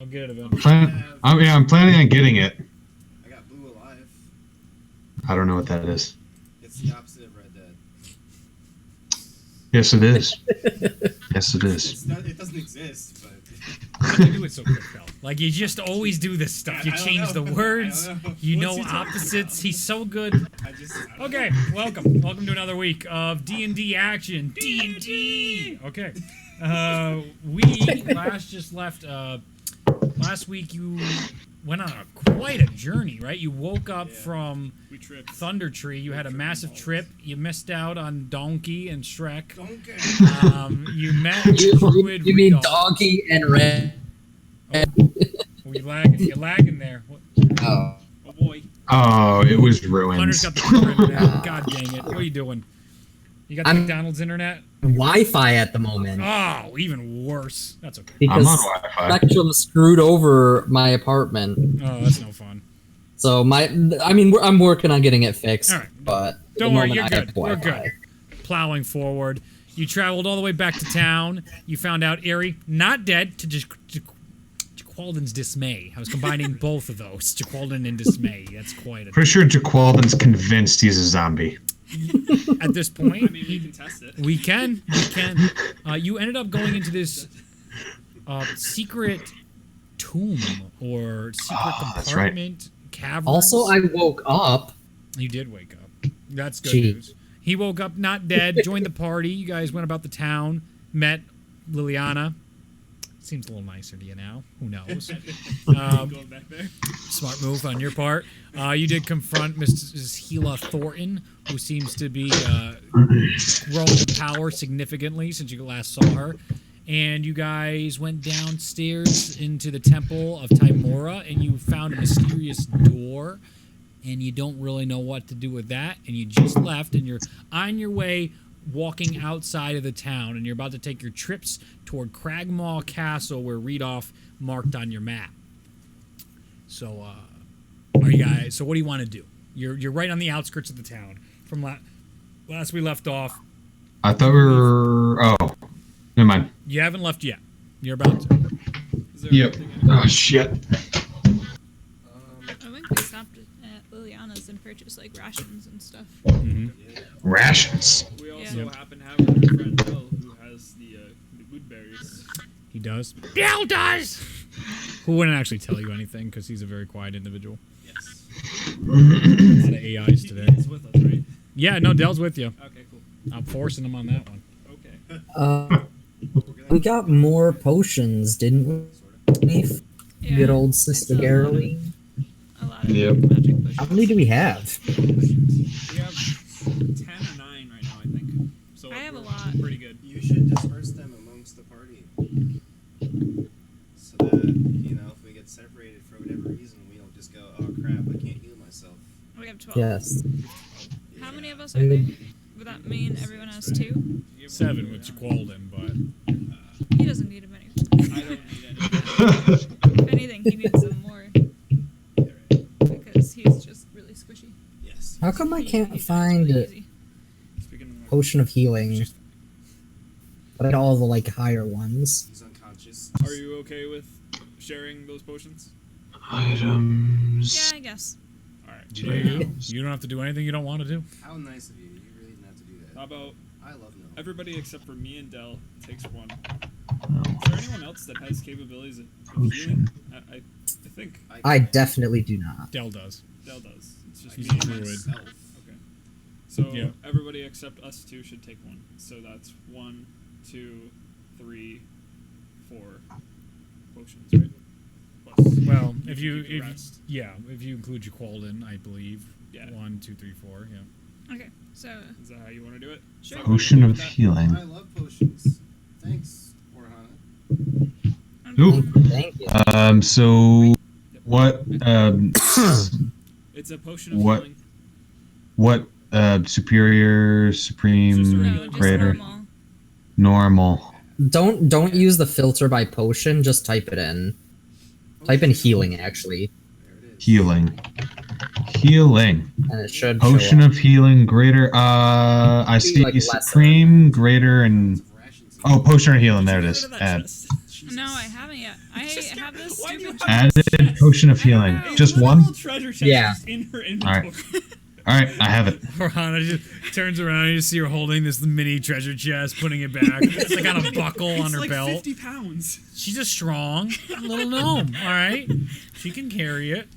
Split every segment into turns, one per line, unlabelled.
I'll get it eventually.
I'm planning on getting it.
I got Blue Alive.
I don't know what that is.
It's the opposite of Red Dead.
Yes, it is. Yes, it is.
It's not, it doesn't exist, but...
How do you do it so quick, though? Like, you just always do this stuff. You change the words. You know opposites. He's so good. Okay, welcome. Welcome to another week of D&D action. D&D! Okay. We just left... last week you went on quite a journey, right? You woke up from Thunder Tree. You had a massive trip. You missed out on Donkey and Shrek. You met Druid.
You mean Donkey and Red?
Oh, you lagging? You're lagging there.
Oh.
Oh boy.
Oh, it was ruined.
Hunter's got the poor internet. God dang it! What are you doing? You got the McDonald's internet?
Wi-Fi at the moment.
Oh, even worse. That's okay.
Because
I'm on Wi-Fi.
Spectrum screwed over my apartment.
Oh, that's no fun.
So I'm working on getting it fixed.
All right.
But
Don't worry, you're good. We're good. Plowing forward. You traveled all the way back to town. You found out Aerie, not dead, to Jaqualden's dismay. I was combining both of those. Jaqualden and dismay. That's quite a...
Pretty sure Jaqualden's convinced he's a zombie.
At this point,
I mean, we can test it.
We can. You ended up going into this secret tomb or secret compartment, cavern.
Also, I woke up.
You did wake up. That's good
Gee.
news. He woke up not dead, joined the party. You guys went about the town, met Liliana. Seems a little nicer to you now. Who knows?
Going back there.
Smart move on your part. You did confront Mrs. Gila Thornton, who seems to be growing in power significantly since you last saw her. And you guys went downstairs into the Temple of Timora, and you found a mysterious door, and you don't really know what to do with that, and you just left, and you're on your way walking outside of the town, and you're about to take your trips toward Cragmaw Castle, where Readoff marked on your map. So, are you guys? So, what do you want to do? You're right on the outskirts of the town. From last we left off.
I thought we were... Oh, never mind.
You haven't left yet. You're about to.
Yep. Oh, shit.
I think we stopped at Liliana's and purchased like rations and stuff.
Rations.
We also
Yep.
happen to have our friend Bill, who has the good berries.
He does. Dell does! Who wouldn't actually tell you anything, because he's a very quiet individual.
Yes.
A lot of AIs today.
He's with us, right?
Yeah, no, Dell's with you.
Okay, cool.
I'm forcing him on that one.
Okay.
We got more potions, didn't we?
Yeah,
Good old Sister
it's
Garoline.
A lot of
Yep.
magic
How
potions.
many do we have?
We have 10 or 9 right now, I think. So
I have a
we're
lot.
pretty good.
You should disperse them amongst the party. So that, you know, if we get separated for whatever reason, we don't just go, oh crap, I can't heal myself.
We have 12.
Yes.
How many of us are there? Would that mean everyone has 2?
7 with Jaqualden, but...
He doesn't need them anyway.
I don't need anything.
If anything, he needs them more. Because he's just really squishy.
Yes.
How come I
He
can't
dies
find
really
a
easy.
Speaking of
potion of healing? But I had all the like higher ones.
He's unconscious.
Are you okay with sharing those potions?
Items.
Yeah, I guess.
Alright.
You don't have to do anything you don't want to do.
How nice of you. You really didn't have to do
How
that.
about
I love no.
everybody except for me and Dell takes one? Is there anyone else that has capabilities of healing? I think
I definitely do not.
Dell does.
Dell does. It's just
He's
me
a
and
druid.
myself. Okay. So
Yeah.
everybody except us 2 should take one. So that's 1, 2, 3, 4 potions, right? Plus.
Well,
you
if
can
you...
keep the rest.
if you include Jaqualden, I believe.
Yeah.
1, 2, 3, 4, yeah.
Okay, so
Is that how you want to do it?
Sure.
Potion of healing.
I love potions. Thanks, Orhana.
I'm
Ooh.
Thank you.
So... What,
It's a potion of
What?
healing.
What, superior, supreme,
no, just
greater,
normal.
normal.
Don't use the filter by potion. Just type it in. Type in healing actually,
There it is.
Healing. Healing.
and it should.
Potion
show up.
of healing, greater, I see
Like lesser.
supreme, greater, and...
Lots of rations.
Oh, potion of healing, there it is.
Get rid of that
Add.
chest.
No, I haven't yet. I have this
Why do you
stupid.
have
Added potion of healing.
a
Just
literal
one?
treasure chest
Yeah.
in her
All
inventory.
right. All right, I have it.
Orhana just turns around and you see her holding this mini treasure chest, putting it back. It's like on a buckle on
It's
her
like
belt.
50 pounds.
She's a strong little gnome, all right? She can carry it.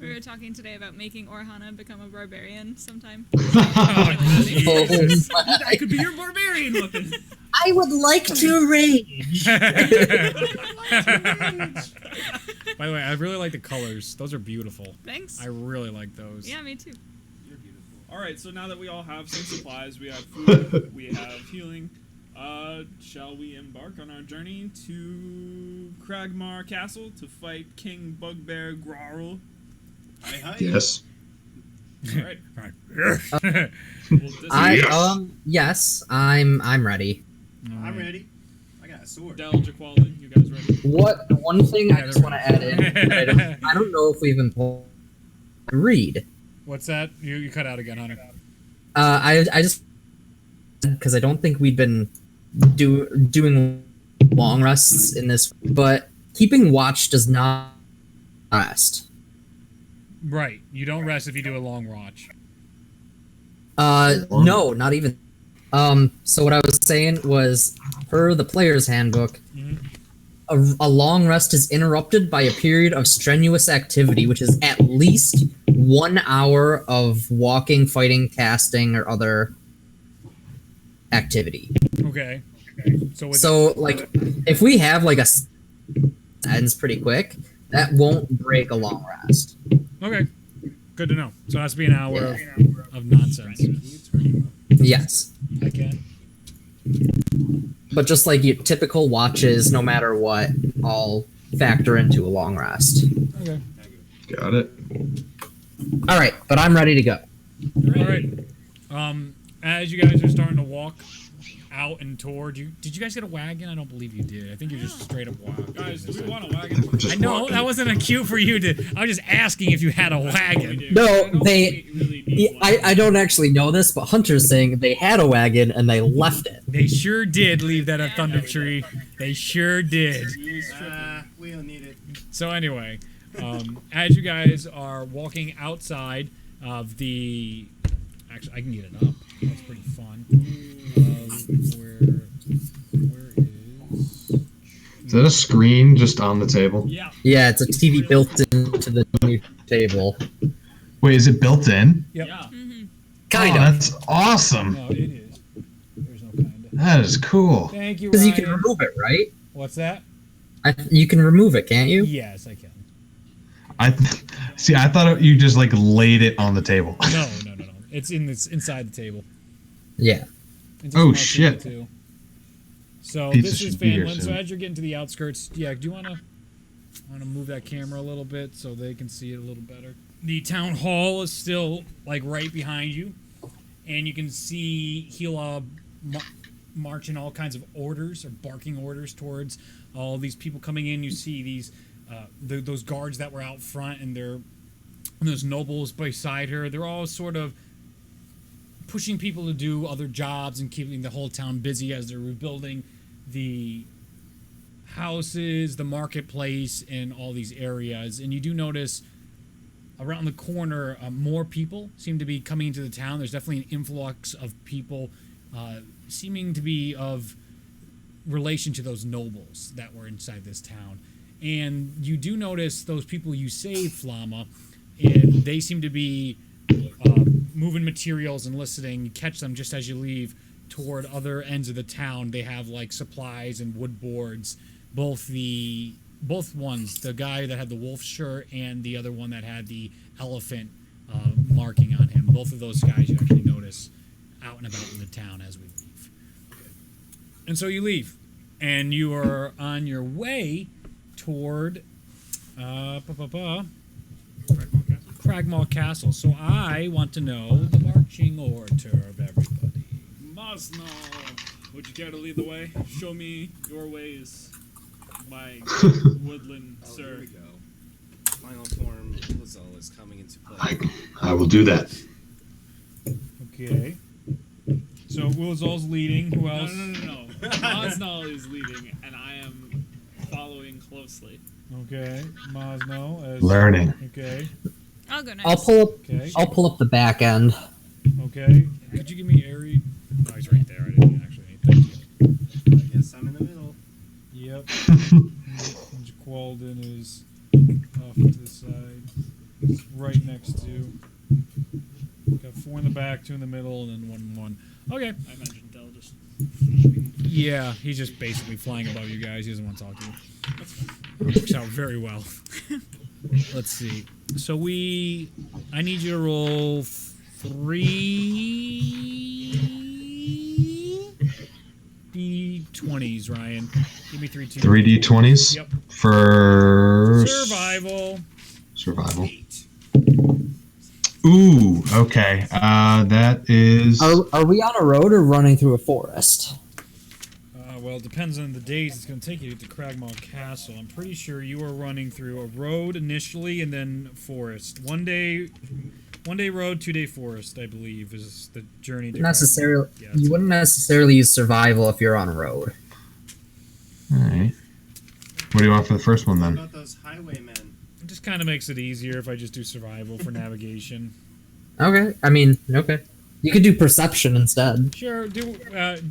We were talking today about making Orhana become a barbarian sometime.
Oh, Jesus.
That could be your barbarian weapon.
I would like to rage.
By the way, I really like the colors. Those are beautiful.
Thanks.
I really like those.
Yeah, me too.
You're beautiful. All right, so now that we all have some supplies, we have food, we have healing. Shall we embark on our journey to Cragmar Castle to fight King Bugbear Grarl?
Hi, hi.
Yes.
All right.
Right.
Yes, I'm ready.
I'm ready. I got a sword.
Del, Jaqualin, you guys ready?
What the one thing I just want to add in? that I don't know if we've been read.
What's that? You cut out again, Hunter.
I just because I don't think we'd been doing long rests in this, but keeping watch does not rest.
Right. You don't rest if you do a long watch.
No, not even. So what I was saying was, per the player's handbook, a long rest is interrupted by a period of strenuous activity, which is at least 1 hour of walking, fighting, casting, or other activity.
Okay. So,
So, like, if we have like ends pretty quick, that won't break a long rest.
okay. Good to know. So it has to be an hour of nonsense.
Yes,
I can.
but just like your typical watches, no matter what, all factor into a long rest.
Okay.
Got it.
All right, but I'm ready to go.
All right. As you guys are starting to walk out and toward you, did you guys get a wagon? I don't believe you did. I think you just straight up walked.
Guys, do we want a wagon?
Just
I know
walking.
that wasn't a cue for you to. I was just asking if you had a wagon.
No,
I don't
they-
think we really need one.
I don't actually know this, but Hunter's saying they had a wagon and they left it.
They sure did leave that at Thunder Tree. They sure did.
Really stripping.
We don't need it.
So anyway, as you guys are walking outside of the, actually I can get it up. That's pretty fun. Where is?
Is that a screen just on the table?
Yeah.
Yeah, it's a TV built into the new table.
Wait, is it built in?
Yep.
Yeah.
Kind
Oh,
of,
that's awesome.
No, it is. There's no kind of.
That is cool.
Thank you,
because you
Ryan.
can remove it, right?
What's that?
You can remove it, can't you?
Yes, I can.
I see. I thought you just like laid it on the table.
No. It's inside the table.
Yeah.
It's a
Oh,
small
shit.
table, too. So
Pizza
this is
should be here
Fanland. So
soon.
as you're getting to the outskirts, yeah, do you want to move that camera a little bit so they can see it a little better? The town hall is still like right behind you, and you can see Gila marching all kinds of orders or barking orders towards all these people coming in. You see these those guards that were out front, and those nobles beside her. They're all sort of pushing people to do other jobs and keeping the whole town busy as they're rebuilding the houses, the marketplace, and all these areas. And you do notice around the corner, more people seem to be coming into the town. There's definitely an influx of people seeming to be of relation to those nobles that were inside this town. And you do notice those people you saved, Flama, and they seem to be moving materials and listening. You catch them just as you leave toward other ends of the town. They have like supplies and wood boards. Both ones, the guy that had the wolf shirt and the other one that had the elephant marking on him. Both of those guys you actually notice out and about in the town as we leave. And so you leave, and you are on your way toward Cragmaw Castle. So I want to know the marching order of everybody.
Mosno, would you care to lead the way? Show me your ways, my woodland
Oh,
sir.
here we go. Final form Lizzo is coming into play.
I will do that.
Okay. So Wilzol's leading. Who
No,
else?
no. Mosnol is leading, and I am closely.
Okay, Mosno as
Learning.
Okay,
I'll go next.
okay,
I'll pull up the back end.
okay. Could you give me Ari? Oh, he's right there. I didn't actually need. Thank you.
I guess I'm in the middle.
Yep. And Jaqualdin is off to the side. He's right next to. Got 4 in the back, 2 in the middle, and then 1 and 1. Okay.
I imagine Dell just.
Yeah, he's just basically flying above you guys. He doesn't want to talk to you. It works out very well. Let's see. So I need you to roll 3 D20s, Ryan. Give me 3 2.
3d20s
Yep.
for
Survival.
8.
Ooh, okay. That is.
Are we on a road or running through a forest?
Well, it depends on the days it's going to take you to Cragmaw Castle. I'm pretty sure you are running through a road initially and then forest. 1 day road, 2 day forest, I believe, is the journey to
Necessarily,
Cragmaw. Yeah,
you wouldn't necessarily use survival if you're on a road.
Alright. What do you want for the first one
What
then?
about those highwaymen?
It just kind of makes it easier if I just do survival for navigation.
Okay, I mean, okay. You could do perception instead.
Sure, give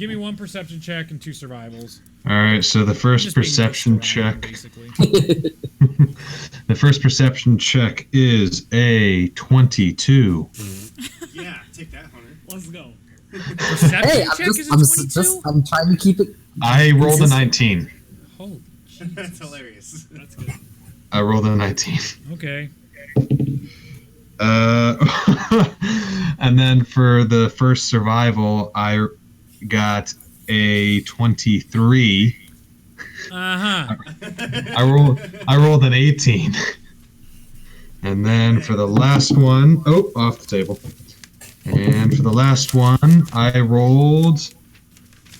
me 1 perception check and 2 survivals.
Alright, so the first
Just being
perception
used to Ryan,
check.
basically.
The first perception check is a 22.
Yeah, take that, Hunter.
Let's go.
Perception
Hey,
check is a 22?
I'm trying to keep it.
I rolled a 19.
Holy
That's hilarious.
That's good.
I rolled a 19.
Okay.
And then for the first survival, I got a 23.
Uh-huh.
I rolled an 18. And then for the last one, off the table. And for the last one, I rolled,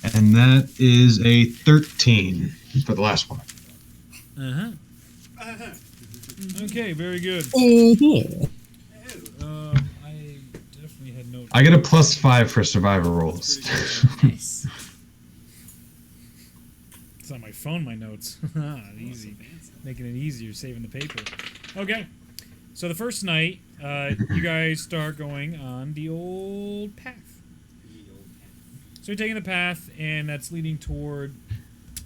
and that is a 13 for the last one.
Uh-huh. Okay, very good. I definitely had notes.
I get a +5 for survivor rolls.
Nice.
It's on my phone, my notes. Easy. Making it easier, saving the paper. Okay. So the first night, you guys start going on the old path. So you're taking the path, and that's leading toward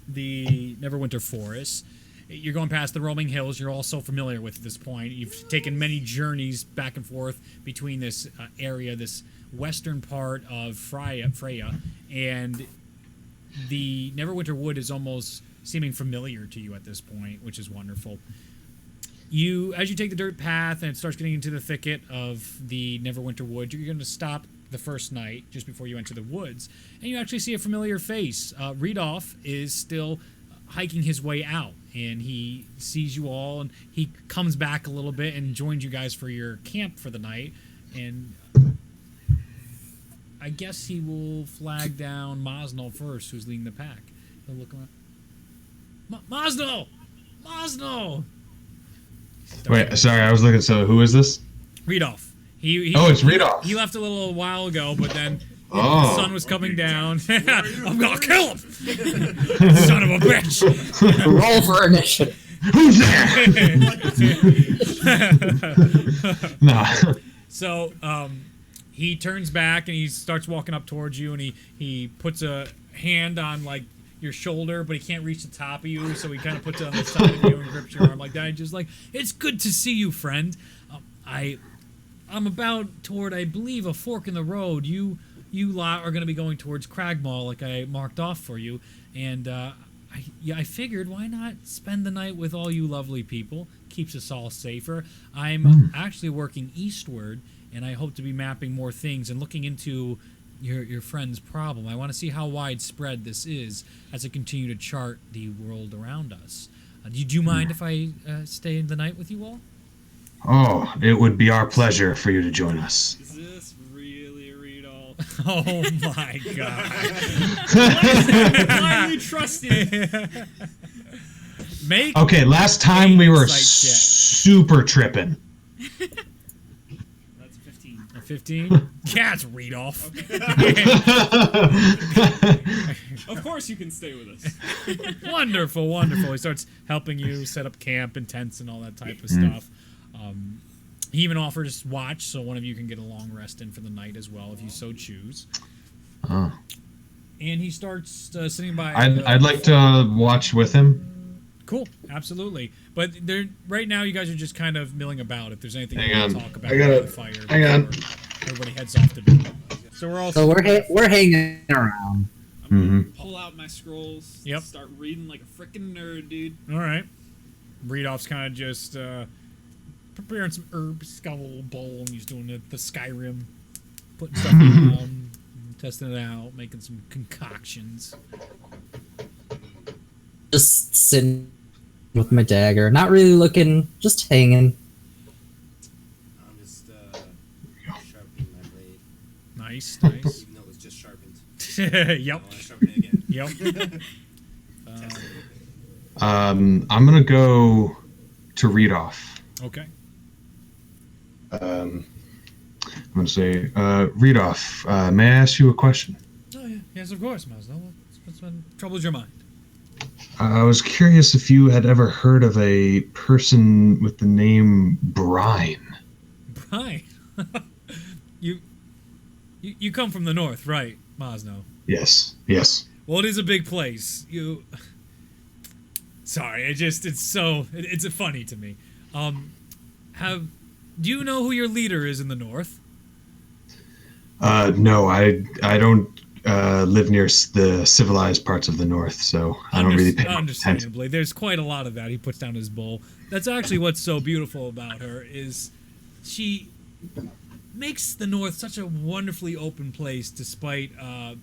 the Neverwinter Forest. You're going past the rolling hills. You're all so familiar with at this point. You've taken many journeys back and forth between this area, this western part of Freya, and the Neverwinter Wood is almost seeming familiar to you at this point, which is wonderful. As you take the dirt path and it starts getting into the thicket of the Neverwinter Wood, you're going to stop the first night just before you enter the woods, and you actually see a familiar face. Rudolph is still hiking his way out, and he sees you all, and he comes back a little bit and joins you guys for your camp for the night, and I guess he will flag down Mosnell first, who's leading the pack. He'll look around. Mosnell! Mosnell!
Wait, sorry, I was looking. So who is this?
Rudolph.
It's Rudolph.
He left a little while ago, but then the
Oh.
sun was coming down. I'm gonna kill him! Son of a bitch!
Roll for initiative.
Who's there? No.
So he turns back and he starts walking up towards you, and he puts a hand on like your shoulder, but he can't reach the top of you, so he kind of puts it on the side of you and grips your arm like that. And just like, it's good to see you, friend. I'm about toward, I believe, a fork in the road. You lot are going to be going towards Cragmaw, like I marked off for you, and I figured, why not spend the night with all you lovely people? Keeps us all safer. I'm actually working eastward, and I hope to be mapping more things and looking into your friend's problem. I want to see how widespread this is as I continue to chart the world around us. Do you mind if I stay the night with you all?
Oh, it would be our pleasure for you to join us.
Is this really Rudolph?
Oh my god.
Why are we trusting?
Make
Okay, last time we were
Insight check.
super tripping.
That's 15.
a 15? Yeah, it's read off.
Of course you can stay with us.
Wonderful, wonderful. He starts helping you set up camp and tents and all that type of stuff. He even offers watch, so one of you can get a long rest in for the night as well, if you so choose.
Oh.
And he starts sitting by...
I'd like to watch with him.
Cool, absolutely. But right now, you guys are just kind of milling about. If there's anything you
Hang
want
on.
to talk about,
I gotta-
the fire.
hang on.
before Everybody heads off to bed. So we're all...
So we're hanging around.
I'm gonna pull out my scrolls.
Yep.
Start reading like a freaking nerd, dude.
All right. Readoff's kind of just preparing some herbs. Got a little bowl, and he's doing the Skyrim, putting stuff down, testing it out, making some concoctions.
Just sitting with my dagger, not really looking, just hanging.
I'm just sharpening my blade,
Nice.
even though it was just sharpened.
Yep.
I want to sharpen it again.
Yep.
Test it.
I'm gonna go to read off.
Okay.
I'm gonna say, read off. May I ask you a question?
Oh yeah. Yes, of course, Maslow. What's troubles your mind?
I was curious if you had ever heard of a person with the name Brine.
Right. You come from the north, right, Masno?
Yes.
Well, it is a big place. Sorry, it's funny to me. Do you know who your leader is in the north?
No, I don't live near the civilized parts of the north, so I don't really pay much attention.
Understandably, there's quite a lot of that. He puts down his bowl. That's actually what's so beautiful about her is she makes the north such a wonderfully open place despite her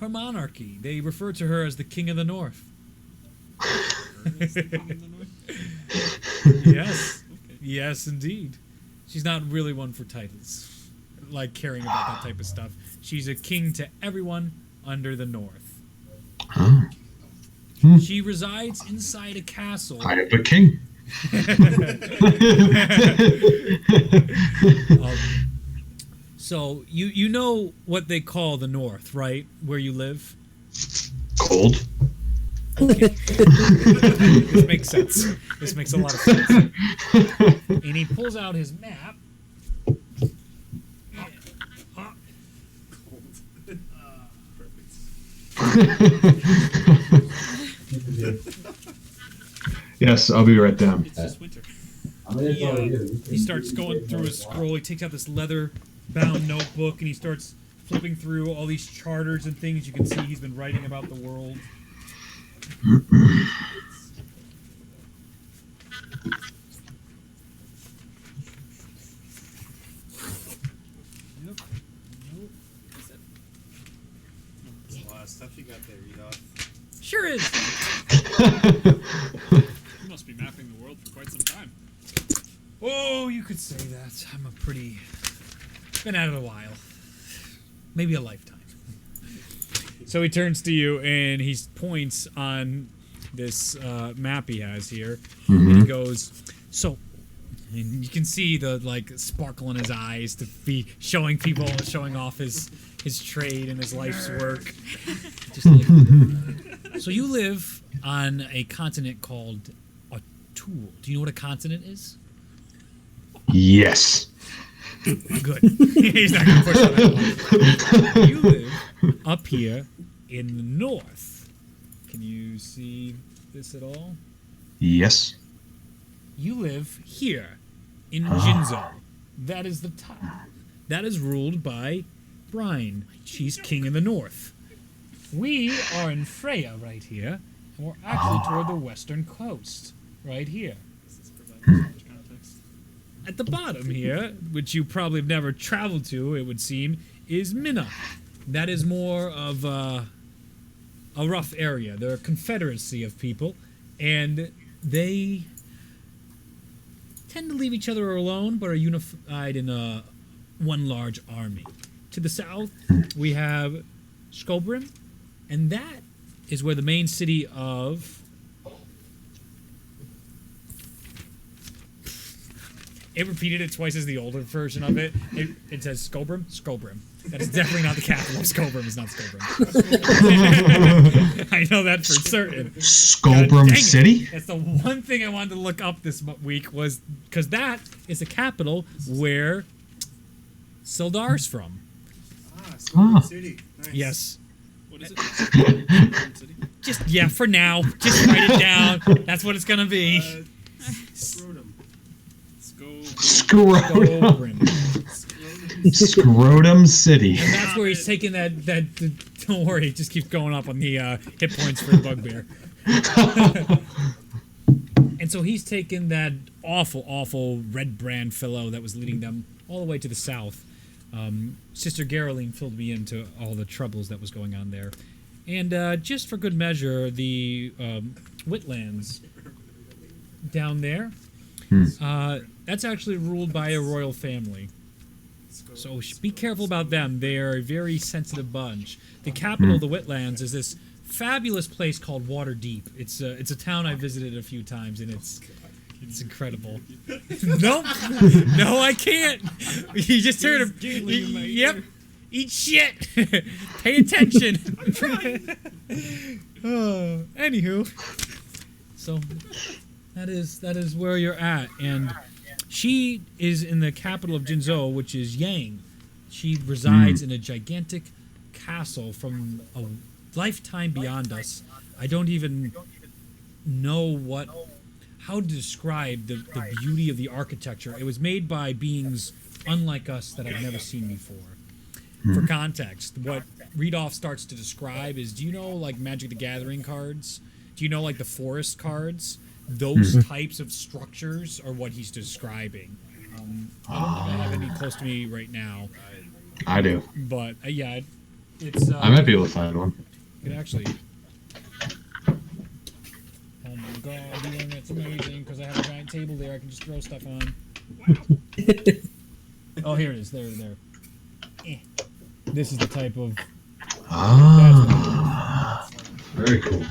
monarchy. They refer to her as the king of the north. Yes. Yes, indeed. She's not really one for titles, like caring about that type of stuff. She's a king to everyone under the north.
Oh.
She resides inside a castle.
I am a king.
So you know what they call the north, right? Where you live?
Cold.
This makes sense. This makes a lot of sense. And he pulls out his map.
Yes, I'll be right down.
It's just winter.
He starts going through his scroll. He takes out this leather-bound notebook and he starts flipping through all these charters and things. You can see he's been writing about the world.
There's a lot of stuff you got there, read off.
Sure is.
You must be mapping the world for quite some time.
Oh, you could say that. Been at it a while. Maybe a lifetime. So he turns to you and he points on this map he has here. And he goes, and you can see the sparkle in his eyes to be showing off his trade and his life's work. Just so you live on a continent called Atul. Do you know what a continent is?
Yes.
Good. He's not going to push on that one. You live up here in the north. Can you see this at all?
Yes.
You live here in Jinzo. That is the top. That is ruled by Brine. She's king in the north. We are in Freya right here, and we're actually toward the western coast, right here.
This is providing so much context.
At the bottom here, which you probably have never traveled to, it would seem, is Minna. That is more of a rough area. They're a confederacy of people, and they tend to leave each other alone, but are unified in one large army. To the south, we have Skobrim, and that is where the main city of It repeated it twice as the older version of it. It says Scobrim. Scobrim. That is definitely not the capital of Scobrim. It's not Scobrim. I know that for certain.
Scobrim
God dang it.
City?
That's the one thing I wanted to look up this week was because that is the capital where Sildar's from.
Ah.
City. Nice.
Yes.
What is it?
Just for now. Just write it down. That's what it's gonna be.
Scrotum.
Scrotum.
Scobrim.
Scrotum City.
And that's where he's taking that. Don't worry, it just keeps going up on the hit points for the bugbear. And so he's taken that awful red brand fellow that was leading them all the way to the south. Sister Geraldine filled me into all the troubles that was going on there. And just for good measure, the Whitlands down there, that's actually ruled by a royal family. So be careful about them. They are a very sensitive bunch. The capital of the Whitlands is this fabulous place called Waterdeep. It's a town I visited a few times, and it's incredible. Nope. No, I can't. You just heard him. Yep. Eat shit. Pay attention. Anywho, so that is where you're at, and she is in the capital of Jinzhou, which is Yang. She resides in a gigantic castle from a lifetime beyond us. I don't even know how to describe the beauty of the architecture. It was made by beings unlike us that I've never seen before. For context, what Readoff starts to describe is, do you know like Magic the Gathering cards? Do you know like the forest cards? Those types of structures are what he's describing. I don't think I have any close to me right now.
I do.
But yeah, it's.
I might be able to find one.
It actually. Oh my god, that's amazing because I have a giant table there. I can just throw stuff on. Oh, here it is. There. This is the type of.
Ah. Very cool.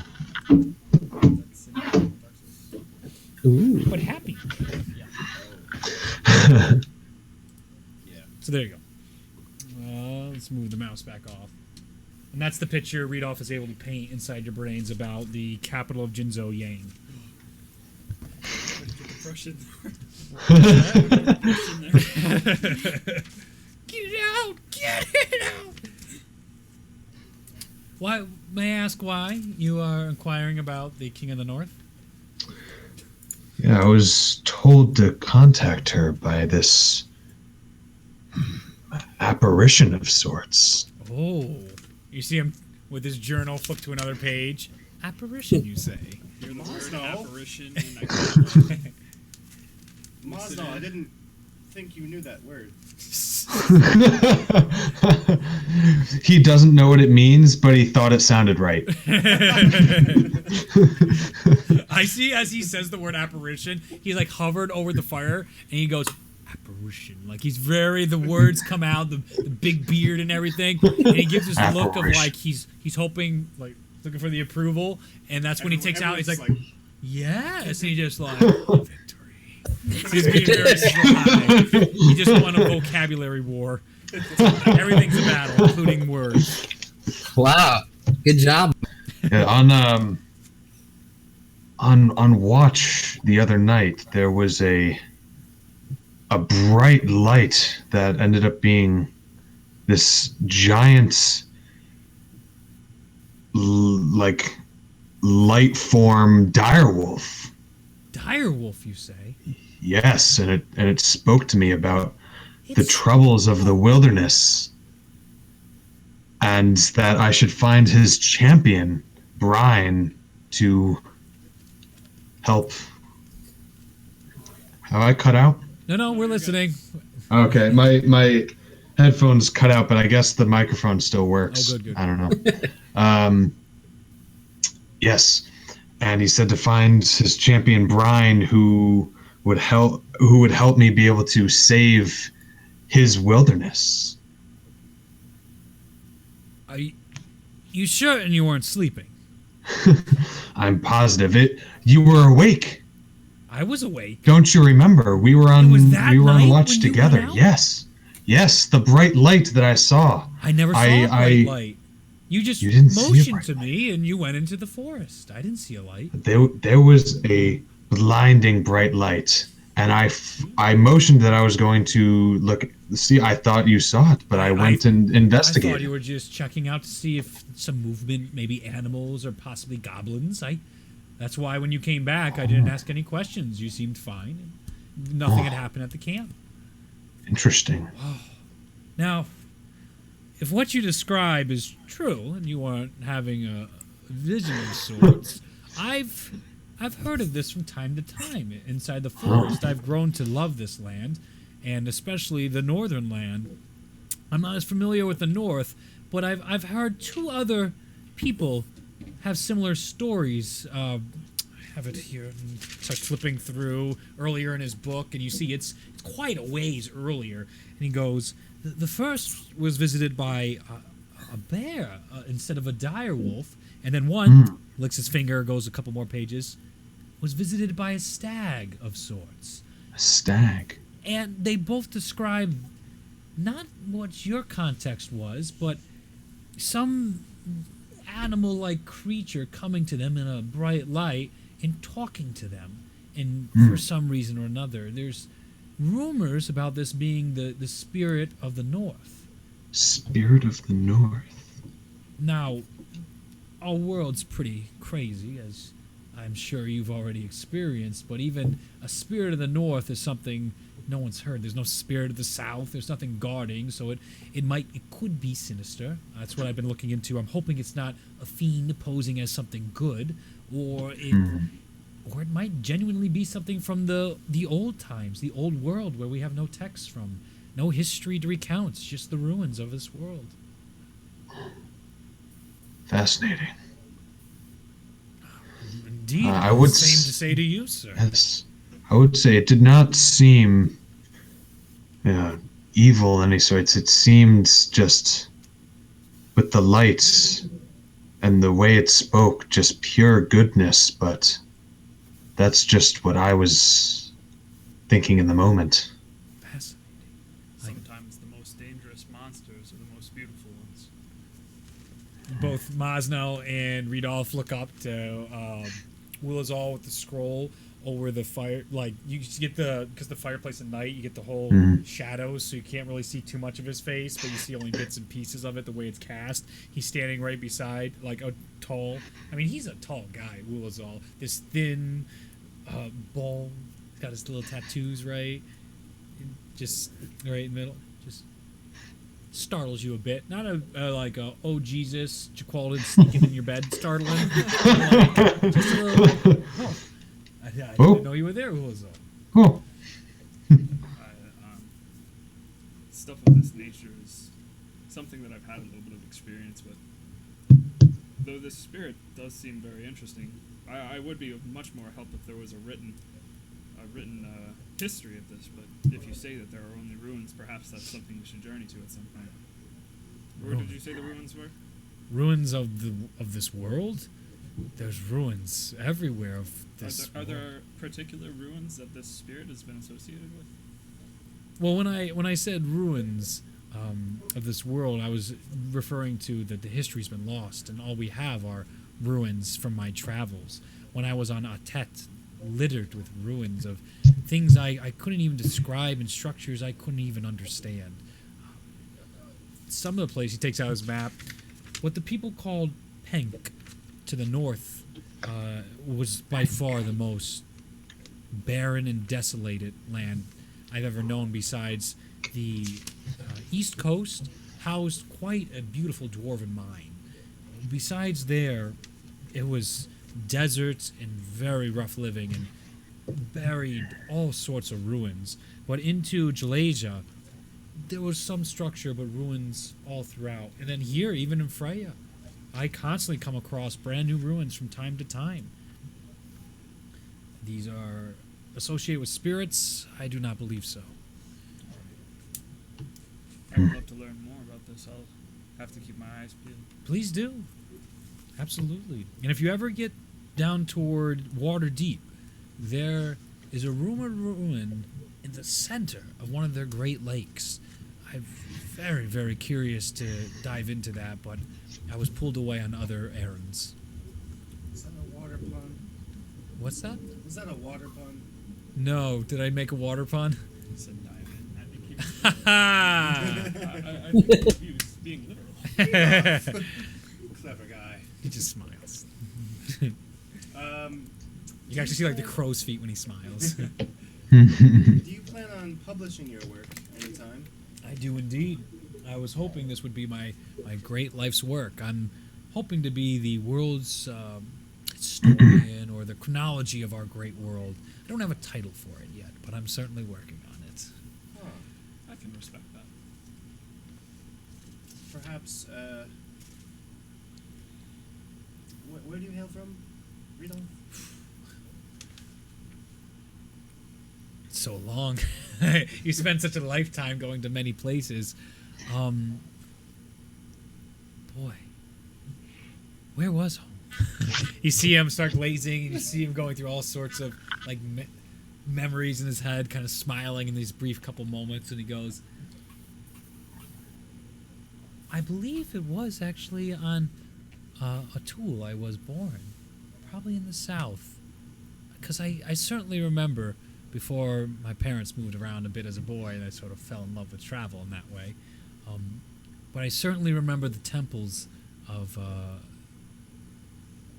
Ooh.
But happy. So there you go. Let's move the mouse back off. And that's the picture Readoff is able to paint inside your brains about the capital of Jinzhou, Yang. Get it out! Get it out! Why? May I ask why you are inquiring about the King of the North?
Yeah, I was told to contact her by this apparition of sorts.
Oh, you see him with his journal, flip to another page. Apparition, you say?
You're the word
No.
apparition.
Mazno, I didn't think you knew that word.
He doesn't know what it means, but he thought it sounded right.
I see as he says the word apparition, he's like hovered over the fire and he goes, apparition. Like he's the words come out, the big beard and everything. And he gives this look of like he's hoping, like looking for the approval. And that's when he takes out, he's like, yes. And he just like, victory. So he's being very sly. He just won a vocabulary war. Everything's a battle, including words.
Wow. Good job.
Yeah, on watch the other night, there was a bright light that ended up being this giant, like light form direwolf.
Direwolf, you say?
Yes, and it spoke to me about the troubles of the wilderness, and that I should find his champion, Brian, to help. Have I cut out?
No, we're listening.
Okay, my headphones cut out, but I guess the microphone still works.
Oh, good.
I don't know. Yes, and he said to find his champion Brian, who would help me be able to save his wilderness.
Are you sure and you weren't sleeping?
I'm positive it. You were awake.
I was awake.
Don't you remember? We were on
was that
we were on
night
watch
when you
together.
went out?
Yes. Yes, the bright light that I saw.
I never saw a bright light. You just
You didn't see a
motioned
bright
to
light.
me and you went into the forest. I didn't see a light.
There was a blinding bright light, and I motioned that I was going to look see. I thought you saw it, but I went and
I
investigated.
thought you were just checking out to see if some movement, maybe animals or possibly goblins. That's why when you came back, I didn't ask any questions. You seemed fine. Nothing had happened at the camp.
Interesting.
Now, if what you describe is true and you aren't having a vision of sorts, I've heard of this from time to time inside the forest. I've grown to love this land, and especially the northern land. I'm not as familiar with the north, but I've heard two other people have similar stories. I have it here. Start flipping through earlier in his book, and you see it's quite a ways earlier. And he goes, the first was visited by a bear instead of a dire wolf, and then one licks his finger, goes a couple more pages, was visited by a stag of sorts.
A stag.
And they both describe not what your context was, but some animal-like creature coming to them in a bright light and talking to them. And for some reason or another, there's rumors about this being the spirit of the north.
Spirit of the north.
Now, our world's pretty crazy, as I'm sure you've already experienced, but even a spirit of the north is something no one's heard. There's no spirit of the south. There's nothing guarding, so it could be sinister. That's what I've been looking into. I'm hoping it's not a fiend posing as something good, or it might genuinely be something from the old times, the old world, where we have no text from, no history to recount. It's just the ruins of this world.
Fascinating.
Indeed,
I would
same to say to you, sir.
Yes. I would say it did not seem evil in any sorts. It seemed just, with the lights and the way it spoke, just pure goodness, but that's just what I was thinking in the moment.
Fascinating.
Sometimes the most dangerous monsters are the most beautiful ones.
Both Mosnell and Rudolph look up to Willazal with the scroll over the fire. Like, you just get because the fireplace at night, you get the whole shadows, so you can't really see too much of his face, but you see only bits and pieces of it the way it's cast. He's standing right beside, like, a tall, I mean, he's a tall guy, Willazal. This thin, bald, he's got his little tattoos, right? Just right in the middle. Just startles you a bit. Not like a oh Jesus, Jaqualdin sneaking in your bed startling. Like, just a little. Oh, I didn't know you were there. Who was that?
Oh.
Stuff of this nature is something that I've had a little bit of experience with. Though this spirit does seem very interesting, I would be of much more help if there was a written history of this. But if you say that there are only ruins, perhaps that's something we should journey to at some point. Where did you say the ruins were?
Ruins of this world? There's ruins everywhere of this.
Are there particular ruins that this spirit has been associated with?
Well, when I said ruins of this world, I was referring to that the history's been lost, and all we have are ruins from my travels. When I was on Atet, littered with ruins of things I couldn't even describe and structures I couldn't even understand. Some of the place, he takes out his map, what the people called Penk to the north was by far the most barren and desolated land I've ever known. Besides the east coast housed quite a beautiful dwarven mine. Besides there, it was deserts and very rough living and buried all sorts of ruins. But into Jalasia, there was some structure, but ruins all throughout. And then here, even in Freya, I constantly come across brand new ruins from time to time. These are associated with spirits? I do not believe so.
I would love to learn more about this. I'll have to keep my eyes peeled.
Please do. Absolutely. And if you ever get down toward Waterdeep, there is a rumored ruin in the center of one of their great lakes. I'm very, very curious to dive into that, but I was pulled away on other errands.
Is that a water pun?
What's that?
Was that a water pun?
No, did I make a water pun?
I said dive in. I think he was,
Ha ha!
I think he was being literal.
Clever guy.
He just smiles.
Um,
You can actually see like the crow's feet when he smiles.
do you plan on publishing your work anytime?
I do indeed. I was hoping this would be my great life's work. I'm hoping to be the world's historian or the chronology of our great world. I don't have a title for it yet, but I'm certainly working on it.
Huh.
I can respect that.
Perhaps, where do you hail from? Read on.
It's so long. You spend such a lifetime going to many places. Boy, where was home? You see him start glazing, and you see him going through all sorts of like memories in his head, kind of smiling in these brief couple moments, and he goes, I believe it was actually on a tool I was born, probably in the south, because I certainly remember before my parents moved around a bit as a boy, and I sort of fell in love with travel in that way. But I certainly remember the temples of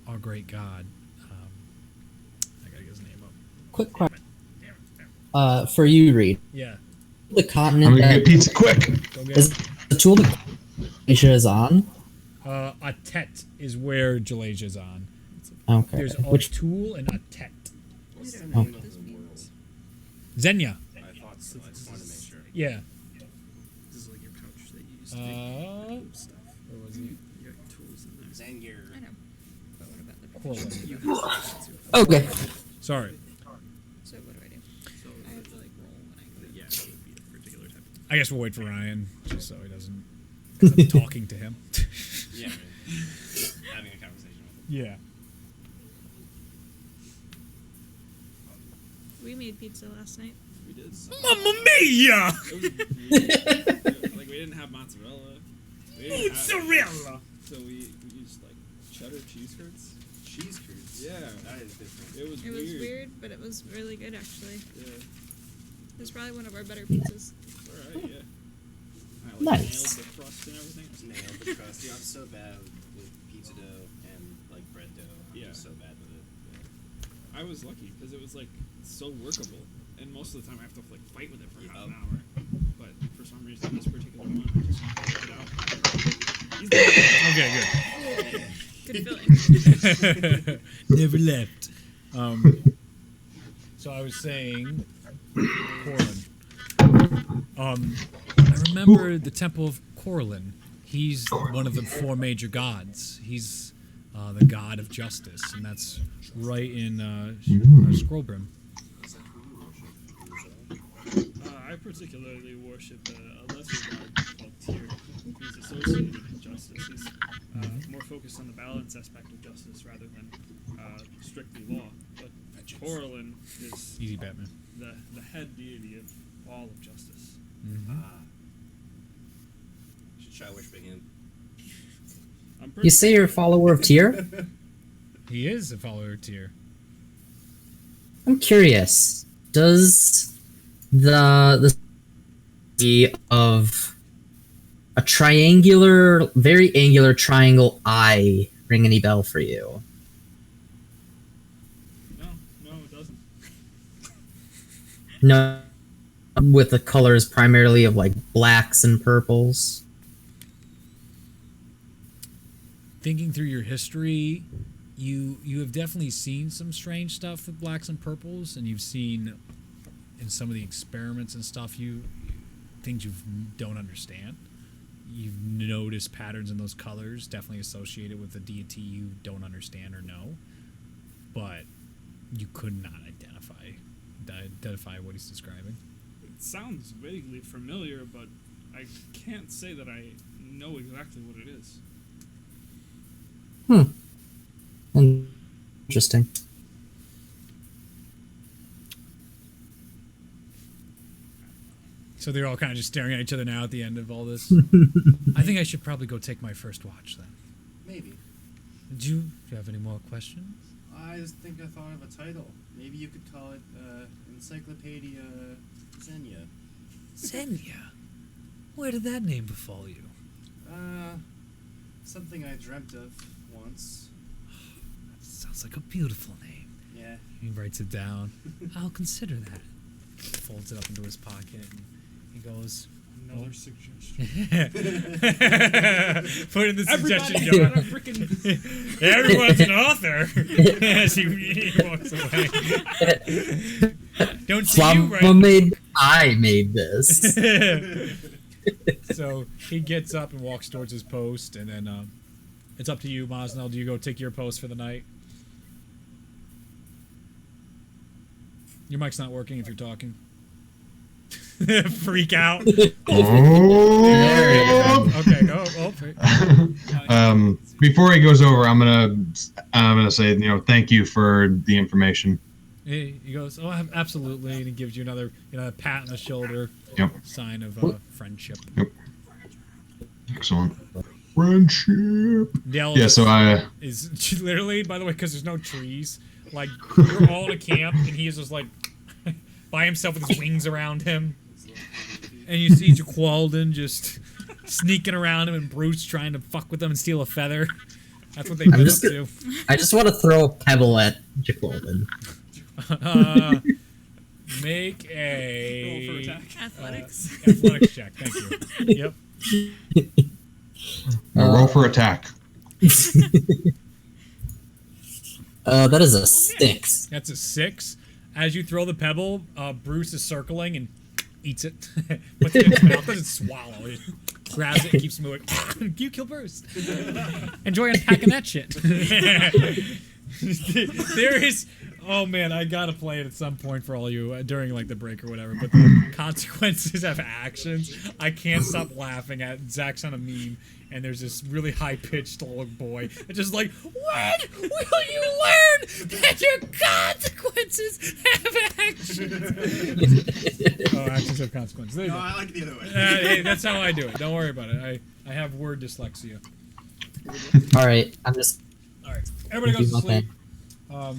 our great god. I gotta get his name up.
Quick question. For you, Reed.
Yeah.
The
I'm
continent
gonna get
that
pizza quick.
Go get
is
it.
the tool that Asia is on.
Atet is where Jalasia's on.
Okay.
There's
Which
Tool and Atet.
What's the
I
name
don't
of
know what this
the world?
means.
Zenya.
I thought so. I just wanted to make sure.
Yeah.
This is like your pouch that you use to
Uh,
move stuff.
where was he?
You got your tools in there.
Zenya.
I know. But what about the
Corlin.
You have to
okay.
Sorry.
So what do I do?
So
I have to like roll when I go.
yeah, it would be a particular type of
I guess we'll wait for Ryan, just so he doesn't. 'Cause I'm talking to him.
Yeah, man. Having a conversation with him.
Yeah.
We made pizza last night.
We did.
Mamma mia!
It was like we didn't have mozzarella. We didn't have,
Mozzarella!
so we used like cheddar cheese curds.
Cheese curds.
Yeah.
That is different.
It was
It
weird.
was weird, but it was really good actually.
Yeah.
It was probably one of our better pizzas.
Alright, yeah. I like
Nice.
nailed the crust and everything. It was
Nailed the crust. Dude, I'm so bad with pizza dough and like bread dough. I'm
Yeah.
just so bad with it.
I was lucky because it was like so workable, and most of the time I have to like fight with it for half an
Yup.
hour. But for some reason, this particular one, I just worked it out. He's dead.
Okay,
Good feeling.
Never left. So I was saying, Corlin. I remember the Temple of Corlin. He's one of the four major gods. He's the god of justice, and that's right in Scrolbrim.
Is that who you worship?
I particularly worship a lesser god called Tyr. He's associated with justice. He's more focused on the balance aspect of justice rather than strictly law. But Corlin is
Easy, Batman.
the head deity of all of justice.
Ah. Should try worshiping him.
I'm
You say you're a follower of Tyr?
He is a follower of Tyr.
I'm curious. Does the of a triangular, very angular triangle eye ring any bell for you?
No, it doesn't.
No, with the colors primarily of like blacks and purples.
Thinking through your history, you have definitely seen some strange stuff with blacks and purples, and you've seen in some of the experiments and stuff things you don't understand. You've noticed patterns in those colors, definitely associated with a deity you don't understand or know, but you could not identify what he's describing.
It sounds vaguely familiar, but I can't say that I know exactly what it is.
Interesting.
So they're all kind of just staring at each other now at the end of all this. I think I should probably go take my first watch then.
Maybe.
Do you have any more questions?
I just think I thought of a title. Maybe you could call it Encyclopedia Zenya.
Zenya. Where did that name befall you?
Something I dreamt of once.
Sounds like a beautiful name.
Yeah.
He writes it down. I'll consider that. Folds it up into his pocket and he goes,
Another suggestion.
put in the
Everybody
suggestion jar.
got a freaking.
Everyone's an author. As he walks away. Don't see you right.
I made this.
So he gets up and walks towards his post, and then it's up to you, Mosnell. Do you go take your post for the night? Your mic's not working if you're talking. Freak out.
Oh.
Okay, go. Oh,
Before he goes over, I'm gonna say, thank you for the information.
he goes, oh, absolutely, and he gives you another, pat on the shoulder,
Yep.
sign of friendship.
Excellent. Friendship.
Dell
Yeah. So I.
is literally, by the way, because there's no trees. Like you're all in a camp, and he is just like by himself with his wings around him, and you see Jaqualdon just sneaking around him, and Bruce trying to fuck with them and steal a feather. That's what they've been up to.
I just want to throw a pebble at Jaqualdon.
Make
Roll for
a
attack.
Athletics.
athletics check. Thank you. Yep.
Roll for attack.
That is a 6.
That's a 6. As you throw the pebble, Bruce is circling and eats it. Puts it in his mouth, doesn't swallow it. Grabs it and keeps moving. You kill Bruce. Enjoy unpacking that shit. There is... Oh man, I gotta play it at some point for all you during like the break or whatever. But the consequences have actions. I can't stop laughing at Zach's on a meme, and there's this really high-pitched little boy. It's just like, when will you learn that your consequences have actions? Oh, actions have consequences. There you
No,
go.
I like it the other way.
Hey, that's how I do it. Don't worry about it. I have word dyslexia.
Alright, I'm just...
All right, everybody goes to
Okay.
sleep.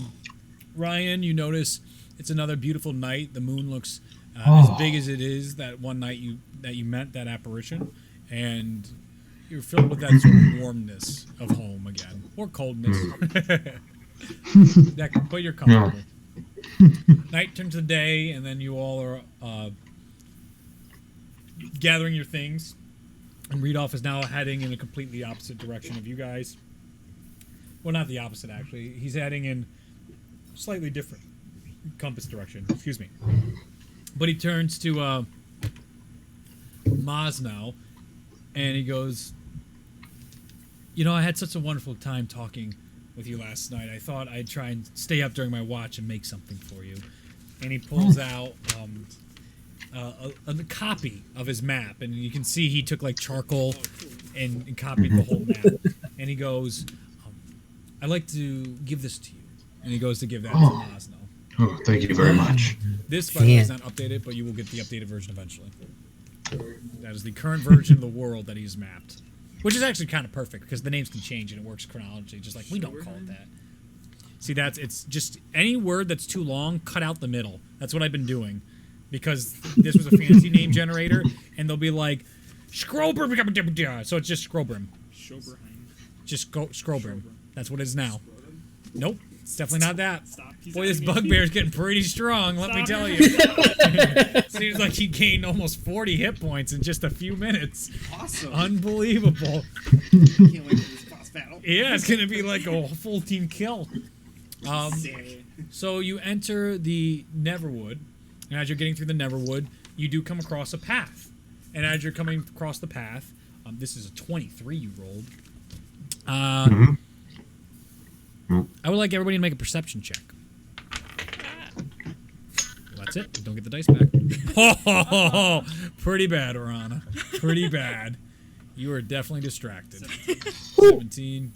Ryan, you notice it's another beautiful night. The moon looks as big as it is that one night that you met that apparition, and you're filled with that sort of warmness of home again, or coldness. But you're comfortable. Night turns to day, and then you all are gathering your things. And Reedoff is now heading in a completely opposite direction of you guys. Well, not the opposite, actually. He's heading in slightly different compass direction. Excuse me. But he turns to Maz now, and he goes, I had such a wonderful time talking with you last night. I thought I'd try and stay up during my watch and make something for you. And he pulls out a copy of his map, and you can see he took like charcoal and copied the whole map. And he goes, I'd like to give this to you. And he goes to give that to Mosno.
Oh, thank you very much.
This, by the way, is not updated, but you will get the updated version eventually. That is the current version of the world that he's mapped. Which is actually kind of perfect, because the names can change and it works chronologically, just like we don't call it that. See, it's just any word that's too long, cut out the middle. That's what I've been doing. Because this was a fantasy name generator, and they'll be like, Scrobrim, so it's just Scrobrim.
Schoberheim.
Just go Scrobrim. That's what it is now. Nope. It's definitely not that.
Stop. He's
Boy, this
having a-
bugbear's getting pretty strong, let me
Stop.
tell you. Seems like he gained almost 40 hit points in just a few minutes.
Awesome.
Unbelievable.
Can't wait for this boss battle.
Yeah, it's going to be like a full team kill.
Sick.
So you enter the Neverwood, and as you're getting through the Neverwood, you do come across a path. And as you're coming across the path, this is a 23 you rolled. I would like everybody to make a perception check. Well, that's it. Don't get the dice back. Oh, pretty bad, Orana. Pretty bad. You are definitely distracted. 17.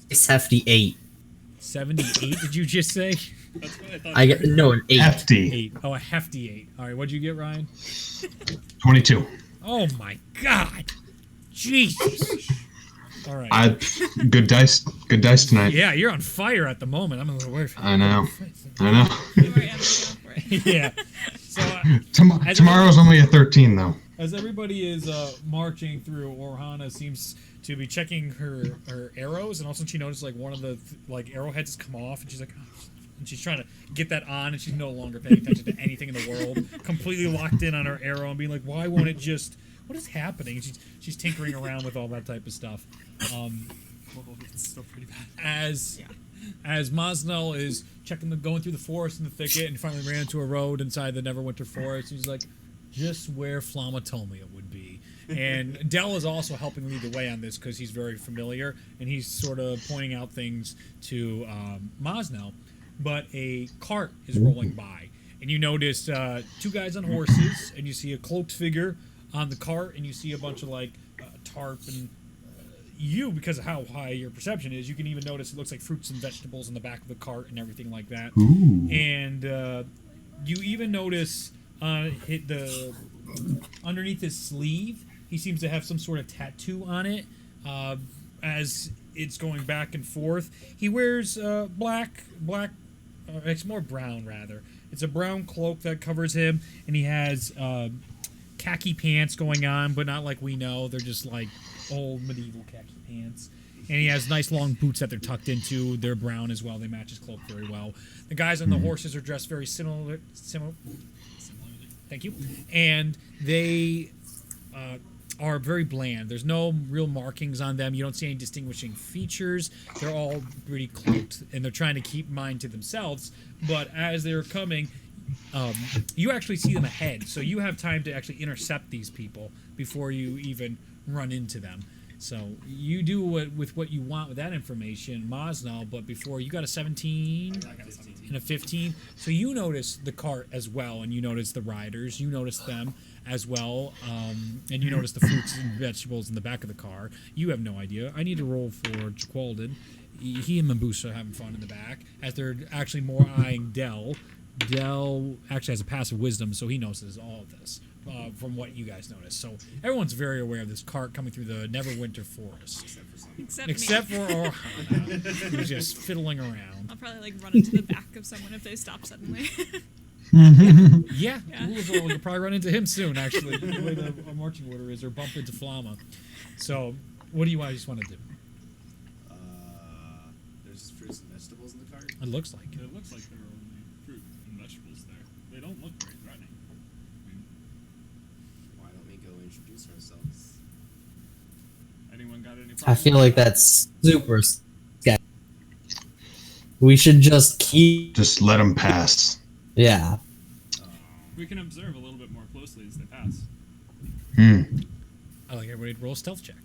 It's hefty 8.
78, did you just say?
That's what I thought.
I get no an 8.
Hefty.
8. Oh, a hefty 8. All right, what'd you get, Ryan?
22.
Oh my God. Jesus. All right.
Good dice. Good dice tonight.
Yeah, you're on fire at the moment. I'm a little worried.
I know.
Don't worry, I'm looking out for it.
Yeah. So
Tomorrow's only a 13, though.
as everybody is marching through, Orhana seems to be checking her arrows, and also she noticed like one of the like arrowheads has come off, and she's like, oh. And she's trying to get that on, and she's no longer paying attention to anything in the world. Completely locked in on her arrow and being like, why won't it just? What is happening? And she's tinkering around with all that type of stuff.
It's still pretty bad.
As Mosnell is going through the forest and the thicket, and finally ran into a road inside the Neverwinter Forest, he's like, just where Flamatomia would be. And Dell is also helping lead the way on this because he's very familiar, and he's sort of pointing out things to Mosnell. But a cart is rolling by, and you notice 2 guys on horses, and you see a cloaked figure on the cart, and you see a bunch of like tarp and you, because of how high your perception is, you can even notice it looks like fruits and vegetables in the back of the cart and everything like that.
Ooh.
And you even notice underneath his sleeve, he seems to have some sort of tattoo on it. As it's going back and forth, he wears black. It's more brown rather. It's a brown cloak that covers him, and he has khaki pants going on, but not like we know. They're just like old medieval khaki pants. And he has nice long boots that they're tucked into. They're brown as well. They match his cloak very well. The guys on the horses are dressed very similarly. Thank you. And they are very bland. There's no real markings on them. You don't see any distinguishing features. They're all pretty cloaked, and they're trying to keep mind to themselves. But as they're coming, you actually see them ahead, so you have time to actually intercept these people before you even run into them. So you do with what you want with that information, Mosnell, but before you got a 17 and a 15. So you notice the cart as well, and you notice the riders. You notice them as well, and you notice the fruits and vegetables in the back of the car. You have no idea. I need to roll for Jaqualdin. He and Mambusa are having fun in the back, as they're actually more eyeing Dell. Dell actually has a passive wisdom, so he knows all of this. From what you guys noticed. So everyone's very aware of this cart coming through the Neverwinter Forest. Except for Orhana, who's just fiddling around.
I'll probably like run into the back of someone if they stop suddenly.
Yeah. You'll probably run into him soon, actually. The way the marching order is, or bump into Flama. So, what do you just want to do?
There's fruits and vegetables in the cart.
It looks like it.
It looks like there are only fruit and vegetables there. They don't look very threatening.
Why don't we go introduce ourselves?
Anyone got any
I
problems?
feel like that's super sketchy. We should just keep.
Just let them pass.
Yeah.
We can observe a little bit more closely as they pass.
I like everybody to roll a stealth check.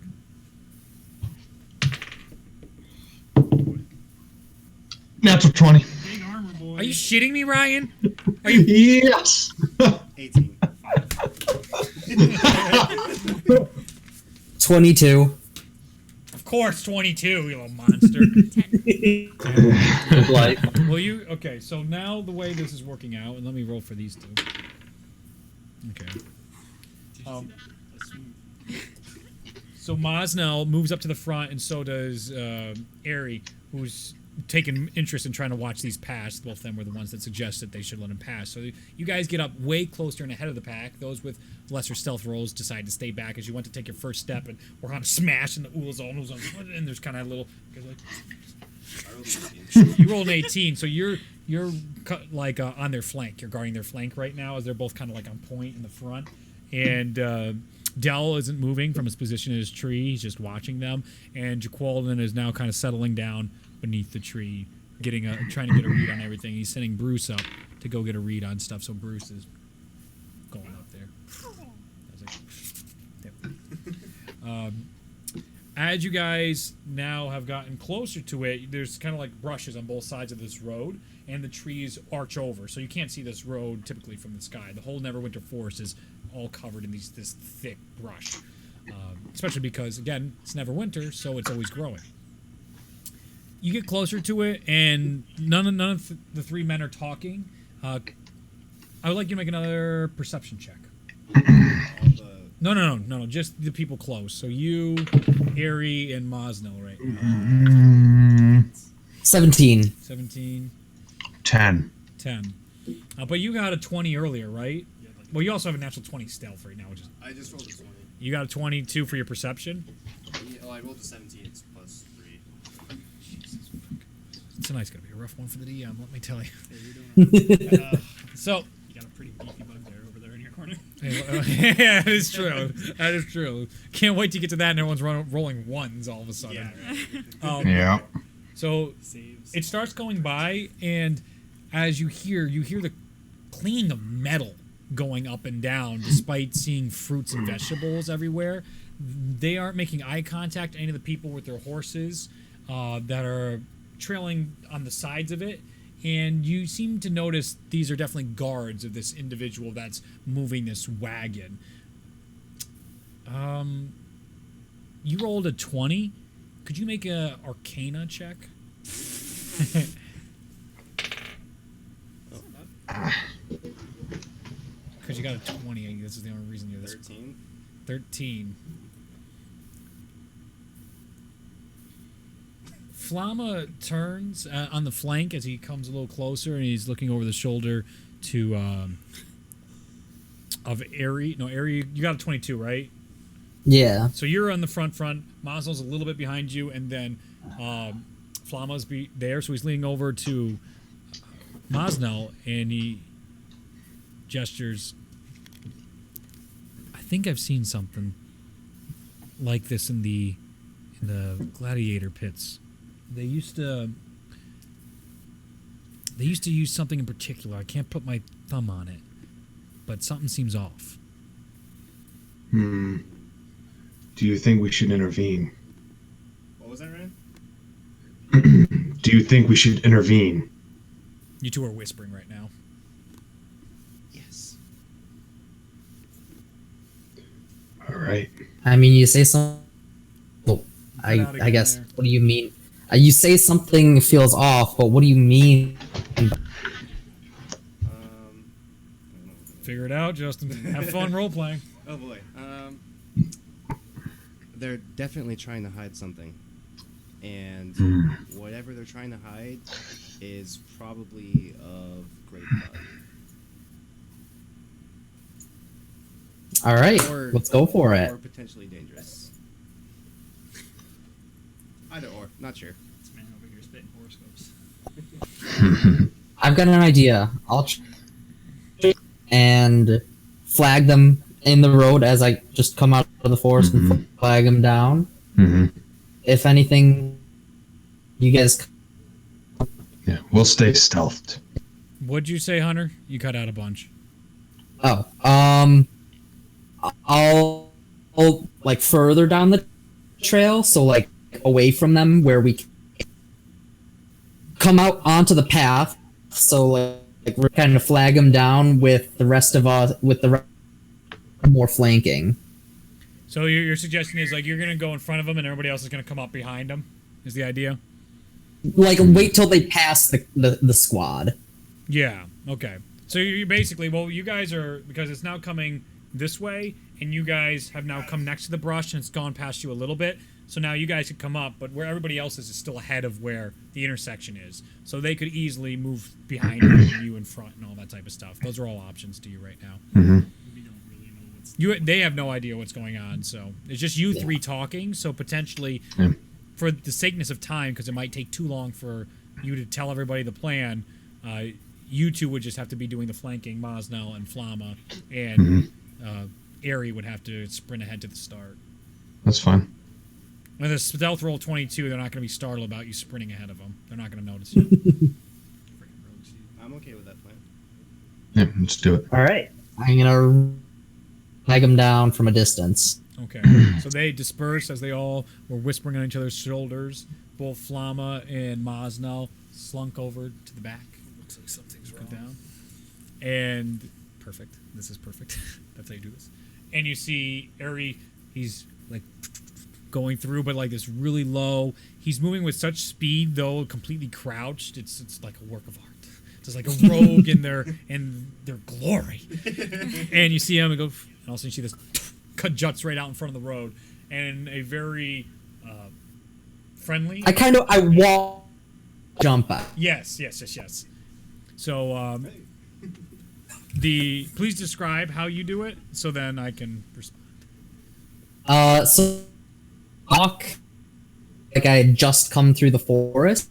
Natural 20.
Big armor boy.
Are you shitting me, Ryan?
Yes!
18.
22.
Of course, 22, you little monster.
Like,
Well, okay, so now the way this is working out, and let me roll for these two. Okay. So Mosnell moves up to the front, and so does Aerie, who's taken interest in trying to watch these pass. Both of them were the ones that suggested they should let him pass. So you guys get up way closer and ahead of the pack. Those with lesser stealth rolls decide to stay back as you went to take your first step, and we're on a smash, and the Oolazon, and there's kind of a little... You rolled an 18, so you're like on their flank. You're guarding their flank right now, as they're both kind of like on point in the front. And Dell isn't moving from his position in his tree. He's just watching them. And Jaqualdin is now kind of settling down beneath the tree, trying to get a read on everything. He's sending Bruce up to go get a read on stuff. So Bruce is going up there. As you guys now have gotten closer to it, there's kind of like brushes on both sides of this road, and the trees arch over, so you can't see this road typically from the sky. The whole Neverwinter Forest is all covered in this thick brush, especially because, again, it's Neverwinter, so it's always growing. You get closer to it, and none of the three men are talking. I would like you to make another perception check. No. Just the people close. So you, Ari, and Mosnell right now.
17.
17.
10.
10. But you got a 20 earlier, right? Well, you also have a natural 20 stealth right now, which is...
I just rolled a 20.
You got a 22 for your perception?
Yeah, I rolled a 17. It's plus 3.
Tonight's going to be a rough one for the DM, let me tell you. So...
You got a pretty beefy bugbear over there in your corner.
Yeah, that is true. That is true. Can't wait to get to that and everyone's rolling ones all of a sudden.
Yeah.
Yeah.
So
Saves.
it starts going by, and as you hear the clinging of metal going up and down, despite seeing fruits and vegetables everywhere. They aren't making eye contact. Any of the people with their horses that are trailing on the sides of it. And you seem to notice these are definitely guards of this individual that's moving this wagon. You rolled a 20. Could you make a Arcana check? Because you got a 20. This is the only reason you're this.
13.
13. Flama turns on the flank as he comes a little closer, and he's looking over the shoulder to of Ari. No, Ari, you got a 22, right?
Yeah.
So you're on the front. Maslow's a little bit behind you, and then Flama's there, so he's leaning over to Mosnell, and he gestures. I think I've seen something like this in the gladiator pits. They used to use something in particular. I can't put my thumb on it, but something seems off.
Do you think we should intervene?
What was that, Ryan?
Do you think we should intervene?
You two are whispering right now.
Yes.
All right.
I mean, you say something. Well,
Get out
I
again
guess.
there.
What do you mean? You say something feels off, but what do you mean?
I don't know.
Figure it out, Justin. Have fun role playing.
Oh boy. They're definitely trying to hide something, and whatever they're trying to hide is probably of great value.
All right,
Or-
let's go for it.
Or potentially dangerous. Either or, not sure.
This man over here spitting horoscopes.
I've got an idea. I'll and flag them in the road as I just come out of the forest and flag them down. If anything, you guys.
Yeah, we'll stay stealthed.
What'd you say, Hunter? You cut out a bunch.
Oh, I'll like further down the trail, so like away from them, where we can come out onto the path. So like we're kind of flag them down with the rest of us, with the more flanking.
So your suggestion is like you're gonna go in front of them, and everybody else is gonna come up behind them. Is the idea?
Like wait till they pass the squad.
Yeah. Okay. So you're basically you guys are, because it's now coming this way, and you guys have now come next to the brush, and it's gone past you a little bit. So now you guys could come up, but where everybody else is still ahead of where the intersection is. So they could easily move behind you, and you in front, and all that type of stuff. Those are all options to you right now.
We don't really know what's.
They have no idea what's going on, so it's just you three talking. So potentially, for the sakeness of time, because it might take too long for you to tell everybody the plan, you two would just have to be doing the flanking, Mosnell and Flama, and Ari would have to sprint ahead to the start.
That's fine.
With a stealth roll 22, they're not going to be startled about you sprinting ahead of them. They're not going to notice you.
Freaking rogues, dude.
I'm okay with that plan.
Yeah, let's do it.
All right, I'm gonna flag them down from a distance.
Okay. So they disperse as they all were whispering on each other's shoulders. Both Flama and Mosnell slunk over to the back.
Looks like something's
Go
wrong.
down. And perfect. This is perfect. That's how you do this. And you see Ari, he's like going through, but like this really low. He's moving with such speed, though, completely crouched. It's like a work of art. It's like a rogue in their glory. And you see him and go, and all of a sudden you see this cut juts right out in front of the road, and a very friendly.
I walk, jump out.
Yes. So please describe how you do it, so then I can respond.
So walk like I had just come through the forest,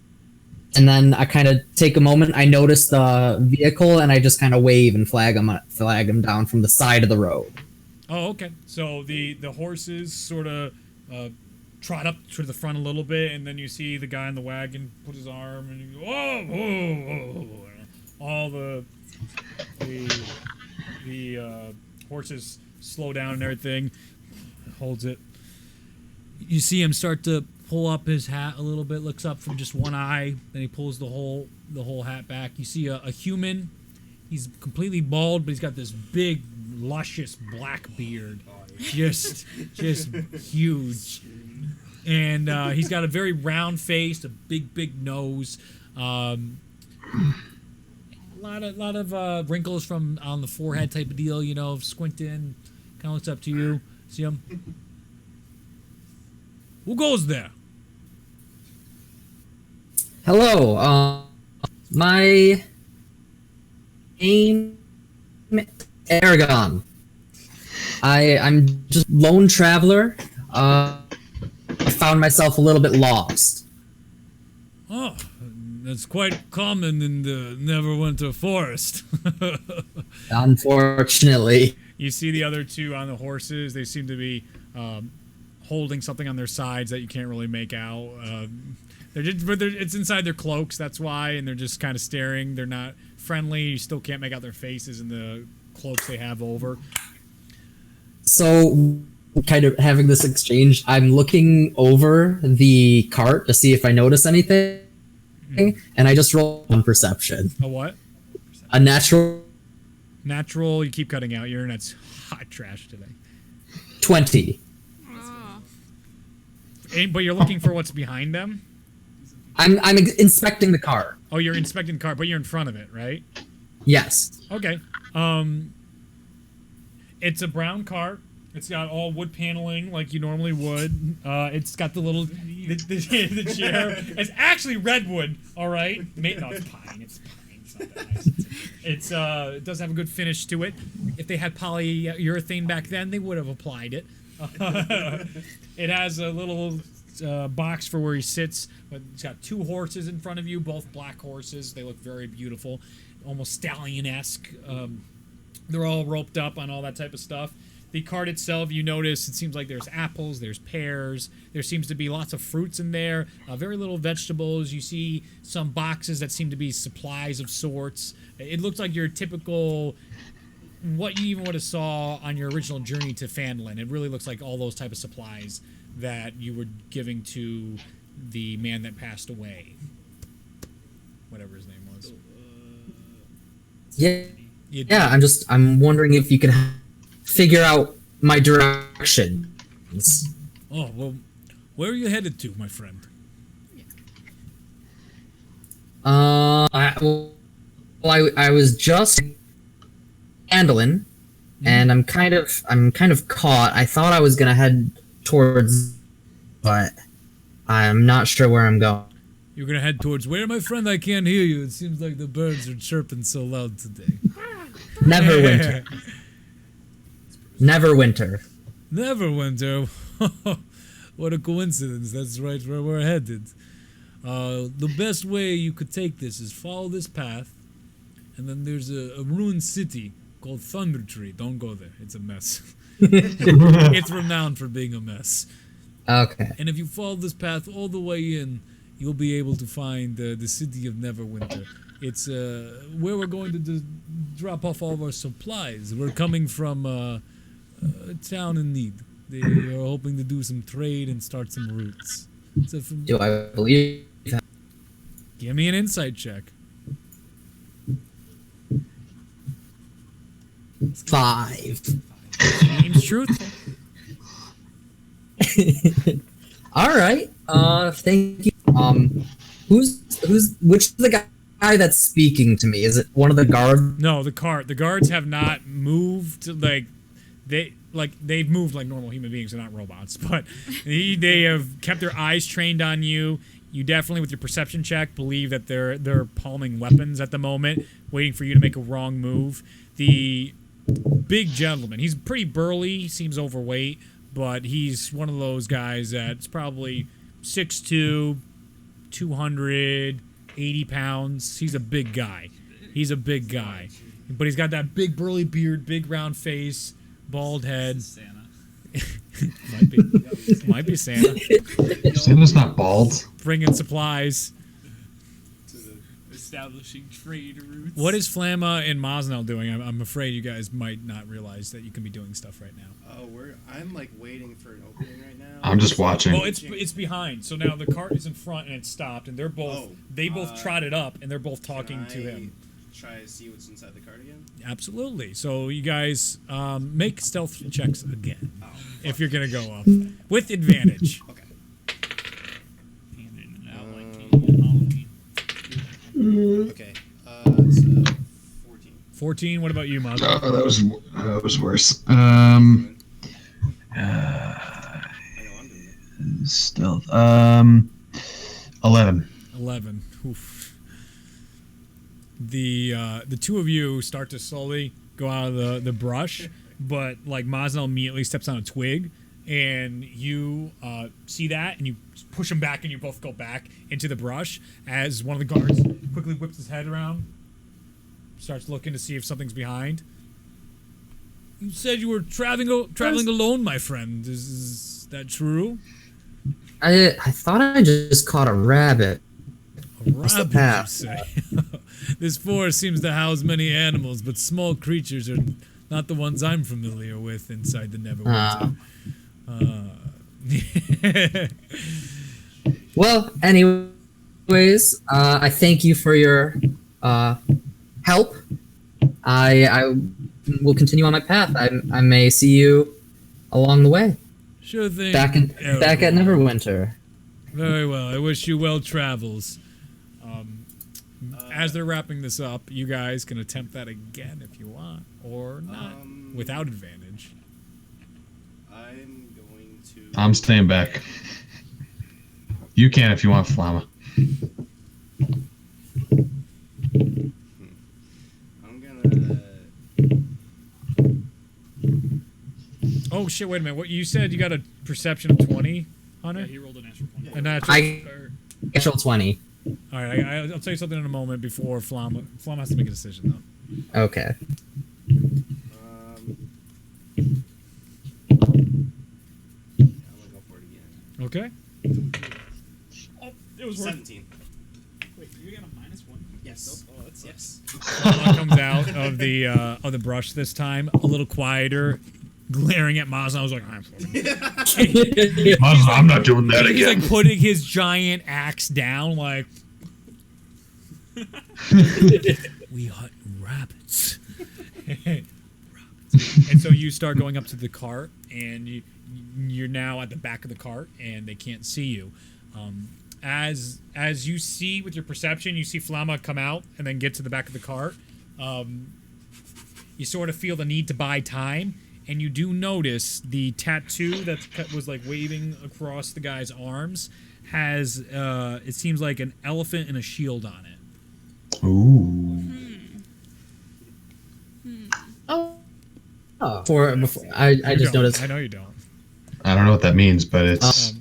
and then I kind of take a moment. I notice the vehicle, and I just kind of wave and flag him down from the side of the road.
Oh, okay. So the horses sort of trot up to the front a little bit, and then you see the guy in the wagon put his arm, and you go, whoa, whoa, whoa. All the horses slow down and everything. Holds it. You see him start to pull up his hat a little bit, looks up from just one eye, then he pulls the whole hat back. You see a human. He's completely bald, but he's got this big, luscious black beard, just huge, and he's got a very round face, a big nose, a lot of wrinkles from on the forehead type of deal. You know, squint in, kind of looks up to you. See him? Who goes there?
Hello, my name Aragon. I'm just lone traveler. I found myself a little bit lost.
Oh, that's quite common in the Neverwinter Forest.
Unfortunately.
You see the other two on the horses. They seem to be holding something on their sides that you can't really make out. It's inside their cloaks, that's why, and they're just kind of staring. They're not friendly. You still can't make out their faces in the cloaks they have over.
So, kind of having this exchange, I'm looking over the cart to see if I notice anything, and I just roll on perception.
A what?
A natural
You keep cutting out. Your internet's hot trash today.
20.
Oh.
But you're looking for what's behind them?
I'm inspecting the car.
Oh, you're inspecting the car, but you're in front of it, right?
Yes.
Okay. It's a brown cart. It's got all wood paneling like you normally would. It's got the little the chair. It's actually redwood. All right. No, it's pine. It's pine. It's not that nice. It does have a good finish to it. If they had polyurethane back then, they would have applied it. It has a little box for where he sits, but it's got two horses in front of you, both black horses. They look very beautiful, almost stallion-esque. They're all roped up on all that type of stuff. The cart itself, you notice, it seems like there's apples, there's pears, there seems to be lots of fruits in there, very little vegetables. You see some boxes that seem to be supplies of sorts. It looks like your typical, what you even would have saw on your original journey to Phandalin. It really looks like all those type of supplies that you were giving to the man that passed away. Whatever his name was.
Yeah, I'm wondering if you could figure out my directions.
Oh, well, where are you headed to, my friend?
I was just Phandalin, and I'm kind of caught. I thought I was gonna head towards, but I'm not sure where I'm going.
You're gonna head towards where, my friend? I can't hear you. It seems like the birds are chirping so loud today.
Neverwinter. Neverwinter.
Neverwinter. What a coincidence. That's right where we're headed. The best way you could take this is follow this path, and then there's a ruined city called Thunder Tree. Don't go there. It's a mess. It's renowned for being a mess.
Okay.
And if you follow this path all the way in, you'll be able to find the city of Neverwinter. It's where we're going to drop off all of our supplies. We're coming from a town in need. They are hoping to do some trade and start some roots.
Do I believe that?
Give me an insight check.
5.
Seems truthful.
All right. Thank you. Which is the guy that's speaking to me? Is it one of the guards?
No, the guards have not moved. They've moved like normal human beings. They're not robots, but they have kept their eyes trained on you. You definitely, with your perception check, believe that they're palming weapons at the moment, waiting for you to make a wrong move. The big gentleman, he's pretty burly, seems overweight, but he's one of those guys that's probably 6'2", 280 pounds. He's a big guy. But he's got that big burly beard, big round face, bald head.
Santa.
Might be Santa.
Santa's not bald.
Bringing supplies.
To the establishing trade routes.
What is Flamma and Mosnell doing? I'm afraid you guys might not realize that you can be doing stuff right now.
Oh, I'm like waiting for an opening right now.
I'm just watching.
Well, it's behind. So now the cart is in front and it's stopped, and they're both trotted up and they're both talking to him.
Try to see what's inside the cart again.
Absolutely. So you guys make stealth checks again if you're gonna go up with advantage.
Okay.
Handing it out like Halloween.
Okay. So 14.
14. What about you, Mog?
Oh, that was worse.
I know I'm doing it.
Stealth. 11.
11. Oof. The two of you start to slowly go out of the brush, but like Mosnell immediately steps on a twig, and you see that, and you push him back, and you both go back into the brush as one of the guards quickly whips his head around, starts looking to see if something's behind. You said you were traveling alone, my friend. Is that true?
I thought I just caught a rabbit.
A rabbit, you say? This forest seems to house many animals, but small creatures are not the ones I'm familiar with inside the Neverwinter.
Well, anyways, I thank you for your help. I will continue on my path. I may see you along the way.
Sure thing.
Back at Neverwinter.
Very well. I wish you well travels. As they're wrapping this up, you guys can attempt that again if you want, or not, without advantage.
I'm going to.
I'm staying back. You can if you want, Flamma.
I'm gonna.
Oh shit! Wait a minute. What you said? You got a perception of 20, Hunter?
Yeah, he rolled a natural 20.
A natural.
Natural 20.
All right. I'll tell you something in a moment. Before Flamma has to make a decision though.
Okay.
Yeah, I'm gonna go for it again.
Okay.
Oh, it was worth
17.
Wait, you got a -1?
Yes.
Oh, that's
Yes.
Flamma comes out of the brush this time, a little quieter, glaring at Maz. I was like,
I'm not doing that
he's
again.
like putting his giant axe down, like we hunt rabbits. And so you start going up to the cart, and you're now at the back of the cart, and they can't see you. As you see with your perception, you see Flamma come out and then get to the back of the cart. You sort of feel the need to buy time, and you do notice the tattoo that was like waving across the guy's arms has it seems like an elephant and a shield on it.
Ooh.
Before I just noticed.
I know you don't.
I don't know what that means, but it's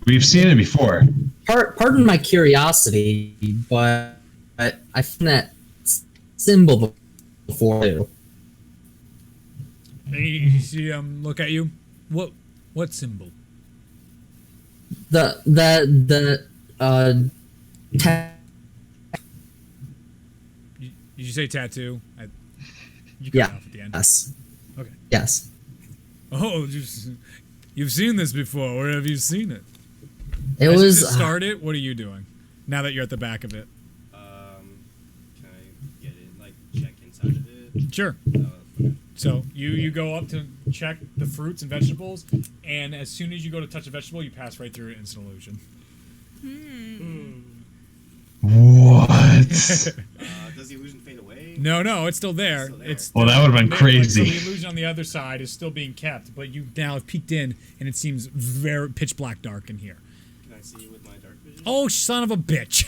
we've seen it before.
Pardon my curiosity, but I've seen that symbol before too.
And you see look at you. What symbol?
The
Did you say tattoo? You cut
Yeah.
off at the end.
yes.
Okay.
Yes.
Oh, you've seen this before. Where have you seen it?
It
As
was
you start it. What are you doing now that you're at the back of it?
Can I get it? Like check inside of it?
Sure. So you go up to check the fruits and vegetables, and as soon as you go to touch a vegetable, you pass right through it. Instant illusion.
What?
Does the illusion fade away?
No, it's still there.
Still there.
It's
Well, that would have been
so
crazy.
the illusion on the other side is still being kept, but you now have peeked in, and it seems very pitch black dark in here.
Can I see with my dark vision?
Oh, son of a bitch!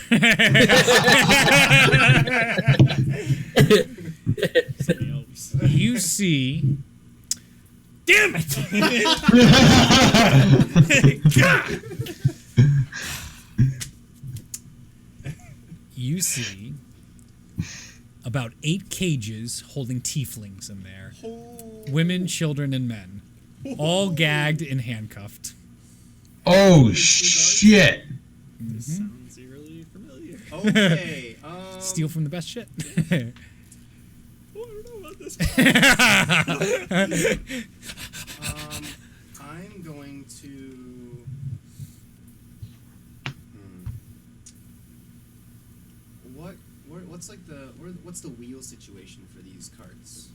Somebody else.
You see. Damn it! God! You see about 8 cages holding tieflings in there. Women, children, and men. All gagged and handcuffed.
Oh shit!
This sounds eerily familiar.
Okay.
Steal from the best shit.
Oh, I don't know about this.
I'm going to. What's the wheel situation for these carts?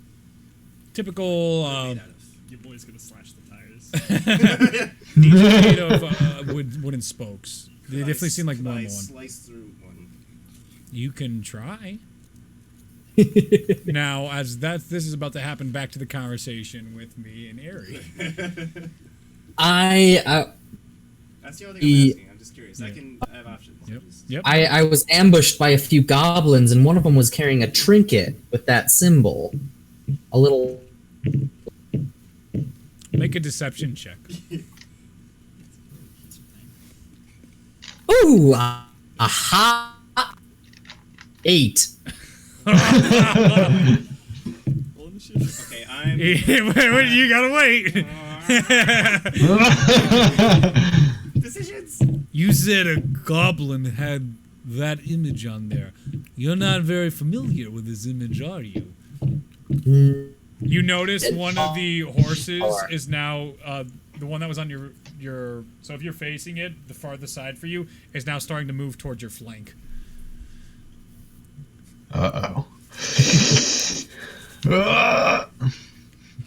Typical
What are they made out of?
Your boy's gonna slash the tires.
these are made of wooden spokes. They
Could I
definitely seem like
could I
normal one.
slice through one.
You can try. Now, as this is about to happen, back to the conversation with me and Ari.
That's the only thing I'm asking. I'm just curious.
Yeah.
I have options.
Yep.
I'm just-
Yep.
I was ambushed by a few goblins, and one of them was carrying a trinket with that symbol. A little.
Make a deception check.
Ooh! Aha! 8.
Roll initiative.
Okay, I'm.
You gotta wait.
Decisions.
You said a goblin had that image on there. You're not very familiar with this image, are you? You notice one of the horses is now the one that was on your. So if you're facing it, the farthest side for you is now starting to move towards your flank.
Uh-oh.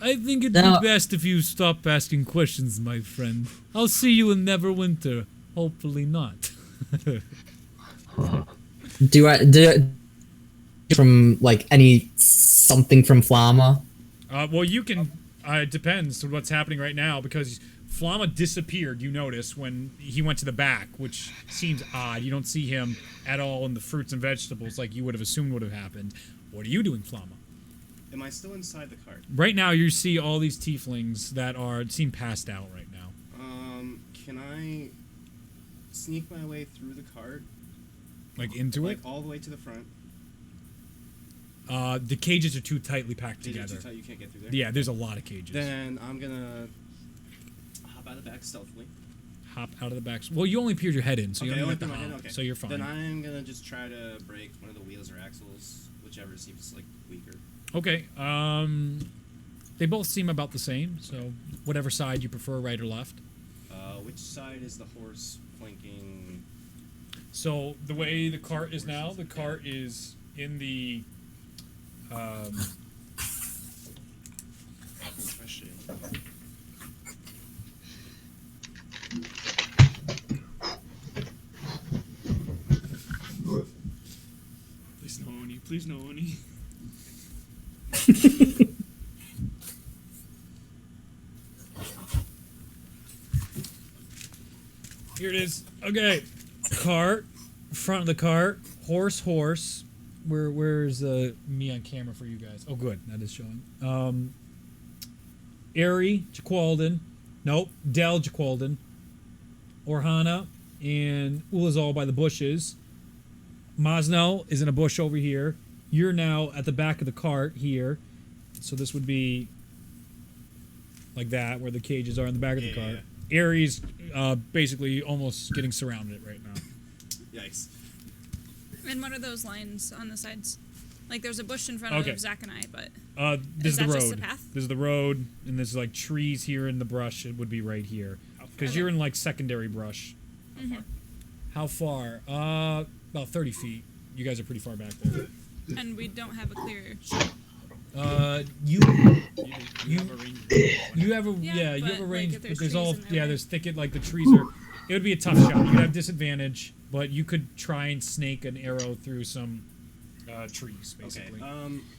I think it'd
Now-
be best if you stop asking questions, my friend. I'll see you in Neverwinter. Hopefully not.
Do from like any something from Flama?
Well, you can. It depends on what's happening right now because Flama disappeared. You notice when he went to the back, which seems odd. You don't see him at all in the fruits and vegetables like you would have assumed would have happened. What are you doing, Flama?
Am I still inside the cart?
Right now, you see all these tieflings that seem passed out right now.
Can I sneak my way through the cart?
Like into
Like
it.
all the way to the front?
The cages are too tightly packed
Is it
together.
too tight? You can't get through there?
Yeah, there's a lot of cages.
Then I'm gonna hop out of the back stealthily.
Hop out of the back. Well, you only peered your head in, so you
Okay,
don't
only
even have to
through my
hop.
head, okay.
So you're fine.
Then I'm gonna just try to break one of the wheels or axles, whichever seems like weaker.
Okay. They both seem about the same. So whatever side you prefer, right or left.
Which side is the horse flanking?
So the way the cart is now, the cart is in the.
Question.
Please no Oni. Please no Oni.
Here it is. Okay. Cart. Front of the cart. Horse. Where's me on camera for you guys? Oh, good. That is showing. Ari, Jaqualden. Nope. Del, Jaqualden. Orhana and Ulazal by the bushes. Mosno is in a bush over here. You're now at the back of the cart here. So this would be like that, where the cages are in the back of the cart. Aries basically almost getting surrounded right now.
Yikes.
And what are those lines on the sides? Like there's a bush in front
Okay.
of Zach and I, but
This is the
that
road.
just the path?
This is the road, and there's like trees here in the brush. It would be right here because you're in like secondary brush. How far? About 30 feet. You guys are pretty far back there.
and we don't have a clear shot.
You
You have a range.
you have a
Yeah,
you have a
but,
range,
like, if
but
there's
there's all
trees in their way.
there's thicket like the trees are. It would be a tough shot. You'd have disadvantage, but you could try and snake an arrow through some trees,
Okay.
basically.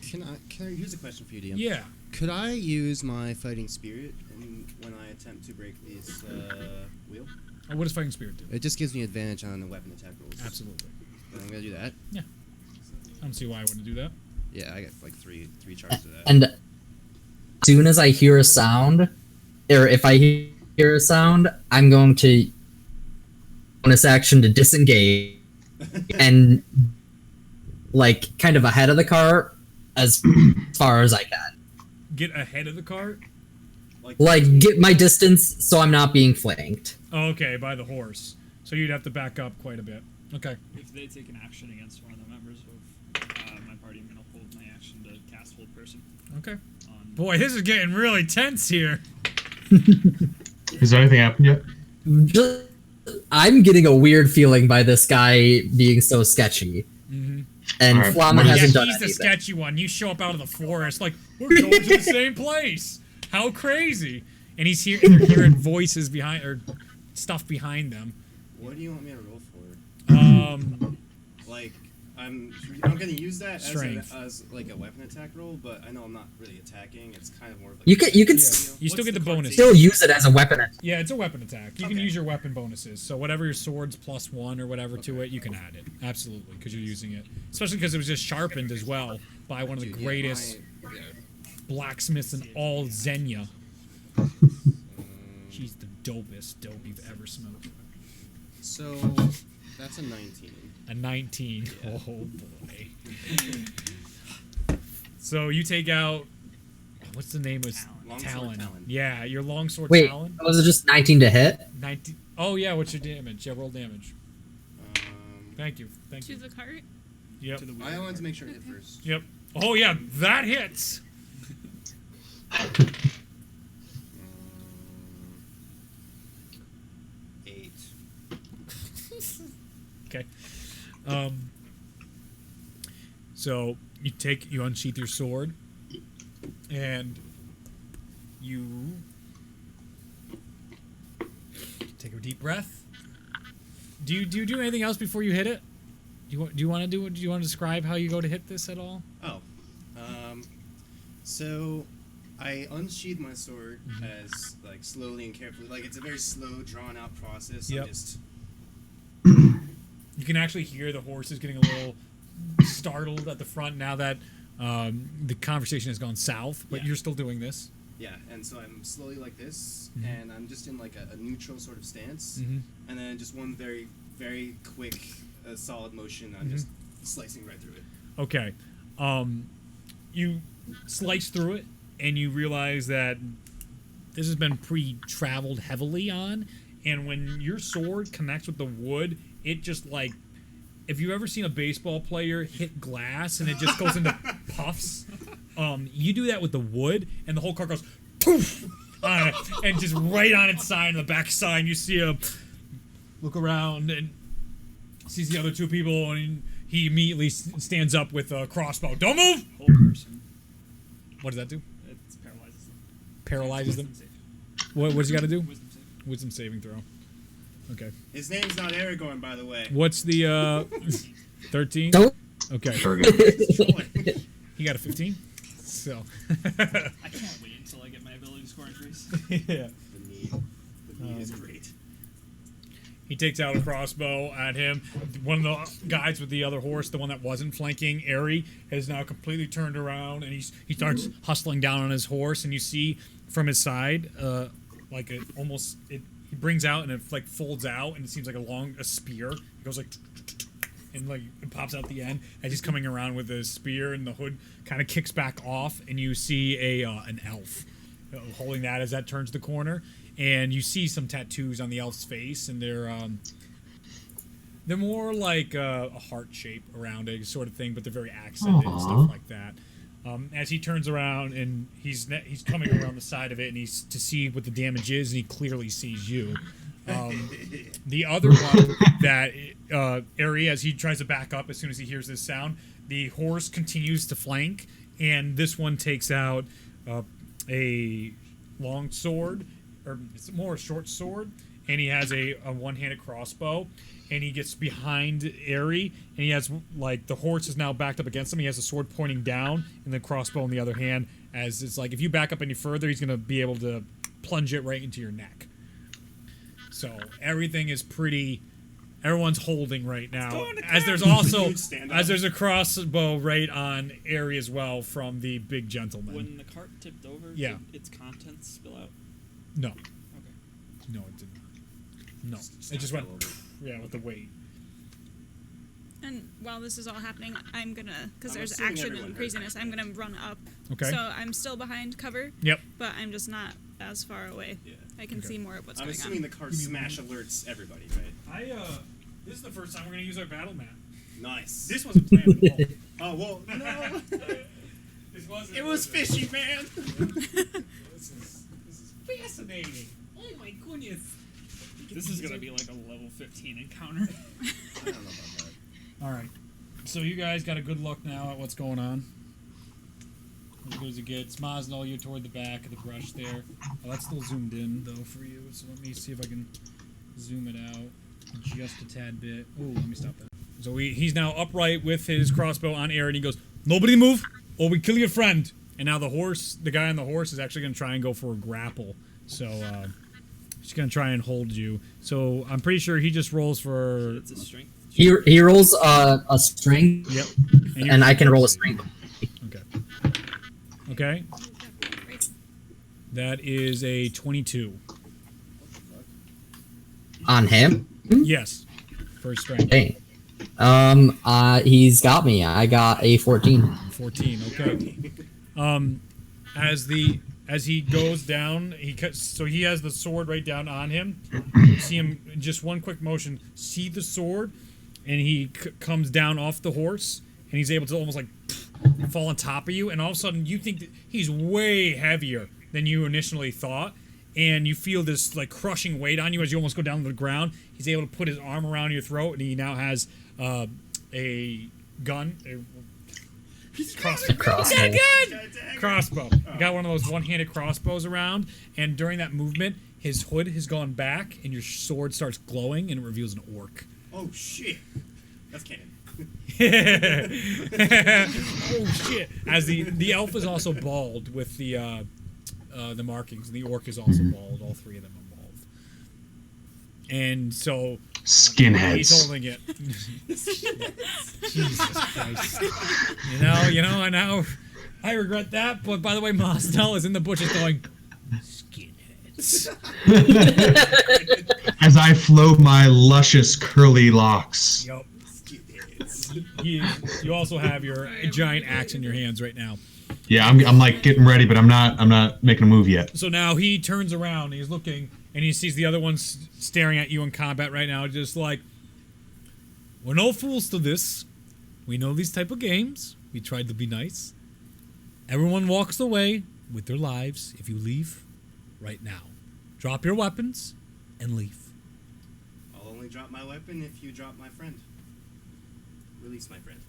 Can I use a question for you, DM?
Yeah.
Could I use my fighting spirit when I attempt to break this wheel?
What does fighting spirit do?
It just gives me advantage on the weapon attack rolls.
Absolutely.
And I'm gonna do that.
I don't see why I wouldn't do that.
Yeah, I got like three charges of that.
And as soon as I hear a sound, or if I hear a sound, I'm going to bonus action to disengage and like kind of ahead of the car as far as I can.
Get ahead of the cart.
Like get my distance so I'm not being flanked.
Oh, okay, by the horse. So you'd have to back up quite a bit. Okay.
If they take an action against one of the members of my party, I'm gonna hold my action to cast Hold Person
Okay.
on.
Boy, this is getting really tense here.
Has anything happened yet?
Just, I'm getting a weird feeling by this guy being so sketchy.
Mm-hmm.
And
Alright,
Flama
yeah,
hasn't
Yeah,
done
he's the
anything.
sketchy one. You show up out of the forest like, we're going to the same place. How crazy. And he's you're hearing voices behind, or stuff behind them.
What do you want me to roll for? Like, I'm gonna use that
Strength.
as like a weapon attack roll, but I know I'm not really attacking. It's kind of more of like
You could
Yeah.
s-
You still
What's
get the
the card
bonus.
still use it as a weapon.
Yeah, it's a weapon attack. You can
Okay.
use your weapon bonuses. So whatever your sword's +1 or whatever to it, you can add it. Absolutely, because you're using it. Especially because it was just sharpened as well by one of the
Dude, yeah,
greatest blacksmiths in all Zenya. She's the dopest dope you've ever smoked.
So that's a 19.
A 19. Oh boy. So you take out. What's the name of
Longsword
Talon?
Talon.
Yeah, your longsword
Wait,
Talon.
was it just 19 to hit?
19. Oh yeah, what's your damage? Yeah, roll damage.
Um,
Thank you. Thank
To
you.
the cart.
Yep.
To the
I wanted to make sure I hit first.
Yep. Oh yeah, that hits.
8.
Okay. So you unsheath your sword, and you take a deep breath. Do you do anything else before you hit it? Do you want to describe how you go to hit this at all?
Oh. So I unsheathe my sword as like slowly and carefully. Like it's a very slow, drawn out process.
Yep.
I'm just
You can actually hear the horses getting a little startled at the front now that the conversation has gone south, but
Yeah.
you're still doing this.
yeah, and so I'm slowly like this,
Mhm.
and I'm just in like a neutral sort of stance,
Mhm.
and then just one very, very quick, solid motion. I'm just slicing right through it.
Okay. You slice through it, and you realize that this has been pre-traveled heavily on, and when your sword connects with the wood, it just like, if you've ever seen a baseball player hit glass and it just goes into puffs, you do that with the wood, and the whole car goes poof on it, and just right on its side, on the back side, you see him look around and sees the other two people, and he immediately stands up with a crossbow. Don't move!
Hold Person.
What does that do?
It paralyzes them.
Paralyzes them?
Wisdom save.
What's he got to do?
Wisdom save.
Wisdom saving throw. Okay.
His name's not Aragorn, by the way.
What's the 13?
Don't.
Okay.
Sure again.
He got a 15. So.
I can't wait until I get my ability to score entries.
Yeah.
The need is great.
He takes out a crossbow at him. One of the guys with the other horse, the one that wasn't flanking, Airy, has now completely turned around, and he starts hustling down on his horse, and you see from his side, like he brings out and it like folds out, and it seems like a spear. It goes like, and like it pops out the end as he's coming around with a spear, and the hood kind of kicks back off, and you see an elf holding that as that turns the corner. And you see some tattoos on the elf's face, and they're more like a heart shape around it, sort of thing, but they're very accented and
Aw.
stuff like that. As he turns around and he's coming around the side of it, and he's to see what the damage is, and he clearly sees you. The other one that Ari, as he tries to back up as soon as he hears this sound, the horse continues to flank, and this one takes out a long sword, or it's more a short sword, and he has a one-handed crossbow, and he gets behind Airy, and he has, like, the horse is now backed up against him. He has a sword pointing down, and the crossbow in the other hand, as it's like, if you back up any further, he's going to be able to plunge it right into your neck. So everything is pretty... Everyone's holding right now. As there's also... as there's a crossbow right on Airy as well from the big gentleman.
When the cart tipped over,
Yeah.
did its contents spill out?
No.
Okay.
No, it didn't. No. It just went... Yeah, with the weight.
And while this is all happening, I'm gonna, because
I'm
there's
assuming
action
everyone
and
heard
craziness,
that.
I'm gonna run up.
Okay.
So I'm still behind cover,
Yep.
but I'm just not as far away.
Yeah.
I can see more of what's
I'm
going
assuming
on.
the card smash alerts everybody, right?
This is the first time we're going to use our battle map.
Nice.
This wasn't planned at all.
Oh well, no.
This wasn't.
It was fishy, man.
This is fascinating. Oh my goodness.
This is gonna be like a level 15 encounter.
I don't know about that.
All right. So you guys got a good look now at what's going on. As good as it gets. Mosnell, you're toward the back of the brush there. Oh, that's still zoomed in, though, for you. So let me see if I can zoom it out just a tad bit. Oh, let me stop that. So he's now upright with his crossbow on air, and he goes, "Nobody move, or we kill your friend." And now the guy on the horse is actually going to try and go for a grapple. So he's going to try and hold you. So I'm pretty sure he just rolls for...
It's a strength.
He rolls a strength,
Yep.
and I can roll a strength.
Okay. Okay. That is a 22.
On him?
Yes. First strength.
Dang. He's got me. I got a 14.
14. Okay. As he goes down, he cuts. So he has the sword right down on him. You see him in just one quick motion. See the sword, and he comes down off the horse, and he's able to almost like fall on top of you. And all of a sudden, you think that he's way heavier than you initially thought, and you feel this like crushing weight on you as you almost go down to the ground. He's able to put his arm around your throat, and he now has a gun. Crossbow. You got one of those one-handed crossbows around, and during that movement, his hood has gone back, and your sword starts glowing, and it reveals an orc.
Oh shit. That's canon.
Oh shit! As the elf is also bald with the markings, and the orc is also bald. All three of them are bald. And so
Skinheads.
he's holding it. Jesus Christ! You know, I know. I regret that, but by the way, Mosnell is in the bushes going, skinheads.
As I flow my luscious curly locks.
Yup. You also have your giant axe in your hands right now.
Yeah, I'm like getting ready, but I'm not making a move yet.
So now he turns around, he's looking, and he sees the other ones staring at you in combat right now, just like, we're no fools to this. We know these type of games. We tried to be nice. Everyone walks away with their lives if you leave right now. Drop your weapons and leave.
I'll only drop my weapon if you drop my friend. Release my friend.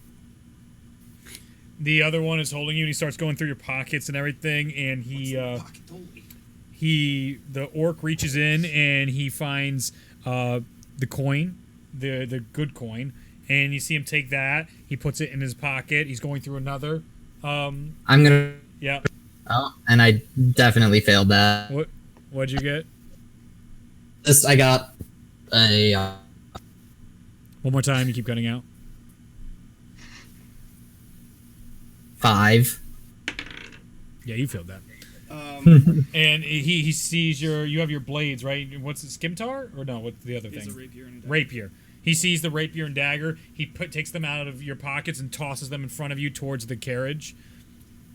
The other one is holding you, and he starts going through your pockets and everything, and the orc reaches in and he finds the coin, the good coin, and you see him take that. He puts it in his pocket. He's going through another.
I'm gonna.
Yeah.
Oh, and I definitely failed that.
What'd you get?
I got a.
One more time. You keep cutting out.
5.
Yeah, you failed that. And he sees you have your blades, right? What's it, scimitar? Or no, what's the other
It's
thing?
a rapier and a dagger.
Rapier. He sees the rapier and dagger. He takes them out of your pockets and tosses them in front of you towards the carriage.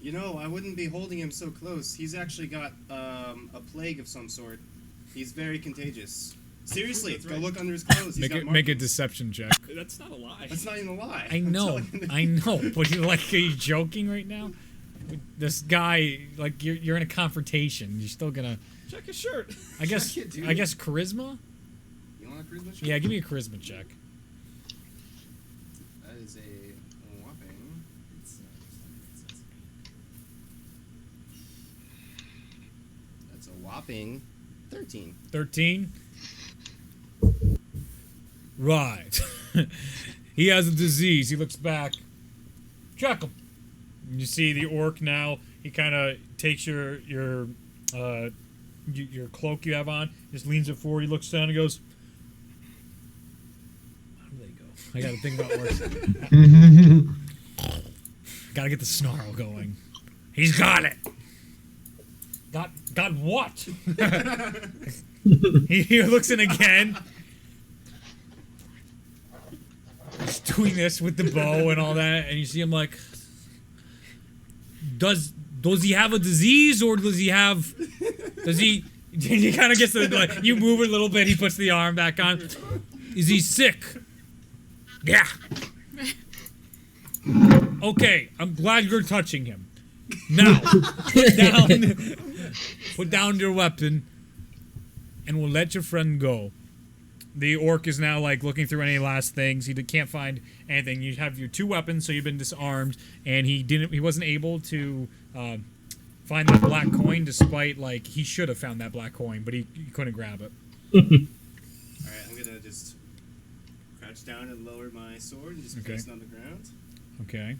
You know, I wouldn't be holding him so close. He's actually got a plague of some sort. He's very contagious. Seriously,
That's
go
right.
look under his clothes. He's
Make
got
a
markings.
deception check.
That's not a lie.
That's not even a lie.
I
I'm
know,
telling you the
I know, but you're like, are you joking right now? This guy, like, you're in a confrontation. You're still gonna.
Check his shirt.
I guess.
Check it, dude.
I guess charisma.
You want a charisma check?
Yeah, give me a charisma check.
That is a whopping. whopping 13.
13. Right. He has a disease. He looks back. Check him. And you see the orc now. He kind of takes your cloak you have on, just leans it forward. He looks down and goes, "How do they go? I gotta think about worse. Gotta get the snarl going. He's got it. Got what?" he looks in again. He's doing this with the bow and all that, and you see him like, does he have a disease, or does he he kind of gets the, like, you move it a little bit, he puts the arm back on. Is he sick? Yeah. Okay, I'm glad you're touching him. Now, put down your weapon, and we'll let your friend go. The orc is now, like, looking through any last things. He can't find anything. You have your 2 weapons, so you've been disarmed, and he wasn't able to find that black coin, despite, like, he should have found that black coin, but he couldn't grab it.
Alright, I'm gonna just crouch down and lower my sword and just place it on the ground.
Okay.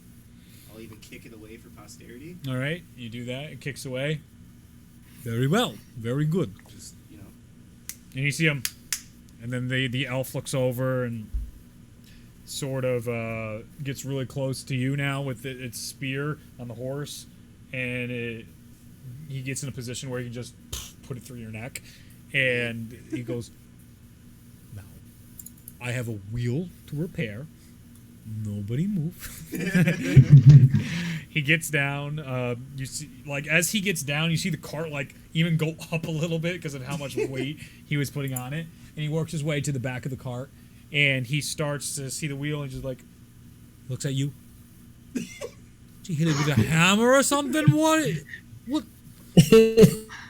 I'll even kick it away for posterity.
All right, you do that. It kicks away. Very well. Very good.
Just, you know.
And you see him, and then the elf looks over and sort of gets really close to you now with its spear on the horse, and he gets in a position where he can just put it through your neck, and he goes, "Now, I have a wheel to repair. Nobody move." He gets down. You see, like, as he gets down, you see the cart, like, even go up a little bit because of how much weight he was putting on it. And he works his way to the back of the cart, and he starts to see the wheel, and just, like, looks at you. Did you hit it with a hammer or something? What?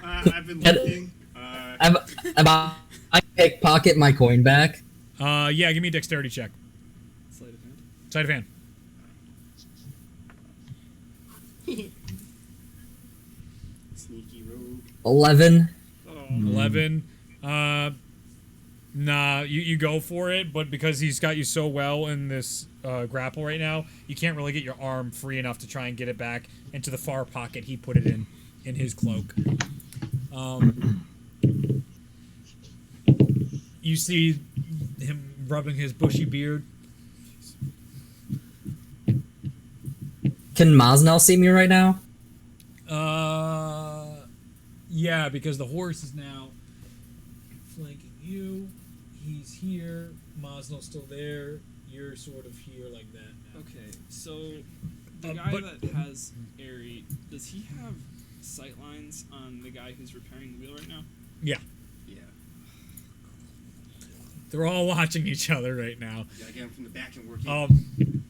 I've been looking.
I pickpocket my coin back.
Yeah, give me a dexterity check.
Sleight of hand.
Sleight of hand.
Sneaky rogue.
11.
11. Nah, you go for it, but because he's got you so well in this grapple right now, you can't really get your arm free enough to try and get it back into the far pocket he put it in his cloak. You see him rubbing his bushy beard.
Can Maznell see me right now?
Yeah, because the horse is now flanking you. He's here. Maznell's still there. You're sort of here like that now.
Okay, so the guy that has Airy, does he have sight lines on the guy who's repairing the wheel right now?
Yeah.
Yeah.
They're all watching each other right now.
Gotta get him from the back and work in.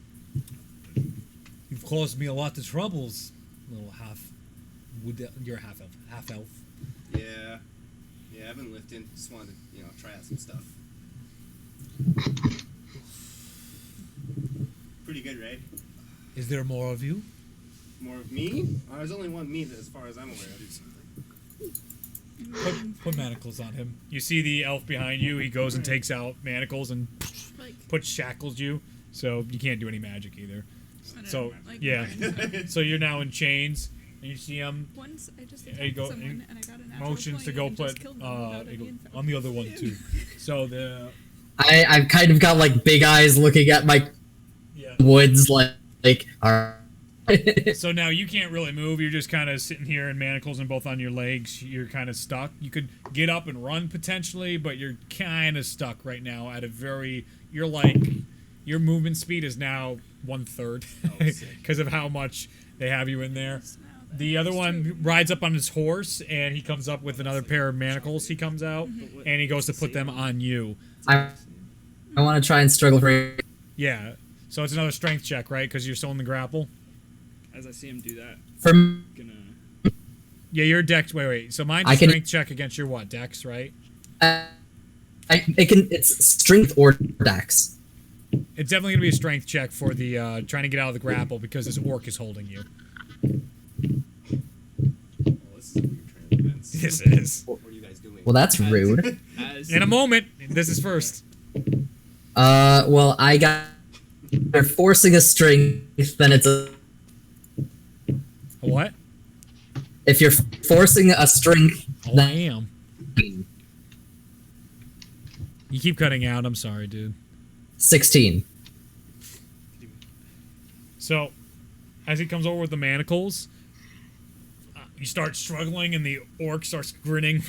You've caused me a lot of troubles, little half. You're half elf.
Yeah. Yeah, I've been lifting. Just wanted to, try out some stuff. Pretty good, right?
Is there more of you?
More of me? There's only one me as far as I'm aware of.
Put manacles on him. You see the elf behind you. He goes and takes out manacles and shackles you, so you can't do any magic either. So yeah, so you're now in chains, and you see him.
Once I just
There you go.
someone and I got a natural
Motions to
20
go
and
put
just killed them without any info.
on the other one too. So the
I've kind of got like big eyes looking at my woods like alright.
So now you can't really move. You're just kind of sitting here in manacles and both on your legs. You're kind of stuck. You could get up and run potentially, but you're kind of stuck right now at a very. You're like your movement speed is now 1/3 because of how much they have you in there. The other one rides up on his horse, and he comes up with another pair of manacles. He comes out, and he goes to put them on you.
I want to try and struggle for.
Yeah. So it's another strength check, right? Because you're still in the grapple.
As I see him do that,
For
gonna.
Yeah, your dex. Wait. So mine's a
I can-
strength check against your what? Dex, right?
it's strength or dex.
It's definitely gonna be a strength check for the trying to get out of the grapple because this orc is holding you.
Well, this is a weird turn of events.
This is.
What are you guys doing?
Well, that's rude.
In a moment. This is first.
Well, I got. They're forcing a strength, then it's a.
What?
If you're forcing a strength,
Oh, I am. You keep cutting out. I'm sorry, dude.
16.
So, as he comes over with the manacles, you start struggling, and the orc starts grinning.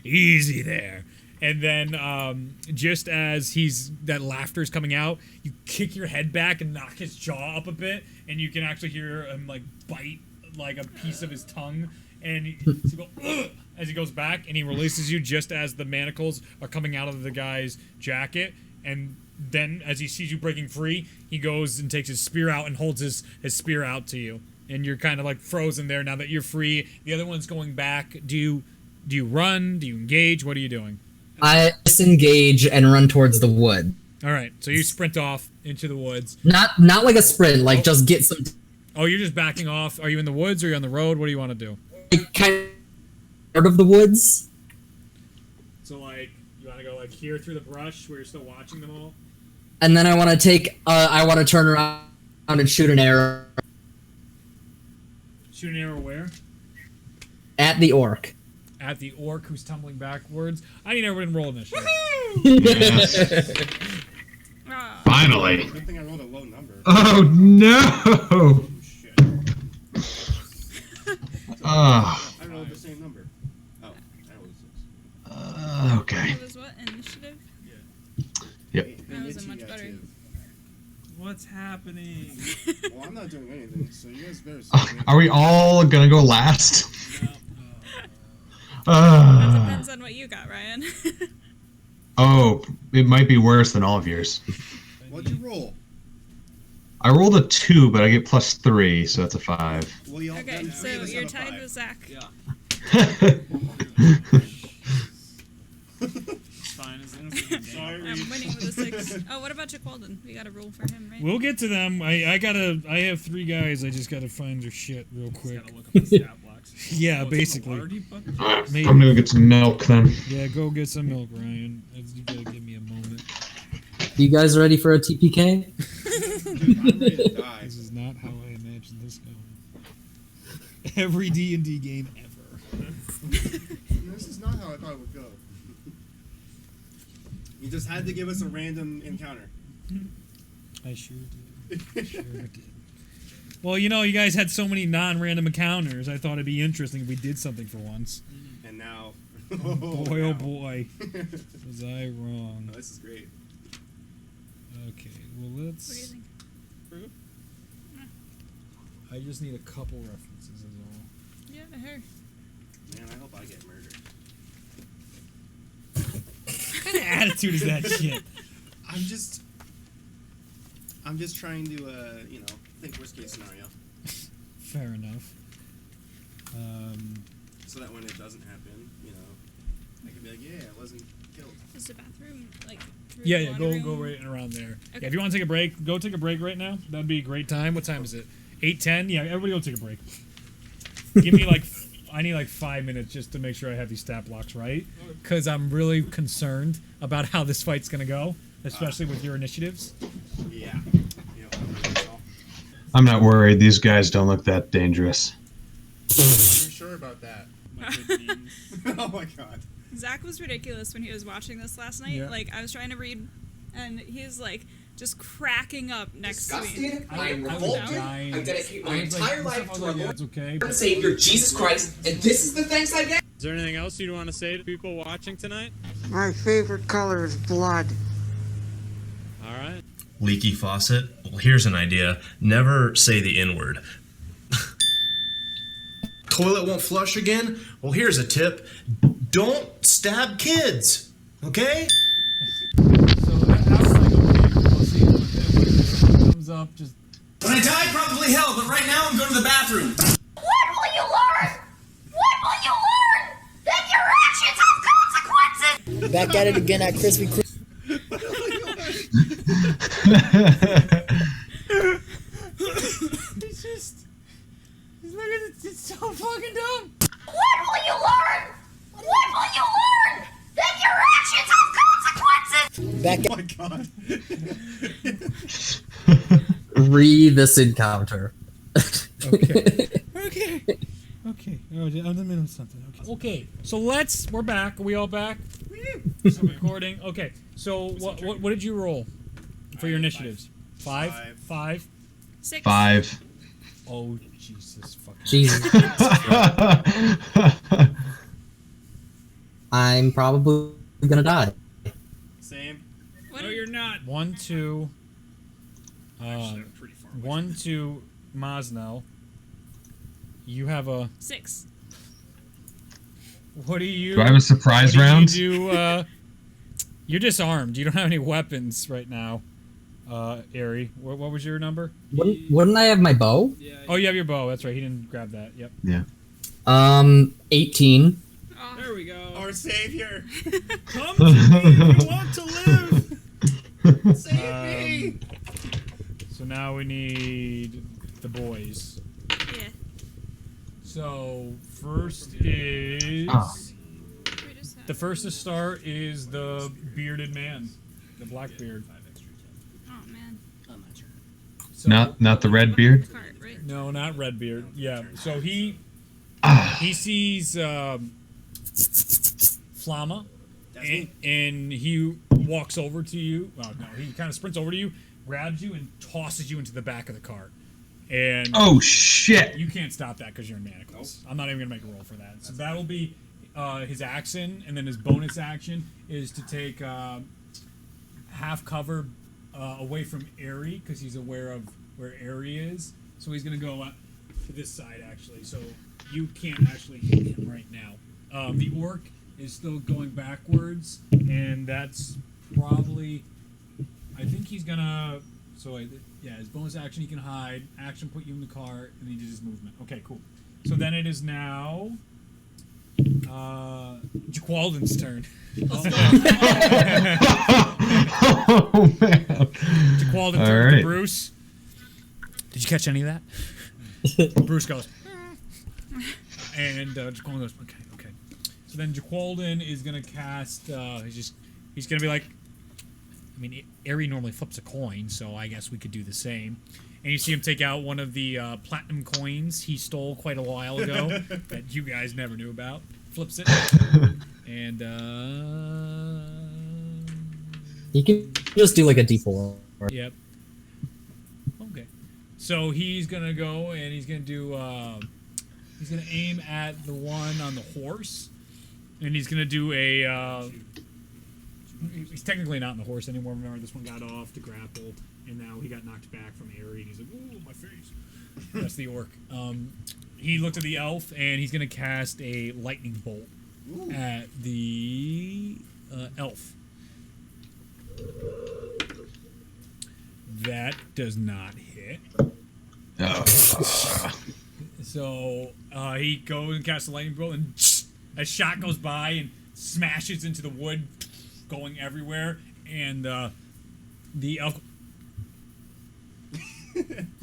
Easy there. And then, just as that laughter's coming out, you kick your head back and knock his jaw up a bit, and you can actually hear him like bite like a piece of his tongue, and he go "Ugh!" as he goes back, and he releases you just as the manacles are coming out of the guy's jacket, and then as he sees you breaking free, he goes and takes his spear out and holds his spear out to you, and you're kind of like frozen there now that you're free. The other one's going back. Do you run? Do you engage? What are you doing?
I disengage and run towards the wood.
All right, so you sprint off into the woods.
Not like a sprint, like just get some.
Oh, you're just backing off. Are you in the woods or are you on the road? What do you want to do?
Kind of out of the woods.
So, like, you want to go, like, here through the brush where you're still watching them all?
And then I want to turn around and shoot an arrow
Shoot an arrow where?
at the orc.
At the orc who's tumbling backwards. I need everyone to roll initiative.
Yes.
Ah.
Finally.
Good thing I rolled a low number.
Oh no!
Oh, shit.
Oh.
I rolled the same number. Oh, I rolled a 6.
Okay.
It was what? Initiative?
Yep.
That was a much better.
Initiative.
What's happening?
Well, I'm not doing anything, so you guys better.
Are we all gonna go last?
That depends on what you got, Ryan.
Oh, it might be worse than all of yours.
What'd you roll?
I rolled a 2, but I get +3, so that's a 5.
Well, y'all
Okay,
done-
so
give us
you're
out of
tied
5.
with Zach.
Yeah. It's fine as long as we can
Sorry.
I'm winning with a 6. Oh, what about Chick Walden? We got a rule for him, right?
We'll get to them. I have 3 guys. I just gotta find their shit real quick.
Gotta look up the stat blocks.
Yeah,
Oh, it's in the
basically.
water deep bucket?
Maybe.
I'm gonna go get some milk then.
Yeah, go get some milk, Ryan. You gotta give me a moment.
You guys ready for a TPK?
Dude, I'm ready to die.
This is not how I imagined this going. Every D&D game ever.
This is not how I thought it would go. You just had to give us a random encounter.
I sure did. Sure did. Well, you know, you guys had so many non-random encounters. I thought it'd be interesting if we did something for once.
And now.
Boy, oh
wow.
boy, was I wrong.
Oh, this is great.
Okay, well let's.
What do you think?
I just need a couple references, is all.
Yeah, her.
Man, I hope I get murdered.
What kind of attitude is that shit?
I'm just trying to, think worst case scenario.
Fair enough.
So that when it doesn't happen, I can be like, yeah, I wasn't killed.
Is the bathroom, like, through
Yeah,
the
yeah,
laundry
go
room?
right around there.
Okay.
Yeah, if you want to take a break, go take a break right now. That'd be a great time. What time is it? 8:10? Yeah, everybody go take a break. Give me I need 5 minutes just to make sure I have these stat blocks right, because I'm really concerned about how this fight's gonna go, especially with your initiatives.
Yeah.
I'm not worried. These guys don't look that dangerous.
You're sure about that?
My good memes.
Oh my god.
Zach was ridiculous when he was watching this last night.
Yeah.
Like, I was trying to read, and he's like just cracking up next to me.
Disgusted, I am
was
revolted,
dying.
I dedicate my
I was like,
entire life to our
yeah,
Lord
it's okay.
and
But
Savior, Jesus Christ, and this is the thanks I get.
Is there anything else you'd want to say to people watching tonight?
My favorite color is blood.
All right.
Leaky faucet? Well, here's an idea. Never say the N-word. Toilet won't flush again? Well, here's a tip. Don't stab kids, okay?
so that was like okay. We'll see. Thumbs up. Just
When I die, probably hell, but right now I'm going to the bathroom.
What will you learn? What will you learn? That your actions have consequences!
Back at it again at Krispy Kreme.
it's just look at it. It's so fucking dumb.
What will
Back
Oh my god.
This encounter.
Okay. Okay. Oh, I'm in the middle of something. Okay. So we're back. Are we all back? So recording. Okay. So what did you roll for your initiatives? Five.
6.
5.
Oh Jesus fucking.
Jesus. I'm probably gonna die.
Same.
No, you're not.
1, 2.
Actually, they're pretty far away.
1, 2. Mosnell. You have a.
6.
What do you?
Do I have a surprise
what
round?
Do you do? You're disarmed. You don't have any weapons right now. Ari, what was your number?
Wouldn't I have my bow?
Yeah,
Oh, you have your bow. That's right. He didn't grab that. Yep.
Yeah.
18.
Oh.
there we go.
Our savior.
Come to me if you want to live.
Save me.
So now we need the boys.
Yeah.
So first is
We just have...
the first to start is the bearded man, the Blackbeard.
Oh man.
So,
Not the red beard.
Cart, right?
No, not Redbeard. Yeah. So he sees Flamma, and he walks over to you. Well, no, he kind of sprints over to you, grabs you, and tosses you into the back of the cart. And
Oh shit!
you can't stop that because you're in manacles. I'm not even gonna make a roll for that. So that'll be his action, and then his bonus action is to take half cover away from Ari because he's aware of where Ari is. So he's gonna go to this side actually. So you can't actually hit him right now. The orc is still going backwards, and that's probably. I think he's gonna. So yeah, his bonus action he can hide. Action put you in the cart, and he did his movement. Okay, cool. So then it is now Jaqualden's turn.
Oh man!
Jaqualden
All
turns to
right.
Bruce. Did you catch any of that? Bruce goes, and Jaqualden goes, okay. So then Jaqualden is gonna cast. He's gonna be like. I mean, Ari normally flips a coin, so I guess we could do the same. And you see him take out one of the platinum coins he stole quite a while ago that you guys never knew about. Flips it, and
You can just do like a D4.
yep. Okay. So he's gonna go and he's gonna do. He's gonna aim at the one on the horse, and he's gonna do a. He's technically not in the horse anymore. Remember, this one got off the grapple, and now he got knocked back from Ari, and he's like, "Ooh, my face." That's the orc. He looked at the elf, and he's gonna cast a lightning bolt at the elf. That does not hit.
Oh.
So he goes and casts a lightning bolt, and a shot goes by and smashes into the wood, going everywhere, and the elf.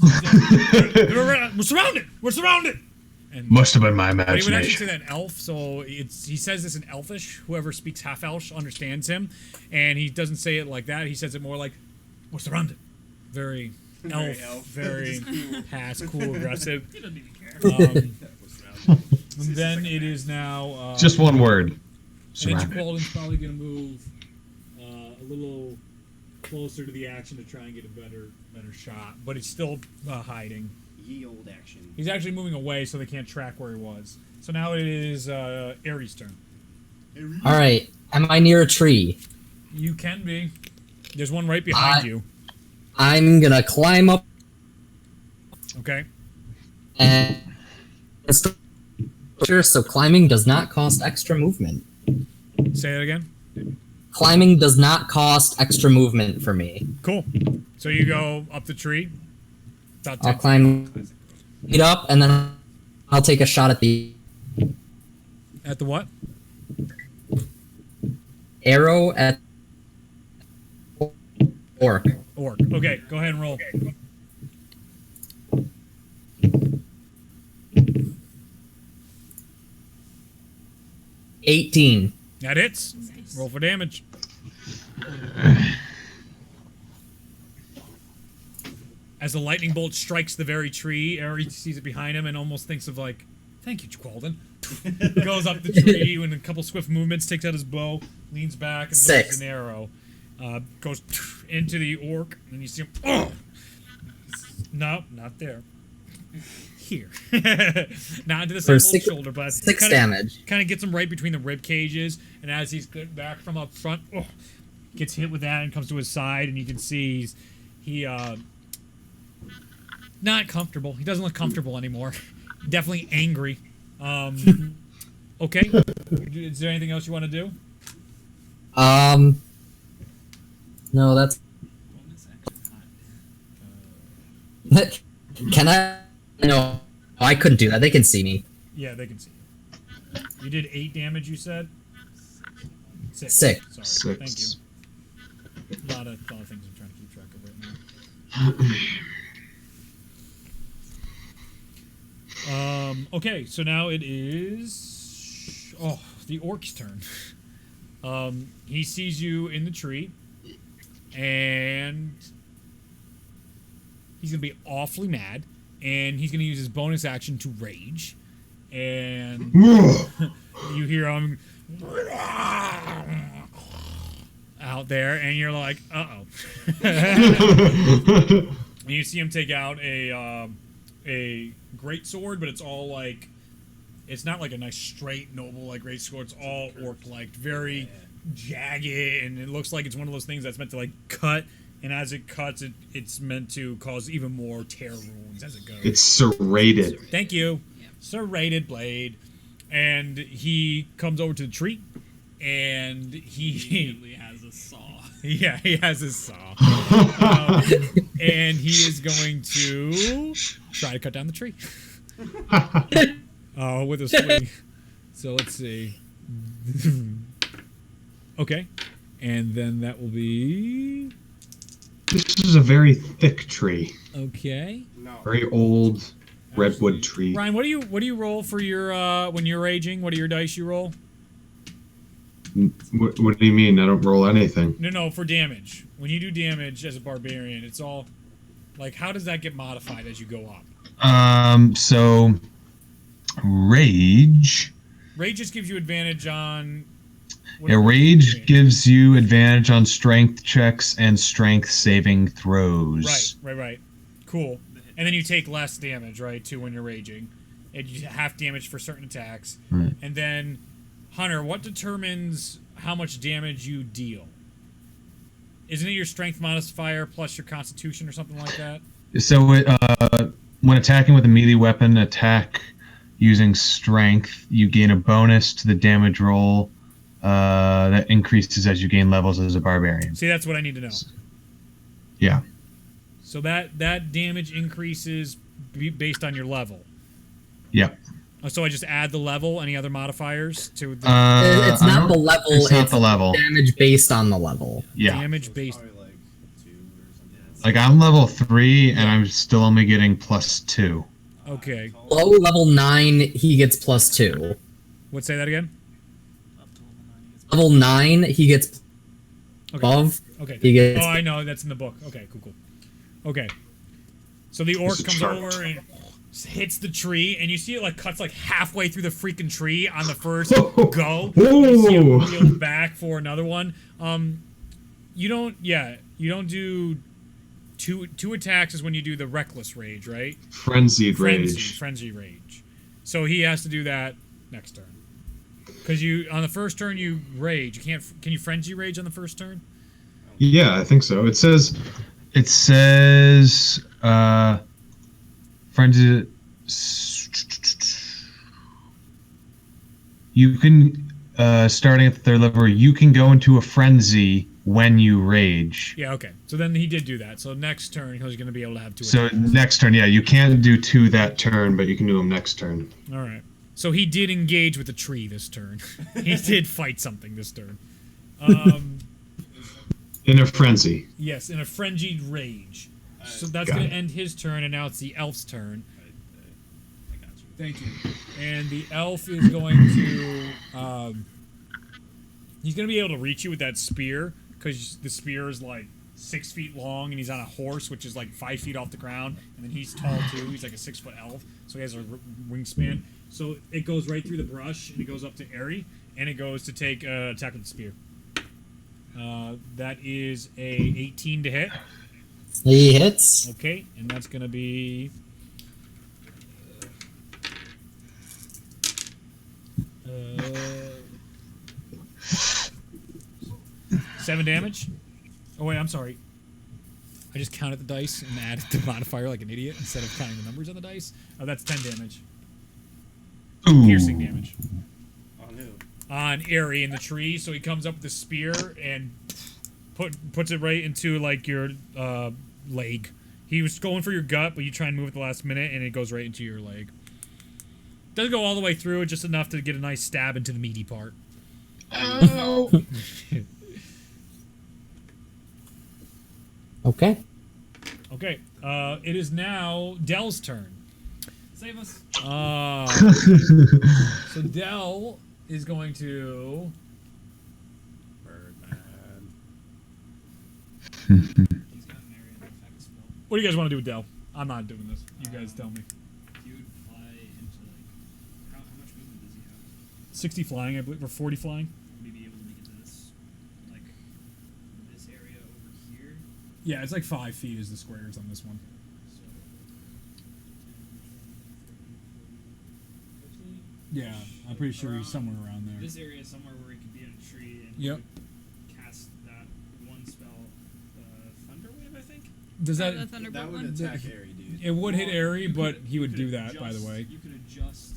We're surrounded. We're surrounded. And
Must have been my
but he would actually say
imagination.
that in elf, so he says this in Elfish. Whoever speaks half Elf understands him, and he doesn't say it like that. He says it more like, "We're surrounded." Very elf, very past, cool, aggressive.
He doesn't even care.
And then it is now
Just one word.
And then
Surrounded.
Jaqualden's probably going to move a little closer to the action to try and get a better shot, but it's still hiding.
Ye old action.
He's actually moving away so they can't track where he was. So now it is Ares' turn.
All right. Am I near a tree?
You can be. There's one right behind you.
I'm gonna climb up
Okay.
and so climbing does not cost extra movement.
Say that again.
Climbing does not cost extra movement for me.
Cool. So you go up the tree. About
I'll
10
climb it up and then I'll take a shot at the
At the what?
arrow at orc.
Orc. Okay, go ahead and roll.
18.
That hits. Roll for damage. As the lightning bolt strikes the very tree, Ari sees it behind him and almost thinks of like, "Thank you, Qualden." Goes up the tree and a couple swift movements, takes out his bow, leans back, and lifts an arrow. Goes into the orc, and you see him. Oh! No, not there. Here. Not into the same old shoulder, but
6 damage.
Kind of gets him right between the rib cages, and as he's back from up front, gets hit with that and comes to his side, and you can see he not comfortable. He doesn't look comfortable anymore. Definitely angry. Okay. Is there anything else you want to do?
No, that's. Can I? No, I couldn't do that. They can see me.
Yeah, they can see you. You did 8 damage, you said? 6.
6.
Sorry. Thank you. A lot of things I'm trying to keep track of right now. Okay, so now it is the orc's turn. He sees you in the tree, and he's gonna be awfully mad, and he's gonna use his bonus action to rage, and you hear him out there, and you're like, uh-oh. And you see him take out a great sword, but it's all like, it's not like a nice straight noble like great sword. It's all orc like, very jagged, and it looks like it's one of those things that's meant to like cut, and as it cuts, it's meant to cause even more tear wounds as it goes.
It's serrated.
Thank you. Serrated blade. And he comes over to the tree, and he
has a saw.
Yeah, he has his saw. And he is going to try to cut down the tree. With a swing. So let's see. Okay. And then that will be...
This is a very thick tree.
Okay.
Very old redwood tree.
Ryan, what do you roll for your when you're raging? What are your dice you roll?
What do you mean? I don't roll anything.
No, for damage. When you do damage as a barbarian, it's all like, how does that get modified as you go up?
So rage.
Rage just gives you advantage on.
Yeah, rage gives you advantage on strength checks and strength saving throws.
Right. Cool. And then you take less damage, right, too, when you're raging. And you half damage for certain attacks.
Right.
And then, Hunter, what determines how much damage you deal? Isn't it your strength modifier plus your constitution or something like that?
So when attacking with a melee weapon attack using strength, you gain a bonus to the damage roll that increases as you gain levels as a barbarian.
See, that's what I need to know.
Yeah.
So that damage increases based on your level.
Yep.
So I just add the level. Any other modifiers to the?
It's not the level.
It's not the level.
Damage based on the level.
Yeah.
Damage based.
Like I'm level 3 and I'm still only getting +2.
Okay.
Below level 9, he gets +2.
What? Say that again.
Level 9, he gets above.
Okay.
He gets.
Oh, I know. That's in the book. Okay. Cool. Okay. So the orc comes over and hits the tree, and you see it like cuts like halfway through the freaking tree on the first go. You see him reel back for another one. You don't do two attacks is when you do the reckless rage, right?
Frenzied rage.
Frenzy rage. So he has to do that next turn. Because you on the first turn you rage. You can't. Can you frenzy rage on the first turn?
Yeah, I think so. It says frenzy. You can starting at the 3rd level, you can go into a frenzy when you rage.
Yeah, okay. So then he did do that. So next turn he's going to be able to have 2
So
attacks.
next turn, yeah, you can't do 2 that turn, but you can do them next turn.
All right. So he did engage with the tree this turn. He did fight something this turn.
In a frenzy.
Yes, in a frenzied rage. So that's going to end his turn, and now it's the elf's turn.
I got you.
Thank you. And the elf is going to He's gonna be able to reach you with that spear because the spear is like 6 feet long, and he's on a horse, which is like 5 feet off the ground, and then he's tall too. He's like a 6-foot elf, so he has a wingspan. So it goes right through the brush, and it goes up to Airy, and it goes to take attack with the spear. That is a 18 to hit.
He hits.
Okay, and that's gonna be 7 damage. Oh wait, I'm sorry. I just counted the dice and added the modifier like an idiot instead of counting the numbers on the dice. Oh, that's 10 damage.
Ooh.
Piercing damage.
On who?
On Airy in the tree, so he comes up with the spear and puts it right into like your leg. He was going for your gut, but you try and move at the last minute, and it goes right into your leg. Doesn't go all the way through, just enough to get a nice stab into the meaty part.
Oh.
Okay.
Okay. It is now Dell's turn.
Save us.
So Dell is going to.
Birdman.
He's got an area of effect spell.
What do you guys want to do with Dell? I'm not doing this. You guys tell me.
He would fly into like how much movement does he have?
60 flying, I believe, or 40 flying.
Would he be able to make it to this like this area over here?
Yeah, it's like 5 feet is the squares on this one.
So 10, 20, 30, 40, 50.
Yeah, I'm pretty sure he's somewhere around there.
This area is somewhere where he could be in a tree and
Yep.
he could cast that one spell, Thunder Wave, I think.
Does
The
that?
Thunderbolt
That would
one.
attack Airy, dude.
It would hit Airy,
You
but
could-
he
you
would
could
do that, by the
adjust-
way.
You could adjust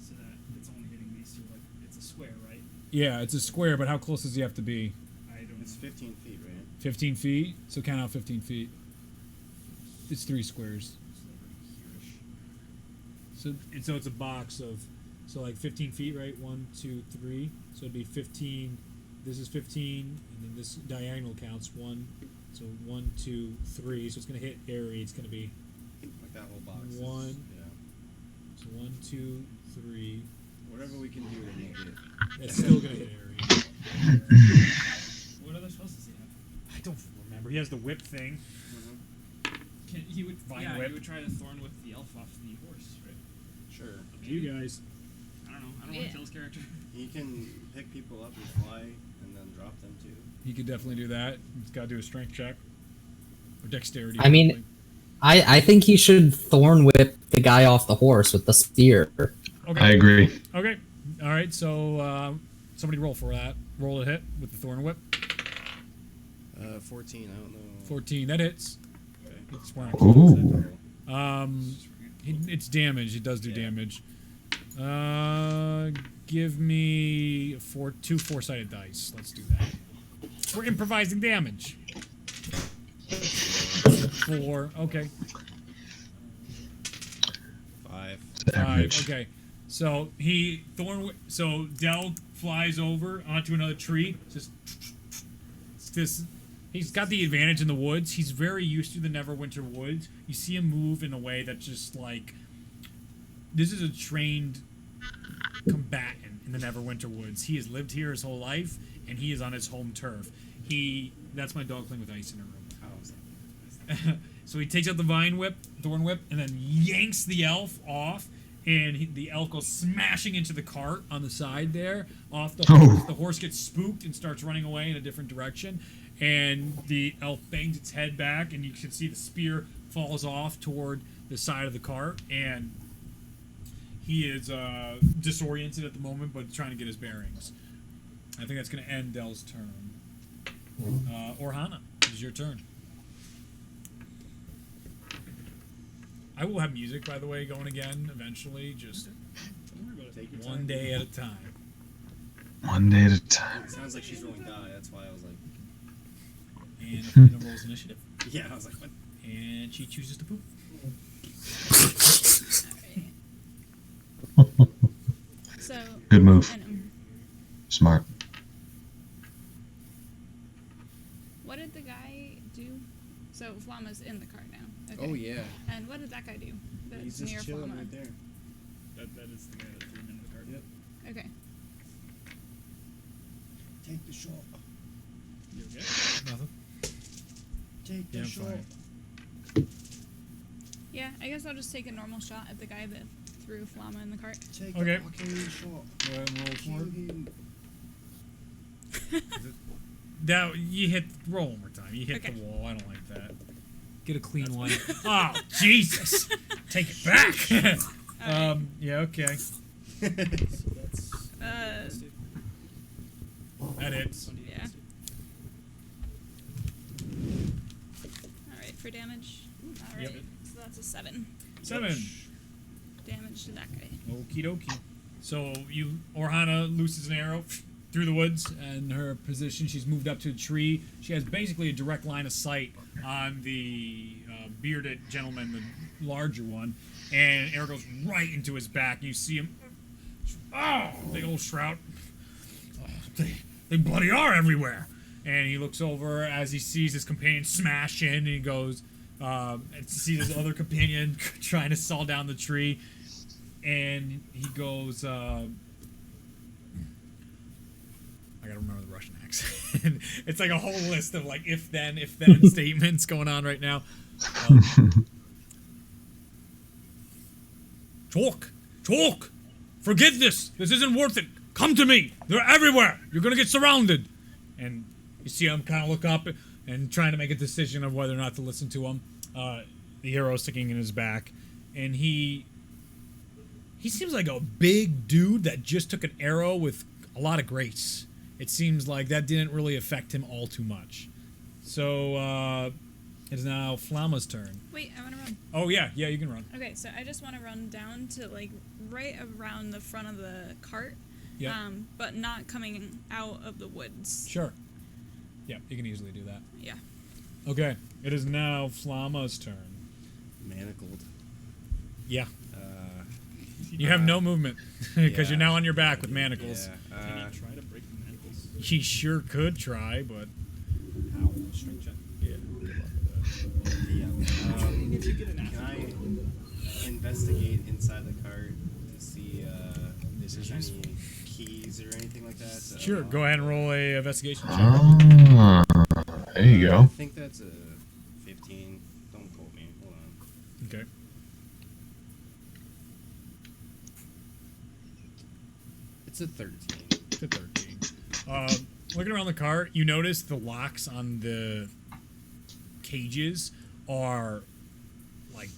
so that it's only hitting these two. Like it's a square, right?
Yeah, it's a square, but how close does he have to be?
I don't
It's
know.
15 feet, right?
15 feet? So count out 15 feet. It's 3 squares.
It's like here-ish.
So it's a box of, so like 15 feet, right? 1, 2, 3. So it'd be 15. This is 15, and then this diagonal counts 1. So 1, 2, 3. So it's gonna hit Airy. It's gonna be
Like that whole box. is-
One.
Yeah.
so 1, 2, 3.
Whatever we can do to make it.
It's still gonna hit Airy.
What other spells does he have?
I don't remember. He has the whip thing.
He would.
Vine
yeah,
whip.
he would try to thorn with the elf off the horse, right?
Sure.
You guys.
I don't know. I don't want
Yeah.
to kill his character.
He can pick people up and fly and then drop them too.
He could definitely do that. He's got to do a strength check or dexterity.
I mean, I think he should thorn whip the guy off the horse with the spear.
Okay.
I agree.
Okay. All right. So somebody roll for that. Roll a hit with the thorn whip.
14. I don't know.
14. That hits.
Okay.
It's one.
Ooh.
It's damage. It does do damage. Give me 2 4-sided dice. Let's do that. We're improvising damage. 4. Okay.
5.
5. Okay. So so Dell flies over onto another tree. He's got the advantage in the woods. He's very used to the Neverwinter woods. You see him move in a way that's just like, this is a trained combatant in the Neverwinter woods. He has lived here his whole life, and he is on his home turf. That's my dog playing with ice in her room. So he takes out the thorn whip, and then yanks the elf off, and the elf goes smashing into the cart on the side there, off the horse. The horse gets spooked and starts running away in a different direction, and the elf bangs its head back, and you can see the spear falls off toward the side of the cart, and he is disoriented at the moment, but trying to get his bearings. I think that's going to end Dell's turn. Orhana, it is your turn. I will have music, by the way, going again eventually. Just one day at a time.
One day at a time.
It sounds like she's rolling die. That's why I was like.
And Athena rolls initiative.
Yeah, I was like, what?
And she chooses to poop.
So.
Good move.
I know.
Smart.
What did the guy do? So Flama's in the cart now. Okay.
Oh, yeah.
And what did that guy do? That's
He's
near
just chilling
Flama.
right there.
That is the guy that threw him into the cart.
Yep.
Okay.
Take the shot.
You okay?
Nothing.
Take the
Yeah, I'm
shot.
fine.
Yeah, I guess I'll just take a normal shot at the guy that threw Flama in the cart.
Take
Okay.
the fucking shot.
Go ahead and roll for it.
Kill him.
That you hit. Roll one more time. You hit
Okay.
the wall. I don't like that. Get a clean one. Oh Jesus! Take it back. Yeah. Okay.
So that's
That hits.
Yeah. Alright, for damage. Alright,
Yep.
so that's a 7
7.
damage to that guy.
Okie dokie. So Orhana looses an arrow through the woods, and her position, she's moved up to a tree. She has basically a direct line of sight on the bearded gentleman, the larger one, and arrow goes right into his back. You see him. Oh, big old shroud. Oh, they bloody are everywhere. And he looks over as he sees his companion smash in, and he goes, and sees his other companion trying to saw down the tree, and he goes, I gotta remember the Russian accent. It's like a whole list of like if then statements going on right now. Talk! Forget this! This isn't worth it! Come to me! They're everywhere! You're gonna get surrounded! And you see him kind of look up and trying to make a decision of whether or not to listen to him. The arrow sticking in his back. And he seems like a big dude that just took an arrow with a lot of grace. It seems like that didn't really affect him all too much. So, it is now Flama's turn.
Wait, I want to run.
Oh, yeah, you can run.
Okay, so I just want to run down to, like, right around the front of the cart.
Yeah.
But not coming out of the woods.
Sure. Yeah, you can easily do that.
Yeah.
Okay, it is now Flama's turn.
Manacled.
Yeah. You have no movement, because
yeah.
you're now on your back with manacles.
Yeah.
Can you try to break the manacles?
He sure could try, but...
How? Strength check.
Yeah, good luck with that.
Yeah.
If you get an
Can I investigate inside the cart to see if there's any keys or anything like that?
Sure, go ahead and roll a investigation check.
Ah, there you
I
go.
think that's a 15. Don't quote me. Hold on.
Okay.
It's a 13.
To 13. Looking around the cart, you notice the locks on the cages are like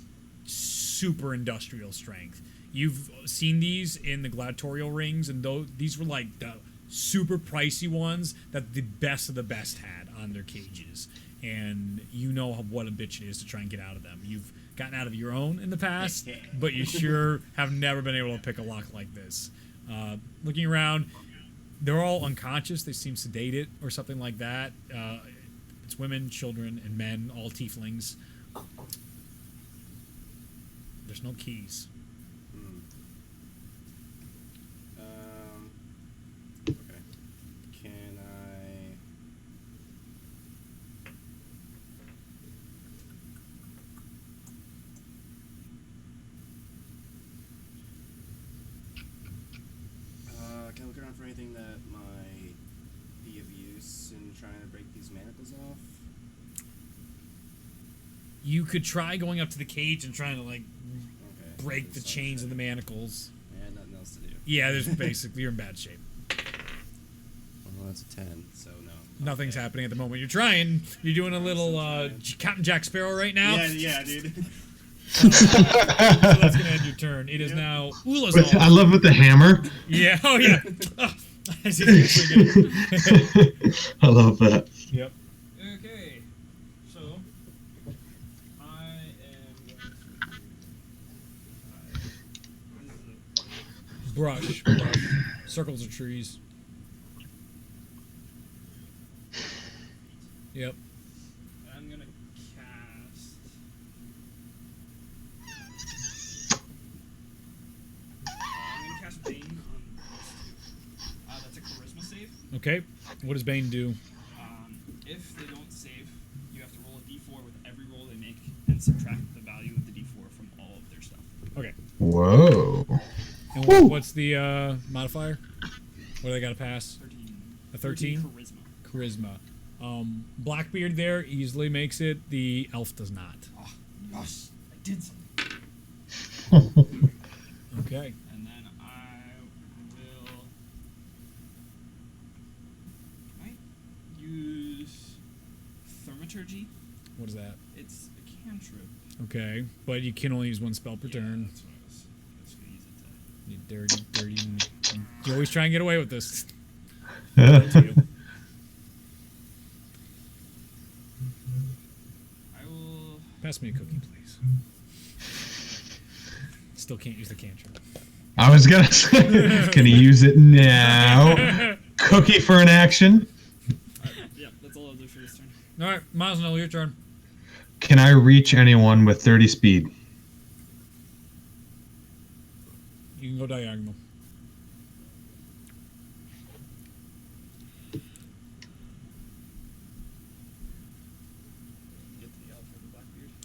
super industrial strength. You've seen these in the gladiatorial rings, and these were like the super pricey ones that the best of the best had on their cages. And you know what a bitch it is to try and get out of them. You've gotten out of your own in the past, but you sure have never been able to pick a lock like this. Looking around, they're all unconscious. They seem sedated or something like that. It's women, children, and men, all tieflings. There's no keys.
Okay. Can I... can I look around for anything that might be of use in trying to break these manacles off?
You could try going up to the cage and trying to like
Okay.
break the chains of the manacles.
And nothing else to do.
Yeah, there's basically you're in bad shape.
Well, that's a 10, so no.
Nothing's happening at the moment. You're trying. You're doing a little Captain Jack Sparrow right now.
Yeah, dude.
So that's gonna end your turn. It is now Ula's
I
turn.
love with the hammer.
Yeah. Oh yeah. Oh,
I love that.
Yep.
Okay, so I am going to.
Brush. Circles of trees. Yep.
I'm gonna cast. I'm gonna cast Bane on these two. That's a charisma save.
Okay. What does Bane do?
If they don't save, you have to roll a d4 with every roll they make and subtract the value of the d4 from all of their stuff.
Okay.
Whoa.
And what's the modifier? What do they got to pass?
13.
A 13?
Charisma.
Charisma. Blackbeard there easily makes it. The elf does not.
Oh, gosh, I did something.
Okay.
And then I will. Might use Thaumaturgy.
What is that?
It's a cantrip.
Okay, but you can only use one spell per turn.
That's what I was gonna use it
You dirty. You always try and get away with this.
I will.
Pass me a cookie, please. Still can't use the cantrip.
I was gonna say, can he use it now? Cookie for an action.
Yeah, that's all I'll do for this turn.
All right, Mosnell, your turn.
Can I reach anyone with 30 speed?
You can go diagonal.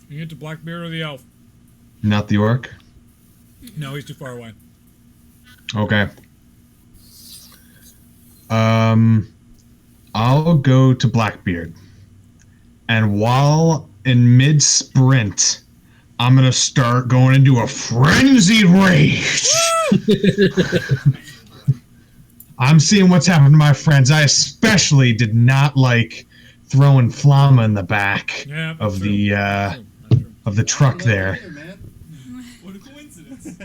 You get to Blackbeard or the elf?
Not the orc?
No, he's too far away.
Okay. I'll go to Blackbeard. And while in mid-sprint, I'm going to start going into a frenzied rage. I'm seeing what's happened to my friends. I especially did not like throwing Flama in the back of the truck there.
What a coincidence.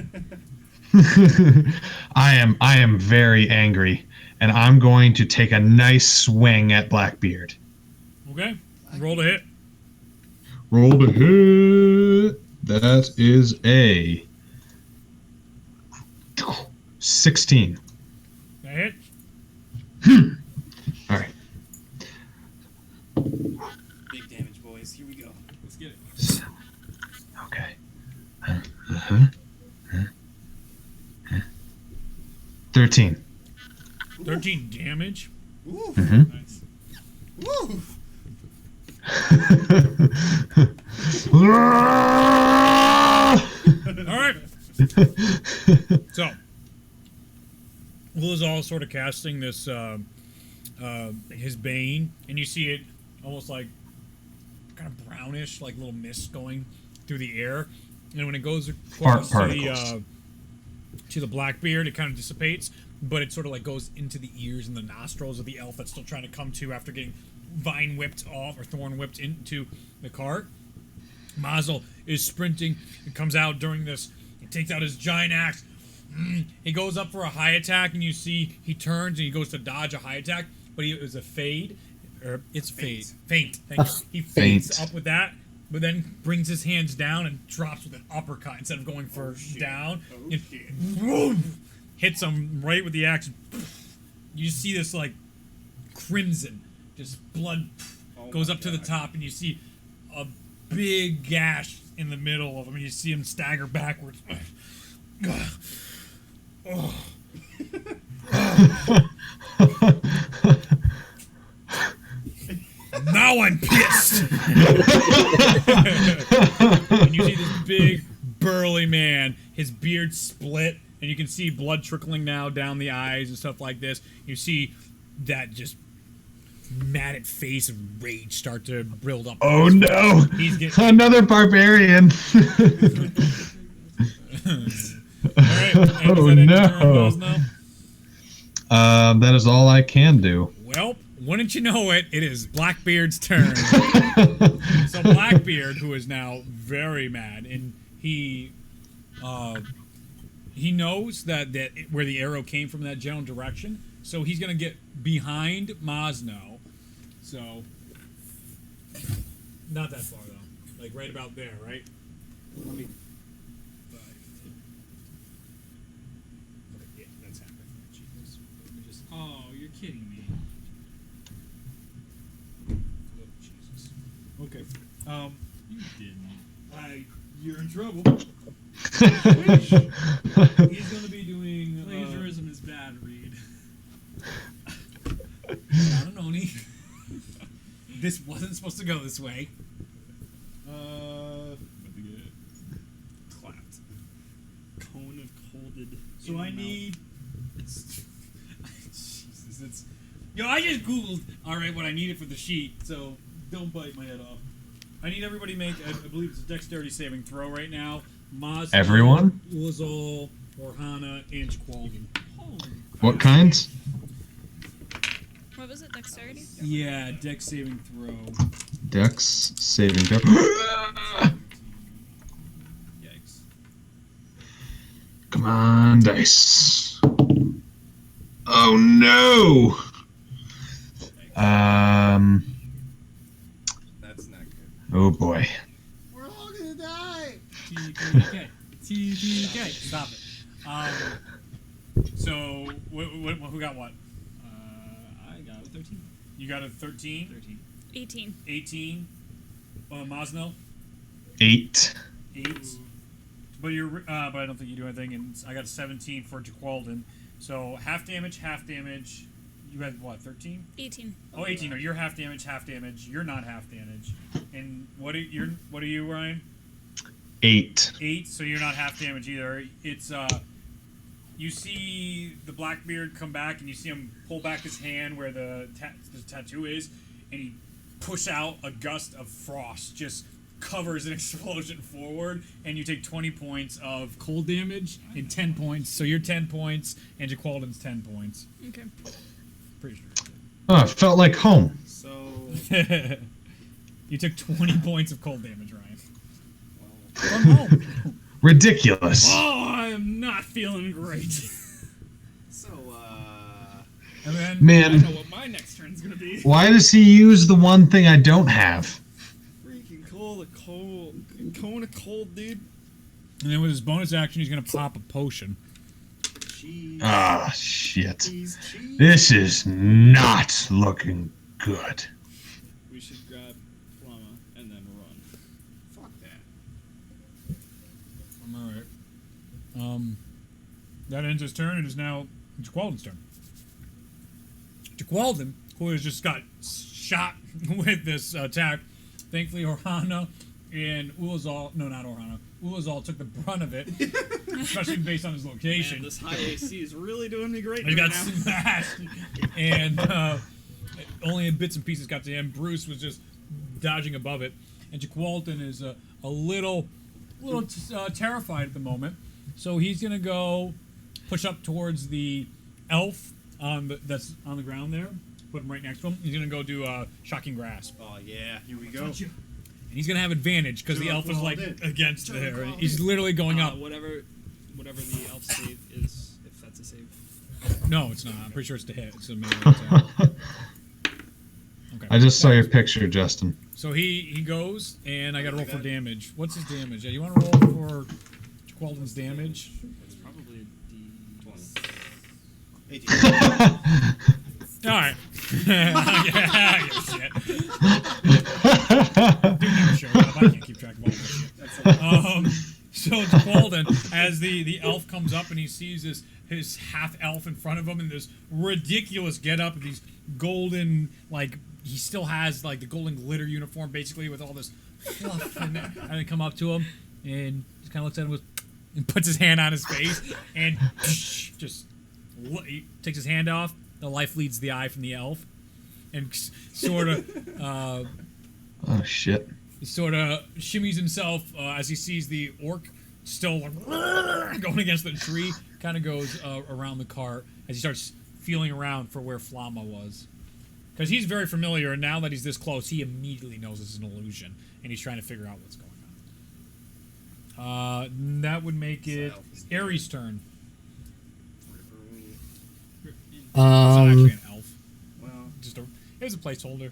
I am very angry, and I'm going to take a nice swing at Blackbeard.
Okay, roll to hit.
Roll to hit. That is a 16.
That hit.
All right.
Big damage, boys. Here we go.
Let's get it.
Okay. 13.
13 damage.
Ooh,
Mhm.
nice. Woo!
All right. So, Will is all sort of casting this, his bane, and you see it almost like kind of brownish, like little mist going through the air, and when it goes across to the Blackbeard, it kind of dissipates, but it sort of like goes into the ears and the nostrils of the elf that's still trying to come to after getting vine whipped off or thorn whipped into the cart. Mazel is sprinting and comes out during this. He takes out his giant axe. He goes up for a high attack, and you see he turns and he goes to dodge a high attack, but it was a fade. Or it's fade. Feint. Thank you. He fades up with that, but then brings his hands down and drops with an uppercut instead of going for down. And boom, hits him right with the axe. You see this like crimson, just blood goes up to the top, and you see a big gash in the middle of him. You see him stagger backwards. Oh. Now I'm pissed. And you see this big, burly man, his beard split, and you can see blood trickling now down the eyes and stuff like this. You see that just matted face of rage start to build up.
Oh no!
He's getting
Another barbarian. Oh no! That is all I can do.
Well, wouldn't you know it? It is Blackbeard's turn. So Blackbeard, who is now very mad, and he knows that where the arrow came from, that general direction. So he's gonna get behind Mosno. So not that far though, like right about there, right? Let me. Yeah, that's happening. Jesus. Let me just.
Oh, you're kidding me.
Oh, Jesus. Okay.
You didn't.
You're in trouble. He's gonna be doing
Plagiarism is bad, Reed.
I don't know, Noni. This wasn't supposed to go this way.
About to get clapped. Cone of colded.
So I need. Jesus, it's Yo, I just googled. All right, what I needed for the sheet, so don't bite my head off. I need everybody to make, I believe it's a dexterity saving throw right now. Maz,
Everyone?
Ulazal, Orhana, and Qualden.
What kinds?
What was it? Dexterity?
Yeah, dex saving throw.
Dex saving throw.
Yikes.
Come on, dice. Oh no.
That's not good.
Oh boy.
We're all gonna die.
TPK. TPK. Stop it. So, who got what?
I got a 13.
You got a 13?
13.
18.
18. Masno?
8.
8. But but I don't think you do anything. And I got a 17 for Jaqualdon. So half damage, half damage. You had what? 13?
18.
Oh, 18. No, you're half damage, half damage. You're not half damage. And what are you, Ryan?
8.
8. So you're not half damage either. It's you see the Blackbeard come back, and you see him pull back his hand where the tattoo is, and he push out a gust of frost, just covers an explosion forward, and you take 20 points of cold damage and 10 points. So you're 10 points, and Jaqualdon's 10 points.
Okay.
Pretty sure.
Oh, it felt like home.
So,
you took 20 points of cold damage, Ryan. From home.
Ridiculous.
Oh, I am not feeling great.
So,
And then
I
Man,
know what my next turn's gonna be.
why does he use the one thing I don't have?
Freaking cold, cone of cold, dude.
And then with his bonus action, he's gonna pop a potion.
Cheese.
Ah, shit.
Cheese.
This is not looking good.
We should grab Flama and then run.
fuck that.
All right. That ends his turn. It is now Jaqualdon's turn. Jaqualdon, who has just got shot with this attack, thankfully Orhana and Ulazal, no, not Orhana, Ulazal took the brunt of it, especially based on his location.
Man, this high AC is really doing me great
He
right
got
now.
smashed, and only in bits and pieces got to him. Bruce was just dodging above it, and Jaqualdon is a little terrified at the moment. So he's gonna go push up towards the elf that's on the ground there. Put him right next to him. He's gonna go do shocking grasp,
Oh yeah, here we go.
and he's gonna have advantage because the elf is like against there. He's literally going up.
Whatever the elf save is, if that's a save.
No, it's not. I'm pretty sure it's to hit. It's a melee attack. Okay.
I just saw your picture, Justin.
So he goes, and I gotta roll for damage. What's his damage? Yeah, you want to roll for Jaqualdon's damage?
It's probably a D20.
18.
All right. Yeah, shit. Dude never showed up. I can't keep track of all this shit. So Jaqualdon, as the elf comes up and he sees his half elf in front of him in this ridiculous getup, these golden, like, he still has like the golden glitter uniform basically with all this fluff in there. And then come up to him and just kind of looks at him and puts his hand on his face and just he takes his hand off. The life leads the eye from the elf, and sort of
Oh shit.
shimmies himself as he sees the orc still going against the tree. Kind of goes around the cart as he starts feeling around for where Flama was, because he's very familiar. And now that he's this close, he immediately knows this is an illusion, and he's trying to figure out what's going on. That would make it Ares' turn. It's not actually an elf.
Well,
It was a placeholder.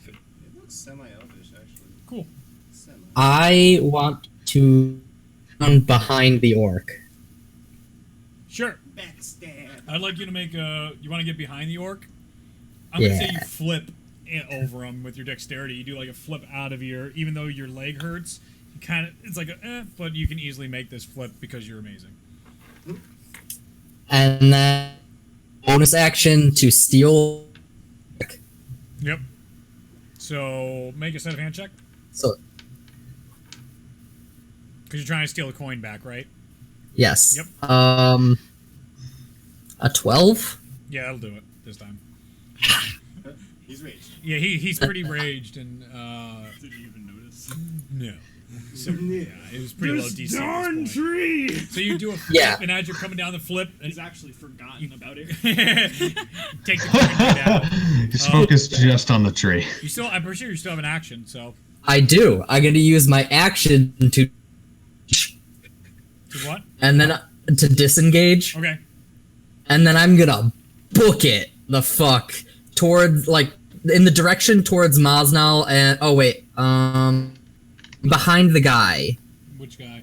it looks semi-elvish actually.
Cool.
Semi.
I want to run behind the orc.
Sure.
Backstab.
I'd like you to make a. You want to get behind the orc? I'm gonna say you
Yeah.
flip over him with your dexterity. You do like a flip out of your. Even though your leg hurts, you kind of. It's like a. But you can easily make this flip because you're amazing.
And then bonus action to steal.
Yep. So make a set of hand check
So
because you're trying to steal a coin back, right?
yes.
Yep.
A 12.
Yeah, that'll do it this time.
He's raged.
Yeah, he's pretty raged, and
Did you even notice?
no. So yeah, it was pretty low DC.
darn
at this point.
tree!
So you do a flip,
Yeah.
and as you're coming down the flip, and
He's actually forgotten about it.
take the turn down.
He's focused just on the tree.
You still, I'm pretty sure you still have an action. So
I do. I'm gonna use my action to
what?
and then to disengage,
Okay.
and then I'm gonna book it the fuck towards like in the direction towards Mosnell and behind the guy,
Which guy?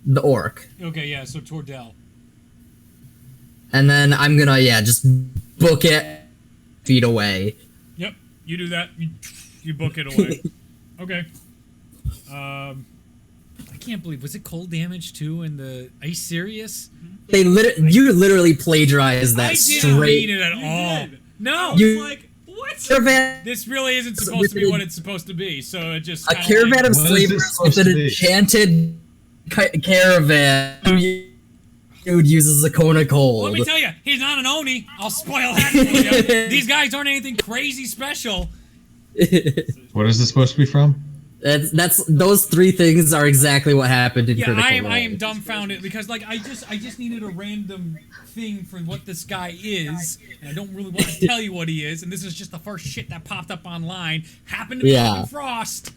the orc,
Okay, yeah. So toward Dell.
and then I'm gonna just book it feet away.
Yep. You do that. You book it away. Okay. I can't believe, was it cold damage too? In the, are you serious?
You literally plagiarized that
I didn't
straight.
read it at all. No.
You-
Like, what?
Caravan,
This really isn't supposed to be what it's supposed to be. So it just
a
kinda
caravan of
What is
slavers
this
with
supposed
an
to be?
enchanted caravan. Dude uses a cone of cold.
Let me tell you, he's not an Oni. I'll spoil that for you. These guys aren't anything crazy special.
What is this supposed to be from?
That's those three things are exactly what happened in
Yeah,
Critical
I
Role.
am dumbfounded because like I just needed a random thing for what this guy is, and I don't really want to tell you what he is, and this is just the first shit that popped up online. Happened to be
Yeah.
Frost.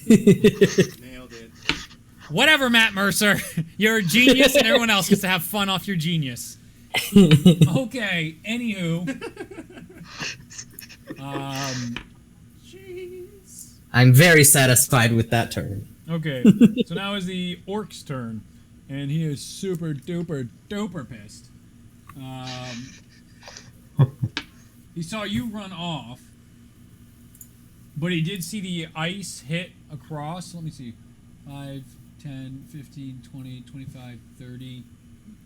Nailed it.
Whatever, Matt Mercer. You're a genius, and everyone else gets to have fun off your genius. Okay. Anywho,
I'm very satisfied with that turn.
okay. So now is the orc's turn, and he is super duper duper pissed. He saw you run off, but he did see the ice hit across. Let me see. 5, 10, 15, 20, 25, 30.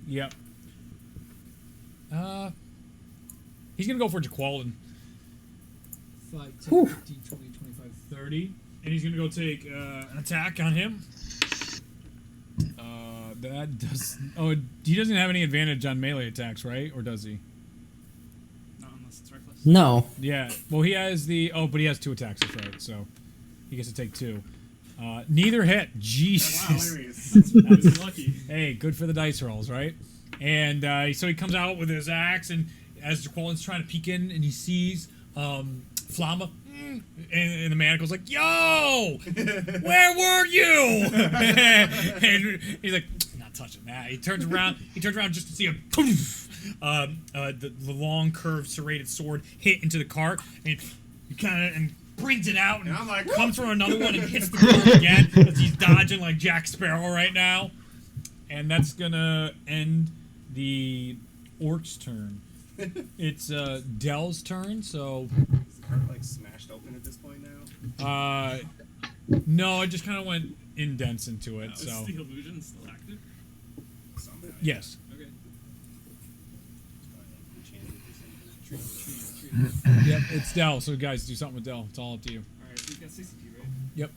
Yep. He's going to go for Jaqualdin. 5, 10, 15, 20, 25, 30. And he's going to go take an attack on him. That does... Oh, he doesn't have any advantage on melee attacks, right? Or does he?
Not unless it's reckless.
No.
Yeah. Well, he has the... Oh, but he has 2 attacks, that's right. So he gets to take 2. Neither hit. Jesus.
Wow, that's lucky.
Hey, good for the dice rolls, right? And so he comes out with his axe, and as Jaqualdin's trying to peek in, and he sees Flamma, and the manacle's like, "Yo, where were you?" And he's like, "Not touching that." He turns around just to see a poof, the long curved serrated sword hit into the cart, and he kind of brings it out, and
I'm like,
comes from another one and hits the cart again because he's dodging like Jack Sparrow right now. And that's gonna end the orc's turn. It's Dell's turn, so
Is the cart like smashed open at this point now?
no, I just kind of went indents into it.
Is
So
the illusion still active?
Somehow.
yes,
Okay.
It's probably, like, enchanted or something.
Tree.
yep, it's Dell. So guys, do something with Dell. It's all up to you.
Alright, so he's got 60 feet, right?
Yep.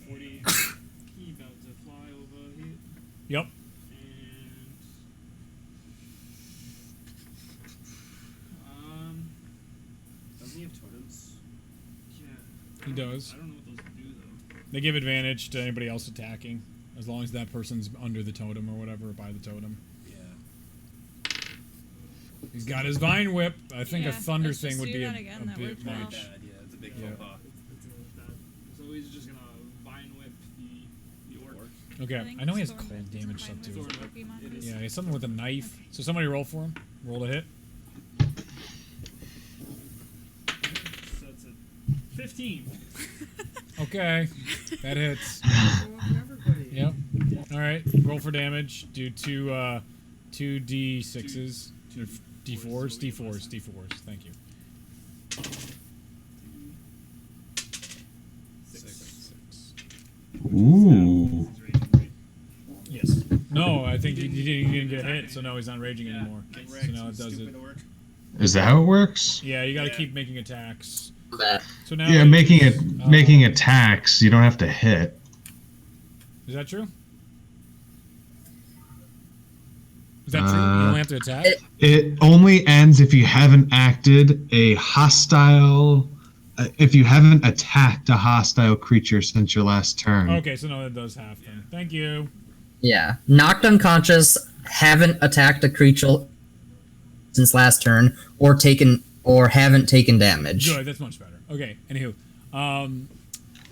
40. He about to fly over here.
Yep.
And
Doesn't he have totems?
yeah,
He does.
I don't know what those do though.
They give advantage to anybody else attacking, as long as that person's under the totem or whatever, by the totem.
Yeah.
He's got his vine whip. I think
Yeah,
a thunder
let's
thing
just
would
do
be
that
a
again. That
bit
worked well.
much.
Bad, yeah, it's a big
Yeah.
faux pas.
It's a little bad. So he's just gonna vine whip the orc.
Okay, I know he has cold damage stuff too.
It is.
Yeah, he has something with a knife. So somebody roll for him. Roll to hit.
So it's a 15.
Okay, that hits. Yep. All right, roll for damage. Do two d6s, d4s. Thank you.
6.
Ooh.
Yes. No, I think he didn't get hit, so no, he's not raging anymore.
Get
So now it
wrecked,
does it.
stupid orc.
Is that how it works?
Yeah, you got to
Yeah.
keep making attacks.
That.
So now
Yeah,
it-
making attacks. You don't have to hit.
Is that true? Is that true? You only have to attack?
It only ends if you haven't acted a hostile. If you haven't attacked a hostile creature since your last turn.
Okay, so no, it does half then. Thank you.
Yeah. Knocked unconscious, haven't attacked a creature since last turn, or haven't taken damage.
Good, that's much better. Okay, anywho.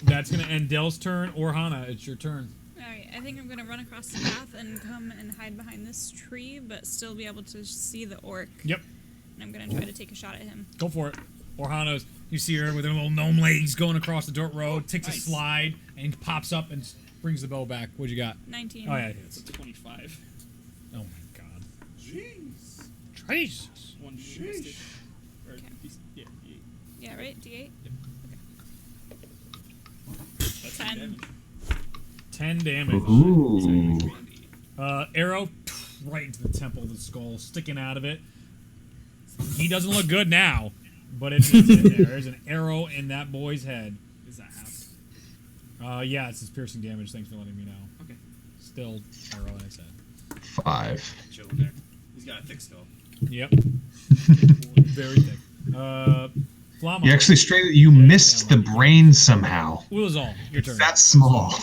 That's gonna end Dell's turn, or Hana, it's your turn.
Alright, I think I'm gonna run across the path and come and hide behind this tree, but still be able to see the orc.
Yep.
And I'm gonna try to take a shot at him.
Go for it. Orhana's, you see her with her little gnome legs going across the dirt road, takes a slide, and pops up and brings the bow back. What you got?
19.
Oh, yeah,
It's a 25.
Oh, my God.
Jeez.
Jesus.
One
Okay.
Yeah,
Yeah, right? D8?
Yep.
Okay.
That's
10.
damage.
10 damage.
Ooh.
Arrow right into the temple of the skull, sticking out of it. He doesn't look good now, but it's in there. There's an arrow in that boy's head.
Is that half?
Yeah, it's his piercing damage. Thanks for letting me know.
Okay.
Still arrow in his head.
5.
Chill there. He's got a thick skull.
Yep. Very thick. Flama.
You actually you missed the brain somehow.
What was all? Your turn.
That's small.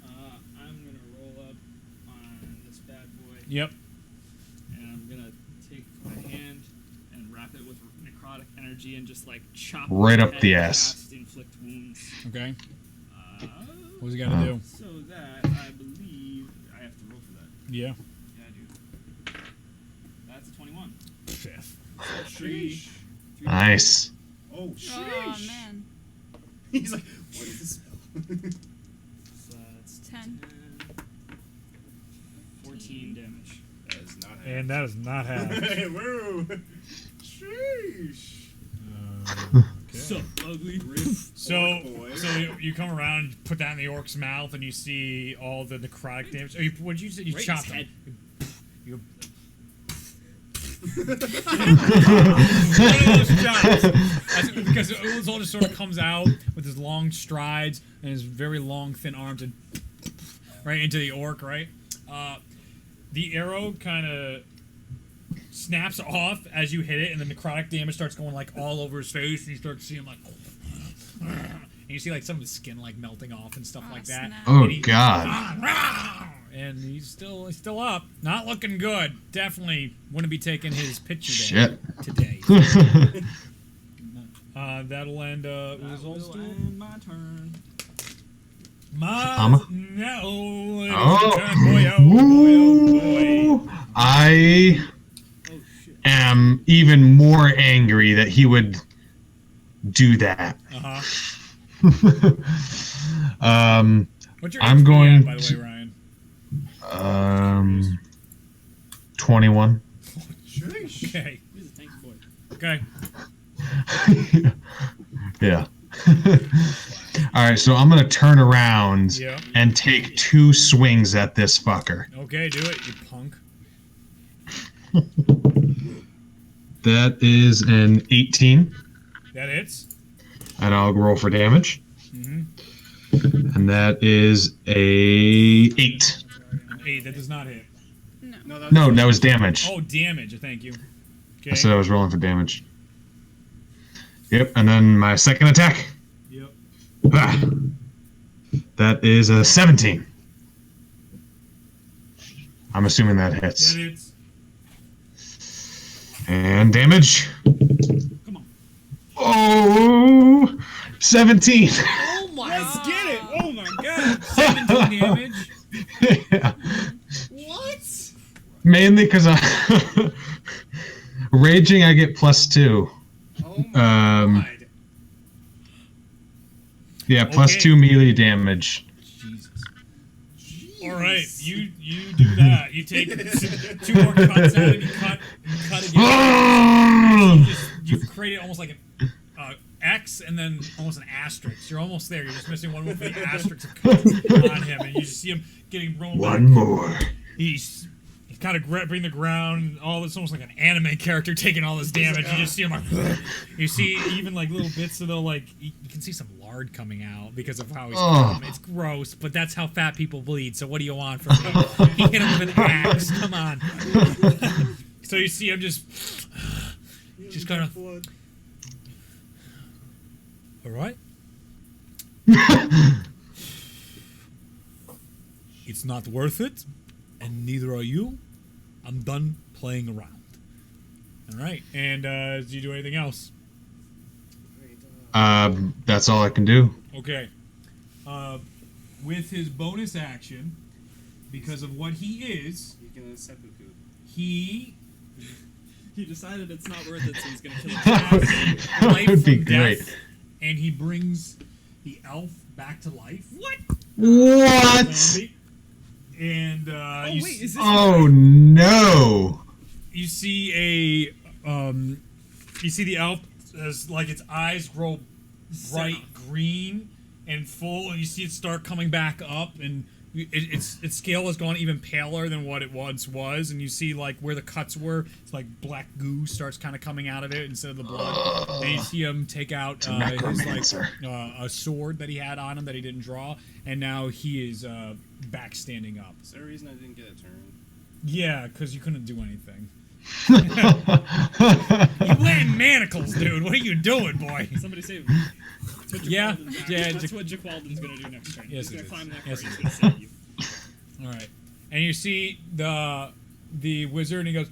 I'm gonna roll up on this bad boy.
Yep.
And I'm gonna take my hand and wrap it with necrotic energy and just like chop
Right
his
up
head
the
and
ass.
cast inflict wounds.
Okay. What's he gotta do?
So that I believe I have to roll for that.
Yeah.
Yeah, I do. That's a 21.
Fifth.
Sheesh.
Nice.
Oh,
Oh,
sheesh.
man.
He's like, what is this spell? So that's
10.
14 damage. That is not half.
And that is not half.
Woo! Sheesh. So ugly.
So you come around, you put that in the orc's mouth, and you see all the necrotic damage. What'd you say? You
Right in
chopped
his
him. You
Oh,
because Uzol just sort of comes out with his long strides and his very long, thin arms, and right into the orc. Right, the arrow kind of snaps off as you hit it, and the necrotic damage starts going like all over his face, and you start to see him like, and you see like some of his skin like melting off and stuff like that.
Oh,
And
God.
And he's still up. Not looking good. Definitely wouldn't be taking his picture
Shit.
today. That'll end Uzol's turn.
My turn.
No.
Oh.
Boy, oh boy.
I am even more angry that he would do that.
What's your
I'm
HP
going
at, by the way, Ryan?
21.
Okay.
He's a tanky boy.
Okay.
Yeah. All right, so I'm gonna turn around
Yeah.
and take 2 swings at this fucker.
Okay, do it, you punk.
That is an 18,
That hits.
and I'll roll for damage.
Mm-hmm.
And that is a 8.
8, that does not hit.
No, that was damage.
Oh, damage, thank you. Okay.
I said I was rolling for damage. Yep, and then my second attack.
Yep.
Ah, that is a 17. I'm assuming that hits.
That hits.
And damage.
Come on.
Oh, 17.
Oh my! Let's get it! Oh my god! 17 damage.
Yeah.
What?
Mainly because raging, I get +2.
Oh my god.
Yeah,
Okay.
+2 melee damage.
Jesus. All right, you do that. You take 2 more cuts out, and you cut again. You've created almost like an X and then almost an asterisk. You're almost there. You're just missing one more for the asterisk of cuts on him, and you just see him getting rolled back.
One more.
He kind of grabbing the ground, and all it's almost like an anime character taking all this damage. You just see him like, you see even like little bits of the like, you can see some lard coming out because of how he's It's gross, but that's how fat people bleed. So what do you want from me? He hit him with an axe. Come on. So you see him just kind of. All right. It's not worth it, and neither are you. I'm done playing around. All right, and do you do anything else?
That's all I can do.
Okay. With his bonus action, because of what he is, he
decided it's not worth it, so he's gonna kill
That
life
would be
from
great.
death, and he brings the elf back to life. What?
What?
And
wait, is this
Oh no!
you see the elf as like its eyes grow bright green and full, and you see it start coming back up, and its scale has gone even paler than what it once was, and you see like where the cuts were, it's like black goo starts kind of coming out of it instead of the blood. And you see him take out his
necromancer.
a sword that he had on him that he didn't draw, and now he is back standing up.
Is there a reason I didn't get a turn?
Yeah, because you couldn't do anything. You wearing manacles, dude. What are you doing, boy?
Somebody save me.
Yeah,
That's what Jaqualdin's gonna do next turn.
Yes,
He's
it
gonna climb
is.
that
Yes,
crate.
it
He's gonna save you.
All right, and you see the wizard, and he goes,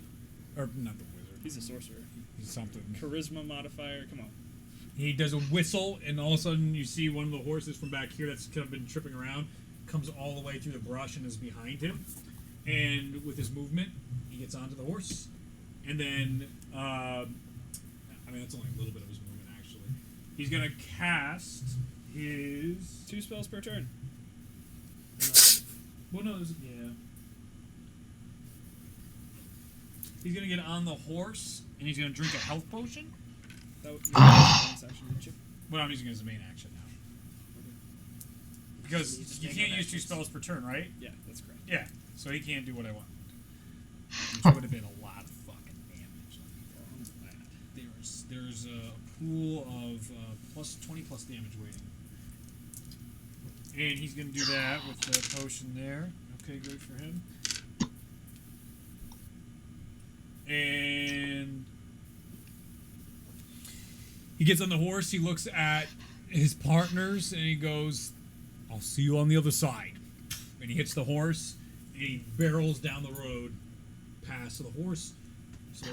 or not the wizard.
He's a sorcerer.
He's something.
Charisma modifier. Come on.
He does a whistle, and all of a sudden you see one of the horses from back here that's kind of been tripping around, comes all the way through the brush and is behind him. And with his movement, he gets onto the horse, and then I mean that's only a little bit of his movement actually. He's gonna cast his
2 spells per turn.
Well, no, yeah. He's gonna get on the horse, and he's gonna drink a health potion.
That would be bonus action, didn't you?
Well, I'm using it as a main action now. Because you can't use 2 spells per turn, right?
Yeah, that's correct.
Yeah, so he can't do what I want. Which would have been a lot of fucking damage. There's a pool of plus 20 plus damage waiting. And he's going to do that with the potion there. Okay, good for him. And he gets on the horse, he looks at his partners, and he goes, I'll see you on the other side. And he hits the horse, and he barrels down the road past the horse. So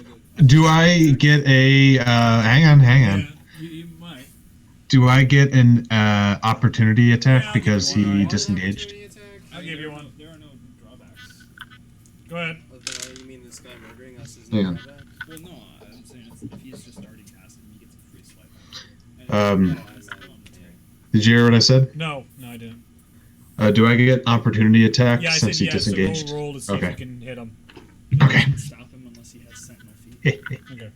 Do I get a hang on?
yeah, you might.
Do I get an opportunity attack
Yeah, I'll
because
give you one.
he disengaged?
I'll give you one.
There are no drawbacks.
Go ahead.
You mean this guy murdering us is
Yeah.
no drawback?
Well, no, I'm saying if he's just already casted, he gets a free swipe.
Did you hear what I said?
No, I didn't.
Do I get opportunity attack
Yeah, I
since
said
he
yes, so
disengaged?
roll to see if you can hit him.
Okay.
Stop him unless he has sentinel feet.
Okay.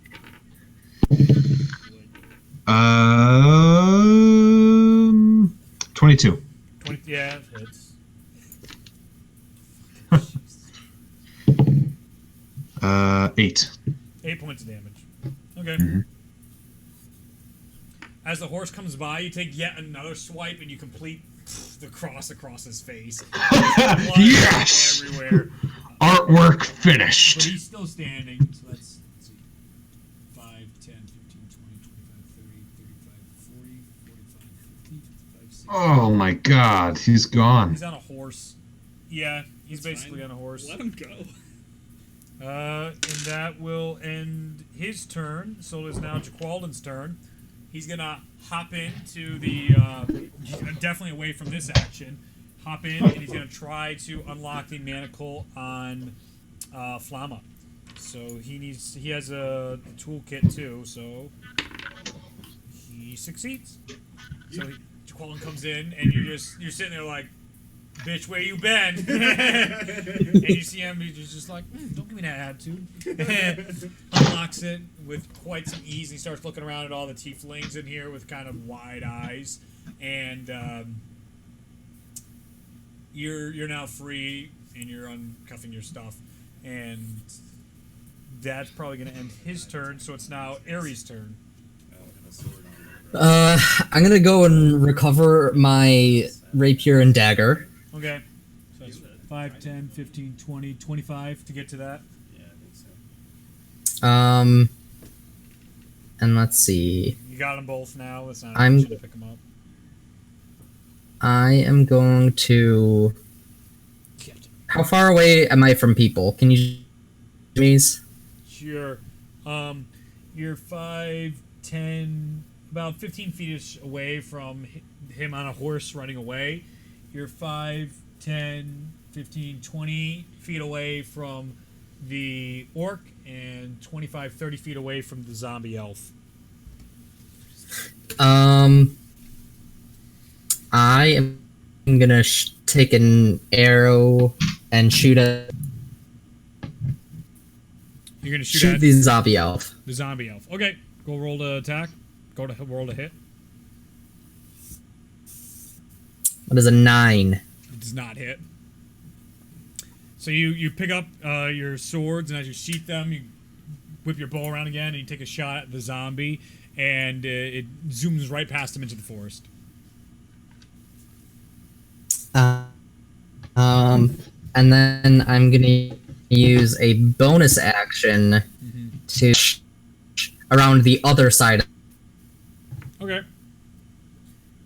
22.
20, yeah, it hits.
8.
8 points of damage. Okay.
Mm-hmm.
As the horse comes by, you take yet another swipe and you complete the cross across his face. Blood
Yes!
everywhere.
Artwork
But
finished.
he's still standing, so let's see. 5, 10, 15, 20, 25, 30, 35, 40, 45, 50, 55, 60.
Oh my god, he's gone.
He's on a horse. Yeah, he's
That's
basically
fine.
on a horse.
Let him go.
And that will end his turn. So it is now Jaqualdin's turn. He's gonna hop into the definitely away from this action. Hop in and he's gonna try to unlock the manacle on Flamma. So he has a toolkit too. So he succeeds. So Jaqualdin comes in and you're sitting there like, bitch, where you been? And you see him, he's just like, don't give me that attitude. Unlocks it with quite some ease. And he starts looking around at all the tieflings in here with kind of wide eyes. And you're now free, and you're uncuffing your stuff. and that's probably going to end his turn. So it's now Ares' turn.
I'm gonna go and recover my rapier and dagger.
Okay. So that's 5, 10, 15, 20, 25 to get to that.
And let's see.
You got them both now. It's not
I'm-
an option to pick them up.
I am going to. How far away am I from people? Can you, please?
Sure. You're 5, 10, about 15 feet away from him on a horse running away. You're 5, 10, 15, 20 feet away from the orc, and 25, 30 feet away from the zombie elf.
I am gonna take an arrow and shoot at.
You're gonna shoot at
the zombie elf.
the zombie elf. Okay, go roll to attack. Go to roll to hit.
What is a 9?
It does not hit. So you pick up your swords, and as you sheath them, you whip your bow around again, and you take a shot at the zombie, and it zooms right past him into the forest.
And then I'm gonna use a bonus action to around the other side.
Okay.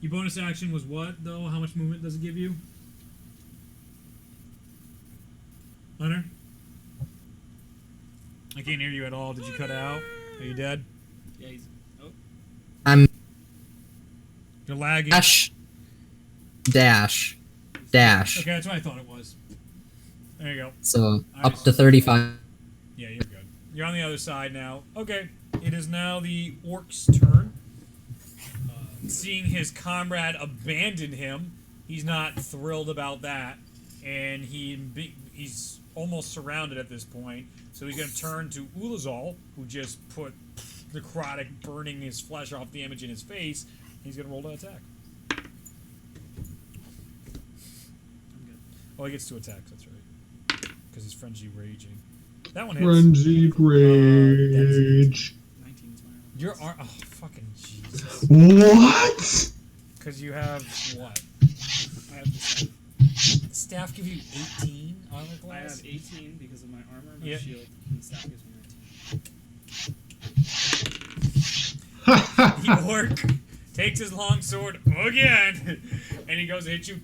Your bonus action was what, though? How much movement does it give you? Hunter? I can't hear you at all. Did you cut out? Are you dead?
Yeah, he's. Oh.
I'm
You're lagging.
dash.
Okay, that's what I thought it was. There you go.
So up to 35.
Yeah, you're good. You're on the other side now. Okay, it is now the orc's turn. Seeing his comrade abandon him, he's not thrilled about that, and he's almost surrounded at this point. So he's going to turn to Ulazal, who just put necrotic, burning his flesh off the image in his face. He's going to roll to attack. Oh, he gets 2 attacks. That's right. Because he's frenzy raging. That one hits.
Frenzied rage.
19 is my roll.
Your arm. Oh, fucking Jesus.
What?
Because you have what?
I have the staff.
The staff give you 18 armor
I have
class?
18 because of my armor and my
Yeah.
shield, and the staff gives me 19.
The orc takes his long sword again, and he goes to hit you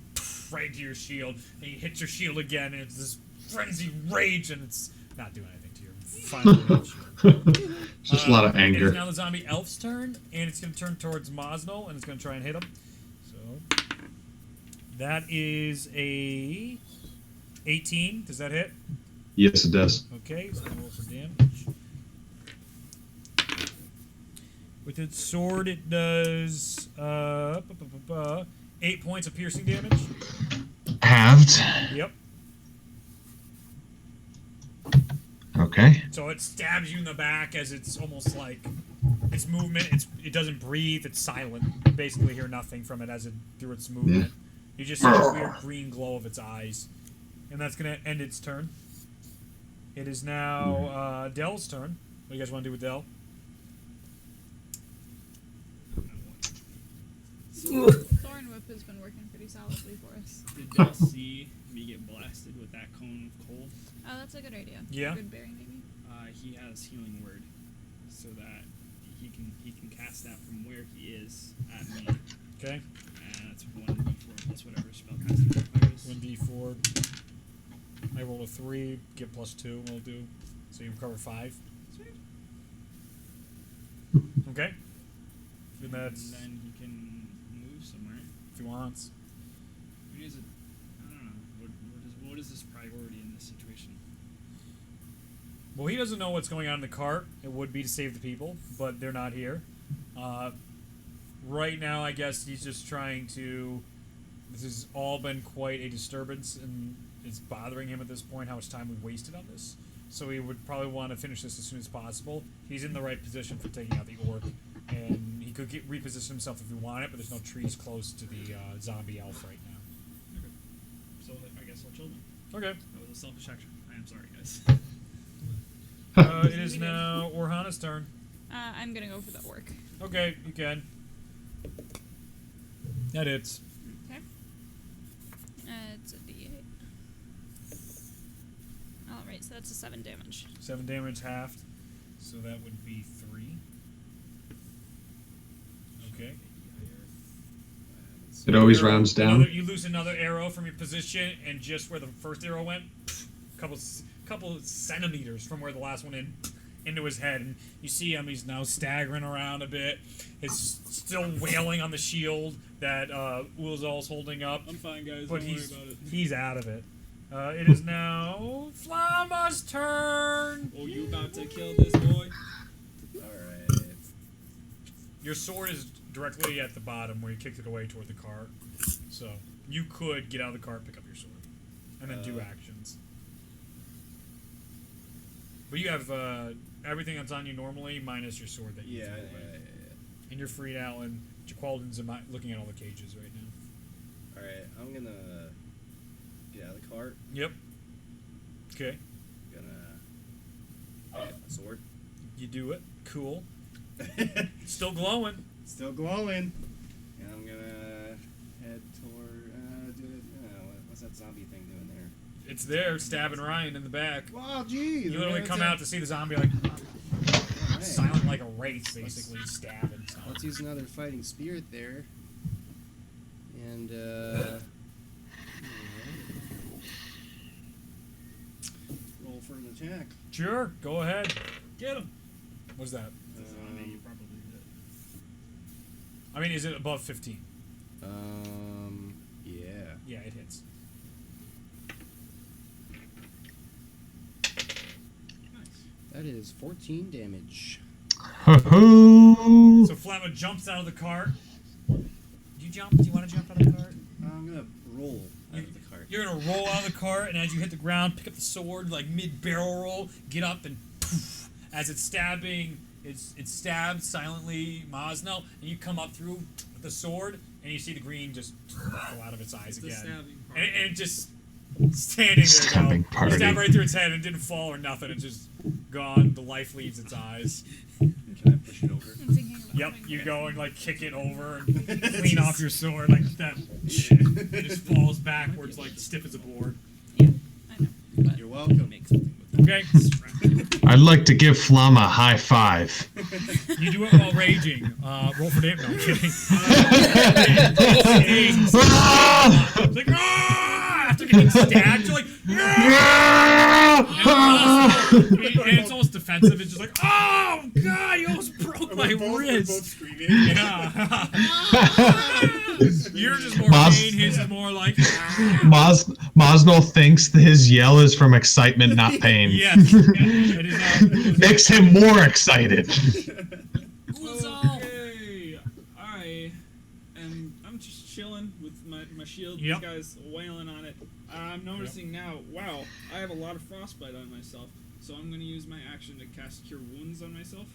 right to your shield. And he hits your shield again, and it's this frenzied rage, and it's not doing anything to your final rage.
It's just a lot of
It
anger.
is now the zombie elf's turn, and it's going to turn towards Mosnell, and it's going to try and hit him. So that is a 18. Does that hit?
Yes, it does.
Okay, so roll for damage. With its sword, it does 8 points of piercing damage.
Halved.
Yep.
Okay.
So it stabs you in the back as it's almost like its movement. It doesn't breathe. It's silent. You basically hear nothing from it as it through its movement. You just see the weird green glow of its eyes, and that's gonna end its turn. It is now Dell's turn. What do you guys want to do with Dell?
Thorn Whip has been working pretty solidly for us.
Did Dell see me get blasted with that cone of cold?
Oh, that's a good idea.
Yeah.
Good berry, maybe.
He has healing word, so that he can cast that from where he is at me.
Okay.
And that's 1d4 plus whatever spellcasting modifier is.
1d4. I roll a 3, get +2. We'll do. So you recover 5.
Sweet.
Okay. And that's
And then he can move somewhere.
if he wants.
What is it? I don't know. What is his priority in this situation?
Well, he doesn't know what's going on in the cart. It would be to save the people, but they're not here. Right now, I guess he's just trying to. This has all been quite a disturbance, and it's bothering him at this point how much time we wasted on this. So he would probably want to finish this as soon as possible. He's in the right position for taking out the orc, and he could reposition himself if he wanted, but there's no trees close to the zombie elf right now.
Okay. So I guess I'll chill then.
Okay.
That was a selfish action. I am sorry, guys.
It is now Orhana's turn.
I'm gonna go for the orc.
Okay, you can. That hits.
Okay. It's a D8. Alright, so that's a 7 damage.
7 damage halved. So that would be 3. Okay.
It always rounds down.
You lose another arrow from your position, and just where the first arrow went, couple centimeters from where the last one into his head, and you see him. He's now staggering around a bit. He's still wailing on the shield that Ulazal's holding up.
I'm fine, guys.
But
Don't worry about it.
he's out of it. It is now Flama's turn.
Oh, you about to kill this boy?
Alright.
Your sword is directly at the bottom where you kicked it away toward the cart. So you could get out of the cart, pick up your sword, and then do actions. But you have everything that's on you normally, minus your sword that you threw away. And you're free now, and Jaqualdin's looking at all the cages right now.
Alright, I'm gonna get out of the cart.
Yep. Okay.
Gonna get my sword.
You do it. Cool. Still glowing.
Still glowing. And I'm gonna head toward. What's that zombie thing doing there?
It's there, stabbing Ryan in the back.
Wow, geez.
You literally come out to see the zombie like silent like a wraith, basically stabbing.
Let's use another fighting spirit there. And roll for an attack.
Sure, go ahead.
Get him.
What's that?
You probably did.
I mean, is it above 15?
Yeah.
Yeah, it hits.
That is 14 damage.
Ho-ho!
So Flama jumps out of the cart. Do you jump? Do you want to jump out of the cart?
I'm gonna roll out of the cart.
You're gonna roll out of the cart, and as you hit the ground, pick up the sword, like mid-barrel roll, get up, and poof, as it's stabbing, it stabs silently Mosnell, and you come up through with the sword, and you see the green just go out of its eyes
The
again.
stabbing part.
And it just standing there.
Stabbing
Now.
party.
You stab right through its head, and it didn't fall or nothing. It's just gone. The life leaves its eyes.
Can I push it over?
I'm thinking about
Yep,
doing
you
that.
go and like kick it over and clean off your sword like that. It just falls backwards like stiff as a board.
Yeah, I know. But
You're welcome.
Okay,
I'd like to give Flama a high five.
you do it while raging. Roll for damage. No, I'm kidding. It's like after getting stabbed, you're like and it's almost defensive. It's just like, oh god, you almost broke my wrist.
Both screaming.
Yeah. Yours is more
Mos-
pain. His is more like.
Mosnell thinks that his yell is from excitement, not pain.
Yes. It is not.
Makes him more excited.
Okay. I'm just chilling with my shield.
Yep.
This guy's wailing on it. I'm noticing now, wow, I have a lot of frostbite on myself. So I'm going to use my action to cast Cure Wounds on myself.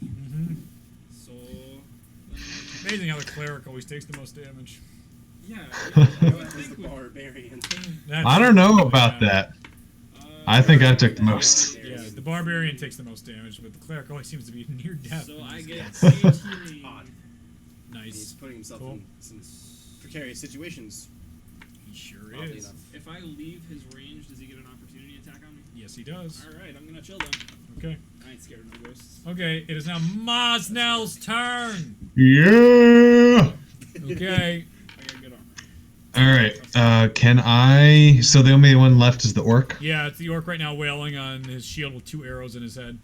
So...
Amazing how the cleric always takes the most damage.
Yeah, I would think
The
with,
barbarian.
I don't know about that. I think I took the most.
Yeah, the barbarian takes the most damage, but the cleric always seems to be near death.
so
in
I
this
get
game.
Sage Healing.
Odd. He's
Nice.
putting himself
Cool.
in some precarious situations.
He sure
Oddly
is.
enough.
If I leave his range, does he get an opportunity attack on me?
Yes, he does.
Alright, I'm gonna chill then.
Okay.
I ain't scared of no ghosts.
Okay, it is now Mosnell's turn.
Yeah.
Okay.
I got good armor.
All right. Can I? So the only one left is the orc.
Yeah, it's the orc right now wailing on his shield with 2 arrows in his head.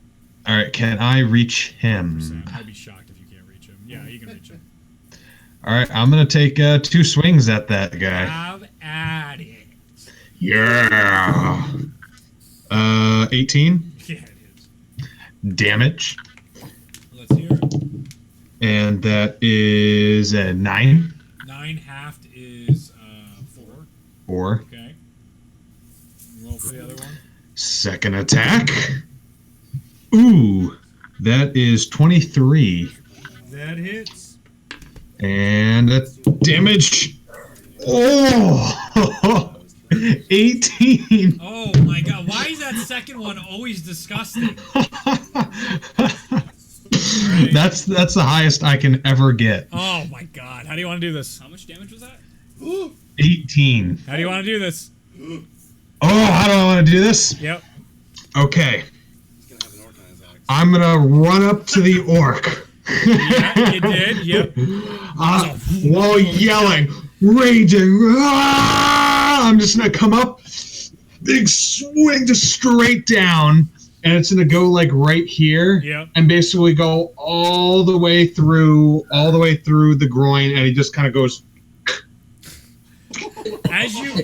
All right. Can I reach him?
I'd be shocked if you can't reach him. Yeah, you can reach him.
All right. I'm gonna take 2 swings at that guy.
Have at it.
Yeah. 18
Yeah, it is.
damage,
Let's hear it.
and that is a 9.
9 halved is 4.
4.
Okay. Roll for the other one.
Second attack. Ooh, that is 23,
That hits.
and that damage. Oh, 18.
Oh my god, why is that second one always disgusting?
That's the highest I can ever get.
Oh my god, how do you want to do this?
How much damage was that?
18.
How do you want to do this?
Oh, how do I want to do this?
Yep.
Okay. I'm gonna run up to the orc.
Yeah, you did, yep.
While yelling, raging, I'm just gonna come up, big swing, just straight down, and it's gonna go like right here,
Yep.
and basically go all the way through the groin, and he just kind of goes.
As you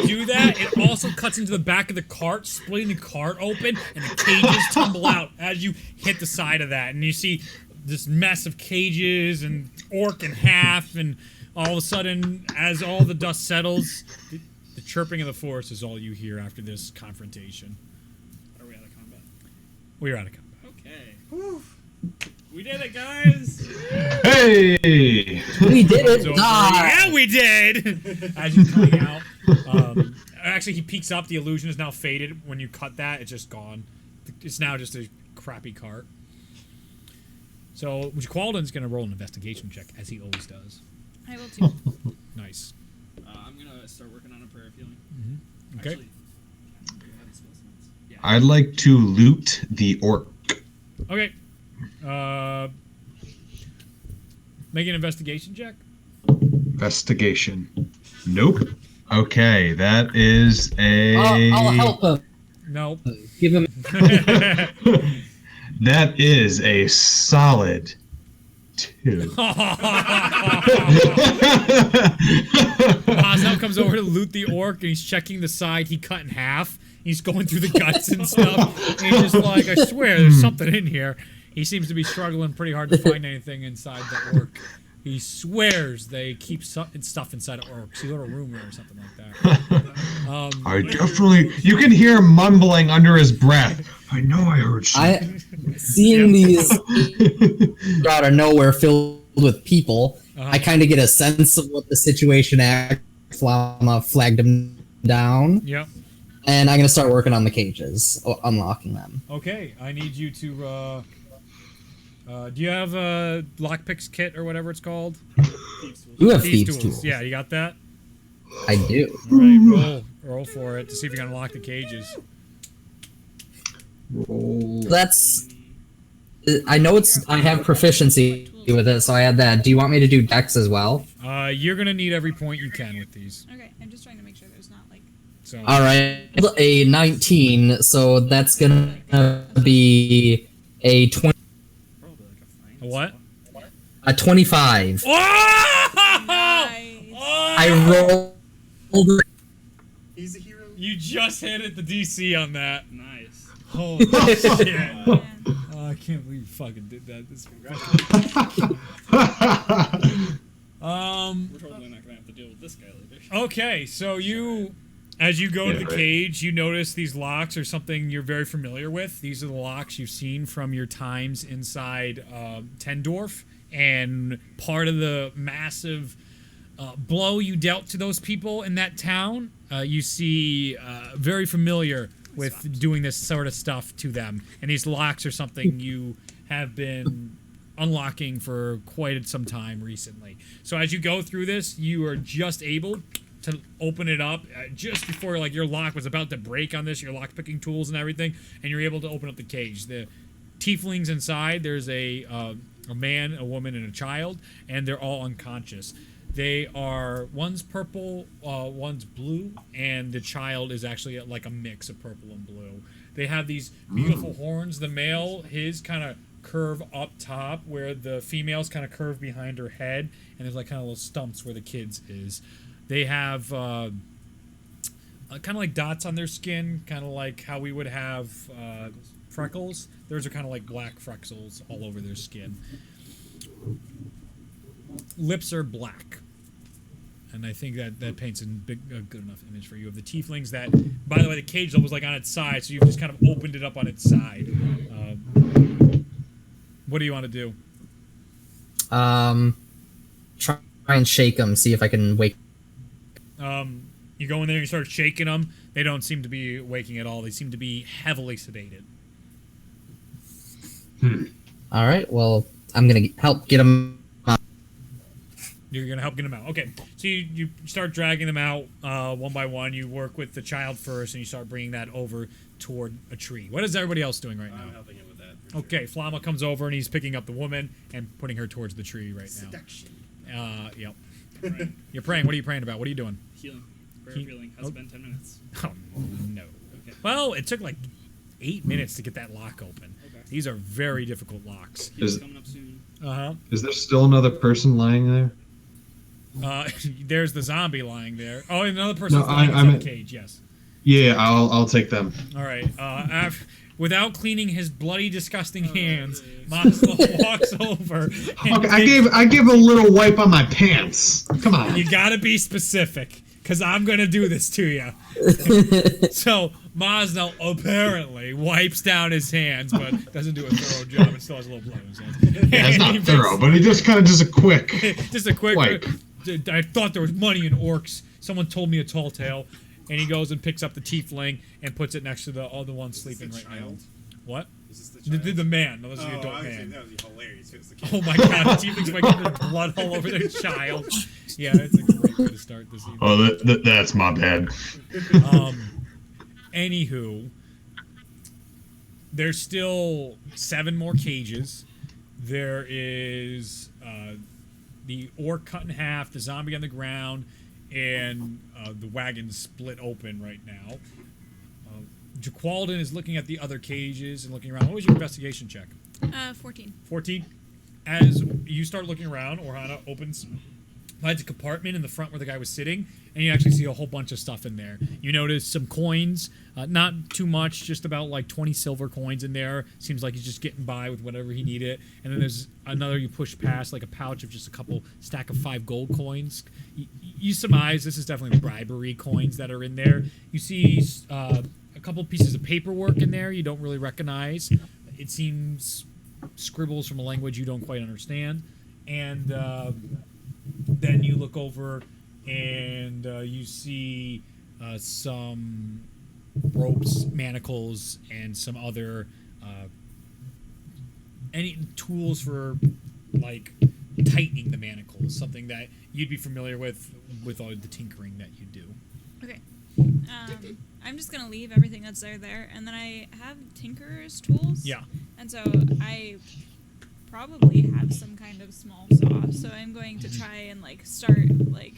do that, it also cuts into the back of the cart, splitting the cart open, and the cages tumble out as you hit the side of that, and you see this mess of cages and orc in half, and all of a sudden, as all the dust settles, the chirping of the forest is all you hear after this confrontation.
Are we out of combat?
We are out of combat.
Okay. Whew. We did it, guys!
Hey!
We did
It's
it.
over.
Die.
Yeah, we did! As you're coming out. Actually, he peeks up. The illusion is now faded. When you cut that, it's just gone. It's now just a crappy cart. So, Qualden's going to roll an investigation check, as he always does.
I will too.
Nice.
I'm gonna start working on a prayer of healing.
Okay.
Actually, do I have spell slots? Yeah.
I'd like to loot the orc.
Okay. Make an investigation check.
Investigation. Nope. Okay, that is a.
I'll help him.
Nope.
Give him.
That is a solid 2.
Hazel comes over to loot the orc, and he's checking the side he cut in half. He's going through the guts and stuff. And he's just like, I swear, there's something in here. He seems to be struggling pretty hard to find anything inside the orc. He swears they keep stuff inside of orcs. You got a rumor or something like that.
I definitely. You can hear him mumbling under his breath. I know I heard something.
Seeing these out of nowhere filled with people, I kind of get a sense of what the situation is. Flama flagged him down.
Yep.
And I'm gonna start working on the cages, unlocking them.
Okay, I need you to. Do you have a lockpicks kit or whatever it's called?
You have thieves tools.
Yeah, you got that.
I do.
All right, roll for it to see if you can unlock the cages.
Roll.
That's. I know I have proficiency with it, so I had that. Do you want me to do dex as well?
You're gonna need every point you can with these.
Okay, I'm just trying to make sure there's not like.
So.
All right, a 19, so that's gonna be a 20.
A what?
A 25.
Nice.
I rolled.
He's a hero.
You just hit it the DC on that.
Nice.
Holy shit!
Man.
Oh, I can't believe you fucking did that. This
We're totally not gonna have to deal with this guy later.
Okay, so you, as you go to the
right.
cage, you notice these locks are something you're very familiar with. These are the locks you've seen from your times inside Tendorf, and part of the massive blow you dealt to those people in that town. You see very familiar with doing this sort of stuff to them, and these locks are something you have been unlocking for quite some time recently. So as you go through this, you are just able to open it up just before like your lock was about to break on this, your lock picking tools and everything, and you're able to open up the cage. The tieflings inside, there's a man, a woman, and a child, and they're all unconscious. They are, one's purple, one's blue, and the child is actually like a mix of purple and blue. They have these beautiful horns. The male, his kind of curve up top, where the female's kind of curve behind her head, and there's like kind of little stumps where the kid's is. They have kind of like dots on their skin, kind of like how we would have freckles. Theirs are kind of like black freckles all over their skin. Lips are black. And I think that paints a good enough image for you of the tieflings. That, by the way, the cage was like on its side, so you've just kind of opened it up on its side. What do you want to do?
Try and shake them, see if I can wake.
You go in there and you start shaking them. They don't seem to be waking at all. They seem to be heavily sedated.
All right. Well, I'm gonna help get them.
You're going to help get them out. Okay. So you start dragging them out one by one. You work with the child first, and you start bringing that over toward a tree. What is everybody else doing right now?
I'm helping him with that.
Okay. Flama comes over, and he's picking up the woman and putting her towards the tree right now.
Seduction.
Yep.
Right.
You're praying. What are you praying about? What are you doing?
Healing. Prayer of healing. Has been 10 minutes.
Oh, no.
Okay.
Well, it took like 8 minutes to get that lock open.
Okay.
These are very difficult locks.
Healing's coming up soon.
Uh-huh.
Is there still another person lying there?
There's the zombie lying there. Oh, and another person's
No,
lying
I'm
in the cage, yes.
Yeah, I'll take them.
All right. Without cleaning his bloody, disgusting hands, Maslow walks over. And
Okay, I gave a little wipe on my pants. Come on.
You gotta be specific, because I'm gonna do this to you. So Maslow apparently wipes down his hands, but doesn't do a thorough job. It still has a little blood in his hands.
Yeah, it's not thorough, but he just kind of just a quick.
Just a quick
wipe.
I thought there was money in orcs. Someone told me a tall tale. And he goes and picks up the tiefling and puts it next to the other one sleeping right now. What?
Is this the
The man. No, this is the
Oh,
adult
I was
man.
saying that would be hilarious. If it's the kid.
Oh my god, the tiefling's making their blood all over their child. Yeah, it's a great way to start this evening.
Oh, that's my bad.
Anywho, there's still 7 more cages. There is the orc cut in half, the zombie on the ground, and the wagon split open right now. Jaqualdin is looking at the other cages and looking around. What was your investigation check?
14.
14. As you start looking around, Orhana opens finds a compartment in the front where the guy was sitting, and you actually see a whole bunch of stuff in there. You notice some coins, not too much, just about like 20 silver coins in there. Seems like he's just getting by with whatever he needed. And then there's another you push past, like a pouch of just a couple stack of 5 gold coins. You surmise this is definitely bribery coins that are in there. You see a couple pieces of paperwork in there you don't really recognize. It seems scribbles from a language you don't quite understand. And then you look over and you see some ropes, manacles, and some other any tools for like tightening the manacles, something that you'd be familiar with all the tinkering that you do.
Okay. I'm just gonna leave everything that's there, and then I have tinkerer's tools.
Yeah.
And so I probably have some kind of small saw, so I'm going to try and like start like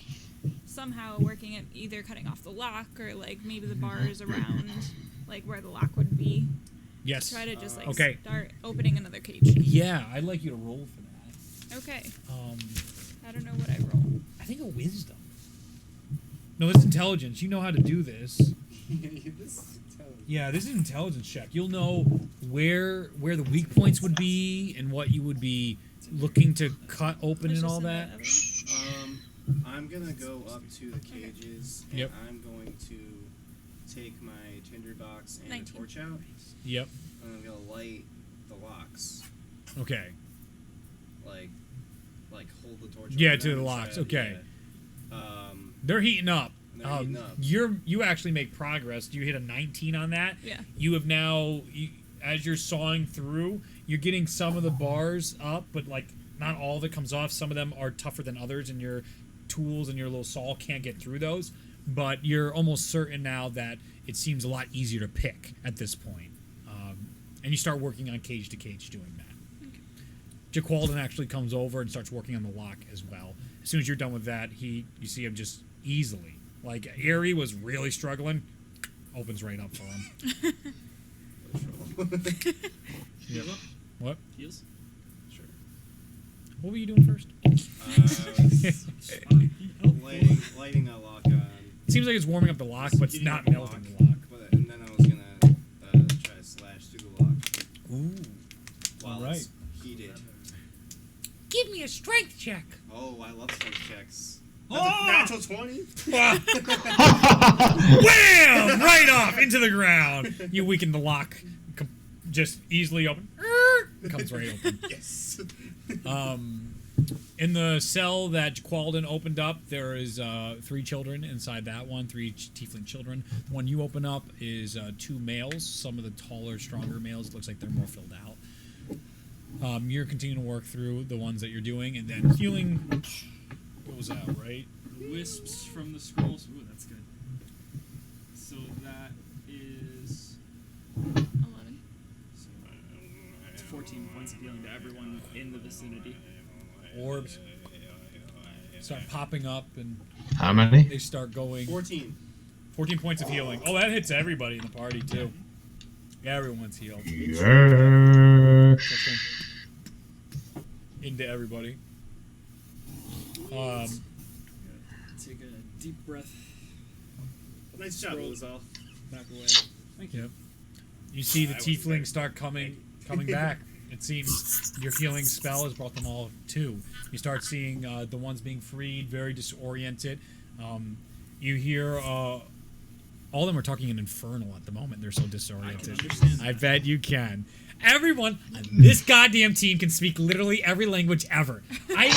somehow working at either cutting off the lock or like maybe the bars around like where the lock would be.
Yes.
Try to just like
okay.
start opening another cage.
Yeah, I'd like you to roll for that.
Okay. I don't know what I roll.
I think a wisdom. No, it's intelligence. You know how to do this. Yeah, this is an intelligence check. You'll know where the weak points would be and what you would be looking to cut open and all that.
I'm gonna go up to the cages and
Yep.
I'm going to take my tinderbox and
19.
a torch out.
Yep.
And I'm gonna light the locks.
Okay.
Like hold the torch.
Yeah,
over
to the
them
locks.
inside,
Okay.
yeah.
They're heating up.
They're heating up.
You actually make progress. You hit a 19 on that.
Yeah.
You have now, as you're sawing through, you're getting some of the bars up, but like not all of it comes off. Some of them are tougher than others, and your tools and your little saw can't get through those. But you're almost certain now that it seems a lot easier to pick at this point. And you start working on cage to cage doing that.
Okay.
Jaqualdin actually comes over and starts working on the lock as well. As soon as you're done with that, you see him just easily. Like, Aerie was really struggling. Opens right up for him. Yep. What?
Heals?
Sure.
What were you doing first?
Lighting that lock on.
It seems like it's warming up the lock, but it's
Heating
not
up the
melting the lock.
And then I was gonna try to slash through the lock.
Ooh.
While
All right.
it's heated.
Give me a strength check.
Oh, I love strength checks.
That's
a natural 20?
Wham! Right off into the ground. You weaken the lock. Just easily open. Comes right open.
Yes.
In the cell that Qualden opened up, there is 3 children inside that one, 3 tiefling children. The one you open up is 2 males, some of the taller, stronger males. It looks like they're more filled out. You're continuing to work through the ones that you're doing, and then healing goes out, right?
Wisps from the scrolls. Ooh, that's good. So that is
11.
so, it's 14 points of healing to everyone in the vicinity.
Orbs start popping up, and
How many?
they start going.
14.
14 points of healing. Oh, that hits everybody in the party, too. Yeah, everyone's healed.
Yeah.
Into everybody.
Take a deep breath.
Nice job, Lizelle.
Back away. Thank you.
Yep. You see the tieflings start coming back. It seems your healing spell has brought them all to. You start seeing the ones being freed, very disoriented. You hear all of them are talking in Infernal at the moment. They're so disoriented.
I can understand.
I bet you can. Everyone, this goddamn team can speak literally every language ever. I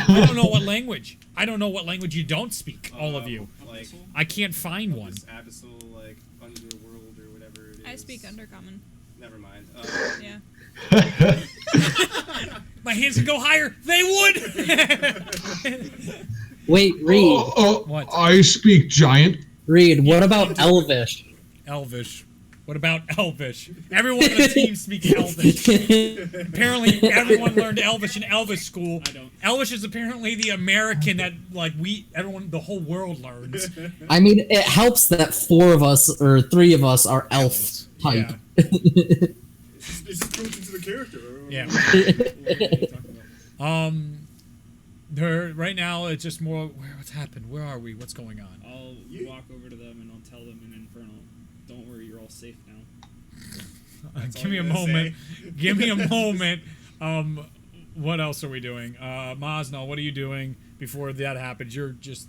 don't know what language. I don't know what language you don't speak, all of you.
Like,
I can't find one.
this abyssal, like, underworld or whatever it is.
I speak Undercommon.
Never mind.
Yeah.
My hands can go higher. They would.
Wait, Reed.
What?
I speak giant.
Reed, what about Elvish?
Elvish. What about Elvish? Everyone on the team speaks Elvish. Apparently, everyone learned Elvish in Elvish school.
I don't.
Elvish is apparently the American that, like, the whole world learns.
I mean, it helps that 4 of us, or 3 of us, are elf type.
Yeah.
It's just built into the character.
Yeah. Right now it's just more. What's happened? Where are we? What's going on?
I'll walk over to them and I'll tell them in Infernal, don't worry, you're all safe now.
Give me a moment. Give me a moment. What else are we doing? Mosno, what are you doing before that happens?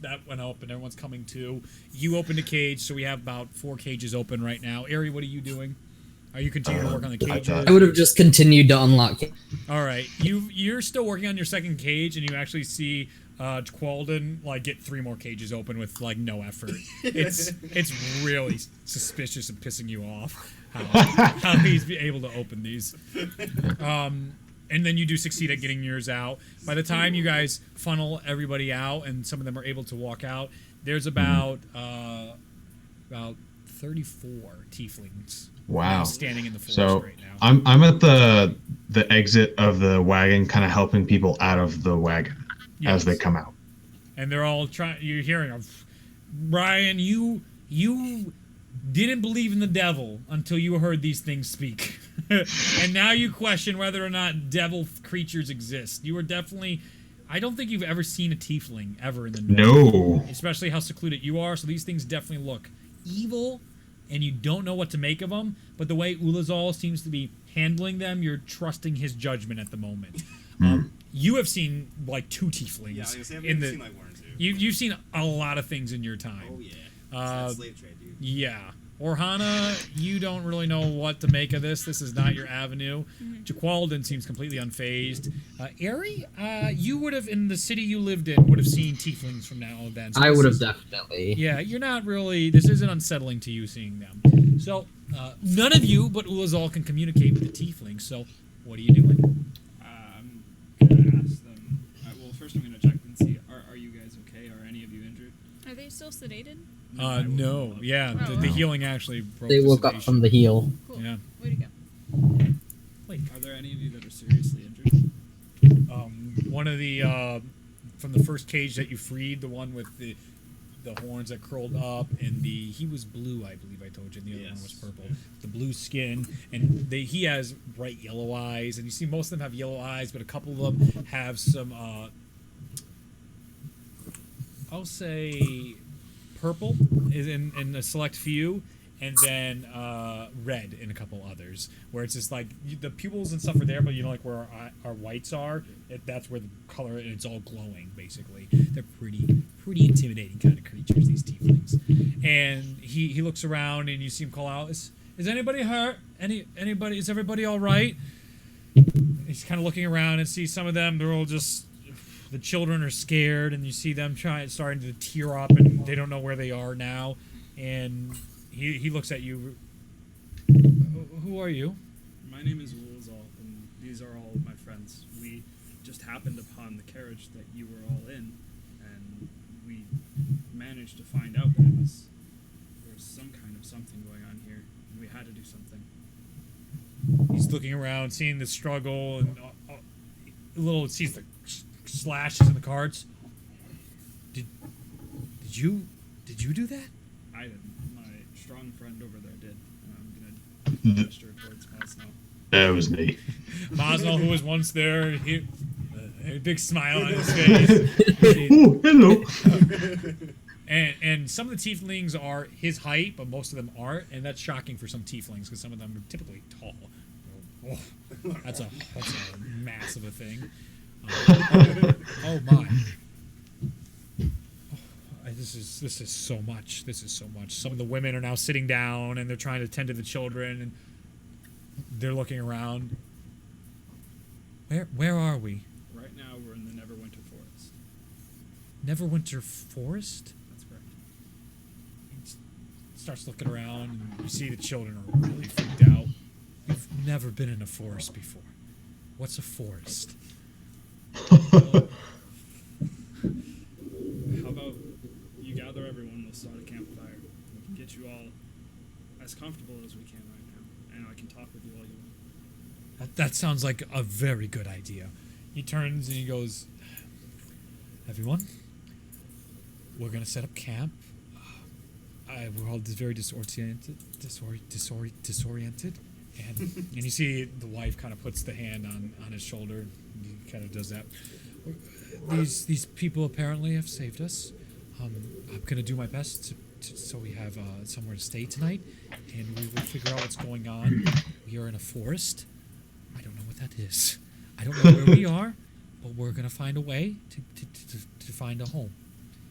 That went up and everyone's coming to. You opened a cage, so we have about 4 cages open right now. Ari, what are you doing? Are you continuing to work on the cages?
I would have just continued to unlock it.
All right, you're still working on your second cage, and you actually see Qualden like get 3 more cages open with like no effort. It's really suspicious and pissing you off how he's able to open these. And then you do succeed at getting yours out. By the time you guys funnel everybody out, and some of them are able to walk out, there's about 34 tieflings.
Wow.
Standing in the forest
So
right now.
I'm at the exit of the wagon, kind of helping people out of the wagon as they come out.
And they're all trying. You're hearing them. Brian, you didn't believe in the devil until you heard these things speak, and now you question whether or not devil creatures exist. You are definitely. I don't think you've ever seen a tiefling ever in the north.
No.
Especially how secluded you are. So these things definitely look evil, and you don't know what to make of them. But the way Ulazal seems to be handling them, you're trusting his judgment at the moment. You have seen like 2 tieflings.
Yeah, I was gonna say, I've
in the.
seen like 1 or 2.
You've seen a lot of things in your time.
Oh yeah. That's slave trade, dude.
Yeah. Orhana, you don't really know what to make of this. This is not your avenue. Jaqualdon seems completely unfazed. Ari, you would have, in the city you lived in, would have seen tieflings from now and then. So
I would have definitely.
Yeah, you're not really. This isn't unsettling to you seeing them. So, none of you but Ulazal can communicate with the tieflings. So, what are you doing?
I'm gonna ask them. Well, first I'm gonna check and see. Are you guys okay? Are any of you injured?
Are they still sedated?
No. Yeah, the healing actually broke.
They
the
woke up
sedation.
from the heal.
Cool.
Yeah.
Way to go.
Are there any of you that are seriously injured?
One of the from the first cage that you freed, the one with the horns that curled up, and he was blue, I believe I told you, and the other one was purple. The blue skin, and he has bright yellow eyes, and you see most of them have yellow eyes, but a couple of them have some I'll say purple is in a select few, and then red in a couple others, where it's just like the pupils and stuff are there, but you know, like where our whites are, that's where the color, and it's all glowing basically. They're pretty intimidating kind of creatures, these tieflings. And he looks around, and you see him call out, "Is anybody hurt? Anybody? Is everybody all right?" He's kind of looking around and sees some of them. They're all just The children are scared, and you see them starting to tear up, and they don't know where they are now. And he looks at you. Who are you?
My name is Wulzal, and these are all of my friends. We just happened upon the carriage that you were all in, and we managed to find out that there was some kind of something going on here, and we had to do something.
He's looking around, seeing the struggle, and sees the slashes in the cards. Did you do that?
I didn't. My strong friend over there did. And I'm gonna gesture towards Masno.
That was me.
Masno, who was once there, a big smile on his face.
Oh, hello.
And some of the tieflings are his height, but most of them aren't, and that's shocking for some tieflings because some of them are typically tall. Oh, that's a massive a thing. Oh my! This is so much. This is so much. Some of the women are now sitting down and they're trying to tend to the children, and they're looking around. Where are we?
Right now, we're in the Neverwinter Forest.
Neverwinter Forest?
That's correct.
He starts looking around, and you see the children are really freaked out. We've never been in a forest before. What's a forest?
How about you gather everyone, we'll start a campfire. We can get you all as comfortable as we can right now, and I can talk with you all you want.
That sounds like a very good idea. He turns and he goes, everyone, we're going to set up camp. We're all very disoriented. And you see the wife kind of puts the hand on his shoulder. He kind of does that. These people apparently have saved us. I'm going to do my best so we have somewhere to stay tonight, and we will figure out what's going on. We are in a forest. I don't know what that is. I don't know where we are, but we're going to find a way to find a home.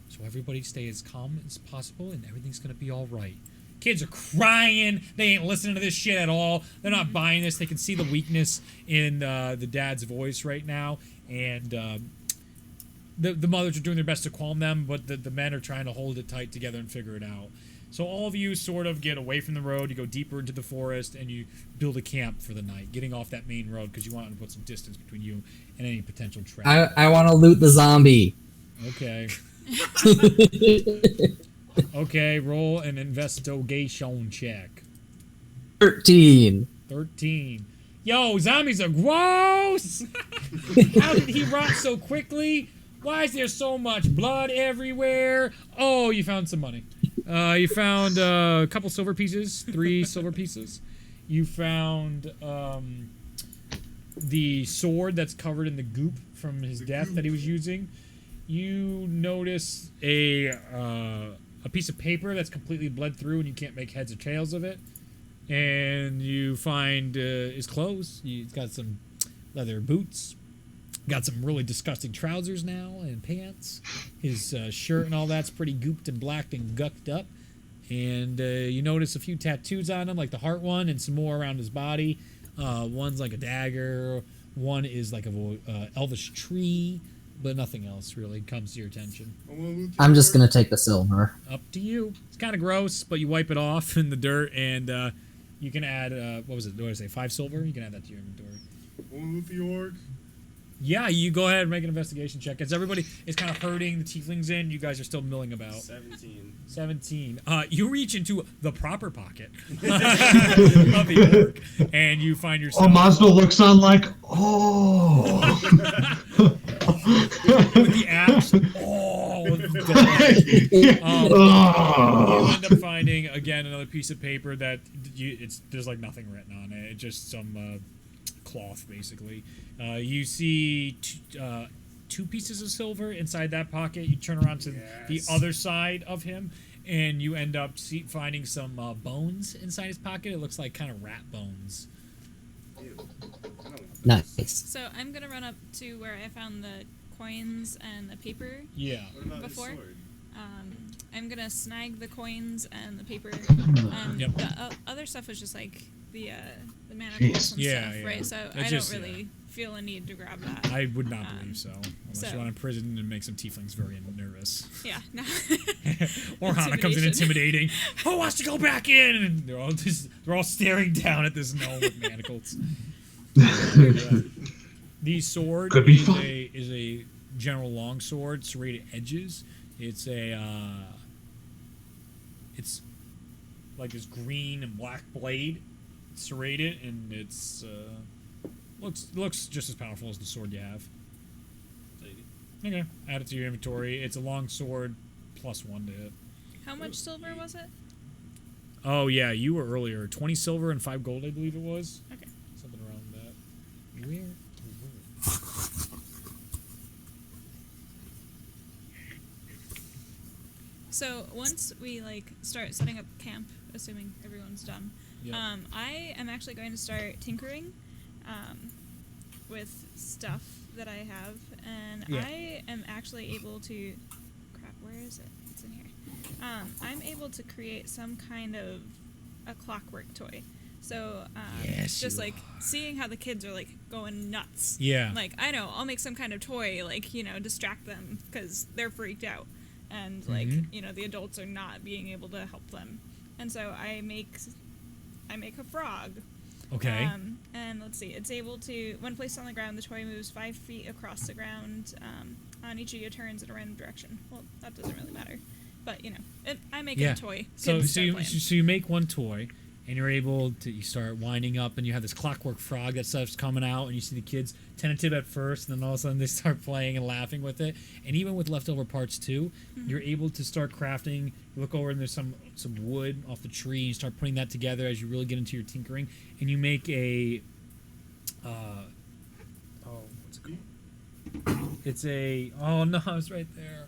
So everybody stay as calm as possible, and everything's going to be all right. Kids are crying. They ain't listening to this shit at all. They're not buying this. They can see the weakness in the dad's voice right now, and the mothers are doing their best to calm them, but the men are trying to hold it tight together and figure it out. So all of you sort of get away from the road. You go deeper into the forest, and you build a camp for the night, getting off that main road because you want to put some distance between you and any potential traffic.
I want to loot the zombie.
Okay. Okay, roll an investigation check.
13.
13. Yo, zombies are gross! How did he rot so quickly? Why is there so much blood everywhere? Oh, you found some money. You found a couple silver pieces, 3 silver pieces. You found the sword that's covered in the goop from his death that he was using. You notice a piece of paper that's completely bled through and you can't make heads or tails of it. And you find his clothes. He's got some leather boots. Got some really disgusting trousers now and pants. His shirt and all that's pretty gooped and blacked and gucked up. And you notice a few tattoos on him, like the heart one, and some more around his body. One's like a dagger. One is like a elvish tree. But nothing else really comes to your attention.
I'm just going to take the silver.
Up to you. It's kind of gross, but you wipe it off in the dirt, and you can add, what was it? What did I say? 5 silver? You can add that to your inventory.
One with the orc.
Yeah, you go ahead and make an investigation check. As everybody is kind of herding the tieflings in, you guys are still milling about. 17. You reach into the proper pocket of the orc, and you find yourself...
Oh, Mazda looks on like, oh...
with the axe. Oh, you end up finding again another piece of paper that there's like nothing written on it. It's just some cloth basically. You see 2 pieces of silver inside that pocket. You turn around to the other side of him, and you end up finding some bones inside his pocket. It looks like kind of rat bones.
Nice.
So I'm gonna run up to where I found the coins and the paper.
Yeah.
Before. I'm gonna snag the coins and the paper.
Yep.
The other stuff was just like the mana
Jeez.
pulse and
Yeah,
stuff,
yeah.
right? So
It
I
just-
don't really feel a need to grab that.
I would not believe so. Unless
so-
you want to imprison and make some tieflings very nervous.
Yeah, no.
Or Hana comes in intimidating. Who wants to go back in? And they're all staring down at this gnome with manacles. The sword
Could be
is
fun.
a general longsword, serrated edges. It's it's like this green and black blade, serrated, and it's looks just as powerful as the sword you have. Okay, add it to your inventory. It's a long sword, +1 to hit.
How much silver was it?
Oh yeah, you were earlier. 20 silver and 5 gold, I believe it was.
Okay.
Something around that. Where?
So once we like start setting up camp, assuming everyone's done,
Yeah.
I am actually going to start tinkering with stuff that I have, and
Yeah.
I am actually able to. Crap, where is it? It's in here. I'm able to create some kind of a clockwork toy. So
Yes,
just
you
like seeing how the kids are like going nuts.
Yeah.
Like I know I'll make some kind of toy, like distract them because they're freaked out, and like the adults are not being able to help them, and so I make a frog.
Okay.
And let's see, it's able to, when placed on the ground, the toy moves 5 feet across the ground on each of your turns in a random direction. Well, that doesn't really matter, but I make a toy.
So
Kids
so
start
you
playing.
so you make one toy, and you're able to you start winding up, and you have this clockwork frog that stuff's coming out, and you see the kids tentative at first, and then all of a sudden they start playing and laughing with it. And even with leftover parts too, you're able to start crafting. You look over and there's some wood off the tree, and you start putting that together as you really get into your tinkering, and you make a what's it called? It's a it's right there.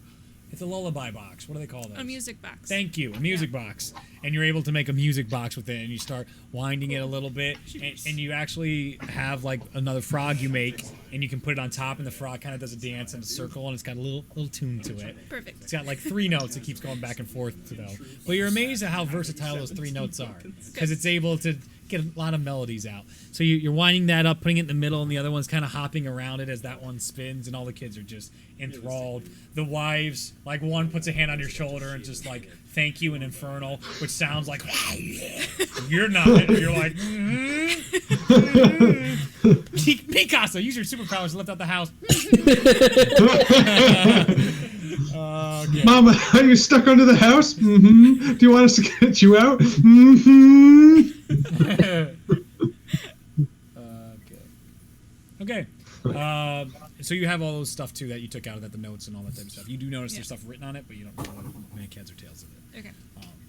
It's a lullaby box. What do they call those?
A music box.
Thank you, a music box. And you're able to make a music box with it, and you start winding it a little bit, and you actually have like another frog you make, and you can put it on top, and the frog kind of does a dance in a circle, and it's got a little tune to it.
Perfect.
It's got like 3 notes. It keeps going back and forth to though. But you're amazed at how versatile those 3 notes are, because it's able to get a lot of melodies out. So you're winding that up, putting it in the middle, and the other one's kind of hopping around it as that one spins, and all the kids are just enthralled. The wives, like one puts a hand on your shoulder and just like thank you in Infernal, which sounds like you're not. You're like Picasso, use your superpowers to lift out the house. Okay.
Mama, are you stuck under the house? Mm-hmm. Do you want us to get you out? Mm-hmm.
Okay. So you have all those stuff too that you took out of that, the notes and all that type of stuff. You do notice there's stuff written on it, but you don't know what many heads or tails of it.
Okay.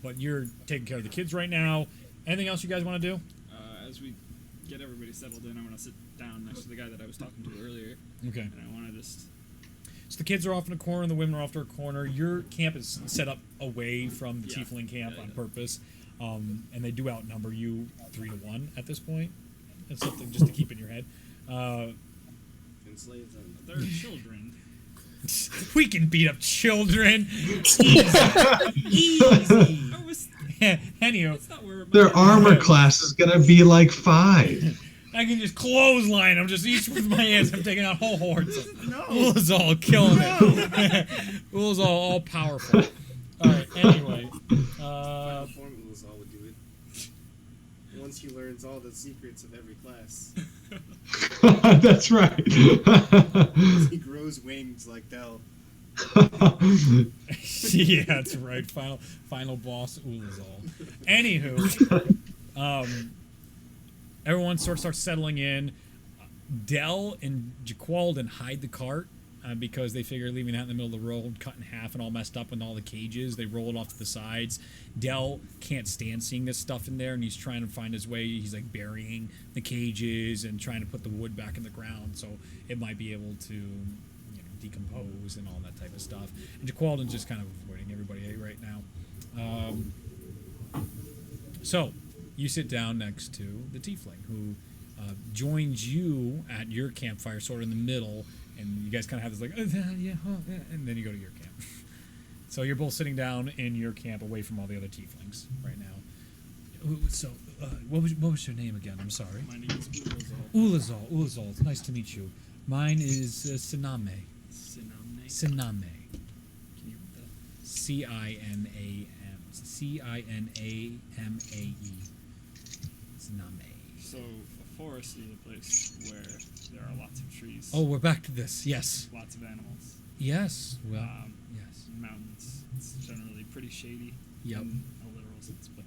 But you're taking care of the kids right now. Anything else you guys want to do?
As we get everybody settled in, I want to sit down next to the guy that I was talking to earlier.
Okay.
And I want to just.
So the kids are off in a corner, the women are off to a corner. Your camp is set up away from the tiefling camp on purpose, and they do outnumber you 3-1 at this point. That's something just to keep in your head.
Enslave them.
They're children.
We can beat up children. Easy. Anywho,
Their armor class is gonna be like 5.
I can just clothesline them, just each with my hands. I'm taking out whole hordes. Ulazal killing it. Ulazal all powerful. Alright, anyway.
Final form Ulazal would do it. Once he learns all the secrets of every class.
That's right.
He grows wings like Del.
Yeah, that's right. Final boss Ulazal. Anywho, everyone sort of starts settling in. Del and Jaqualdin hide the cart because they figure leaving that in the middle of the road, cut in half and all messed up with all the cages. They roll it off to the sides. Del can't stand seeing this stuff in there, and he's trying to find his way. He's like burying the cages and trying to put the wood back in the ground so it might be able to decompose and all that type of stuff. And Jaqualdin's just kind of avoiding everybody right now. So you sit down next to the tiefling who joins you at your campfire, sort of in the middle, and you guys kind of have this like, and then you go to your camp. So you're both sitting down in your camp away from all the other tieflings right now. So, what was your name again? I'm sorry.
My name is Ulazal.
Ulazal. It's nice to meet you. Mine is Siname.
Sinamne.
Siname.
Can you read that?
Cinam. Cinamae. Siname.
So, a forest is a place where there are lots of trees.
Oh, we're back to this. Yes.
Lots of animals.
Yes. Well. Yes.
Mountains. It's generally pretty shady.
Yep.
In a literal sense, but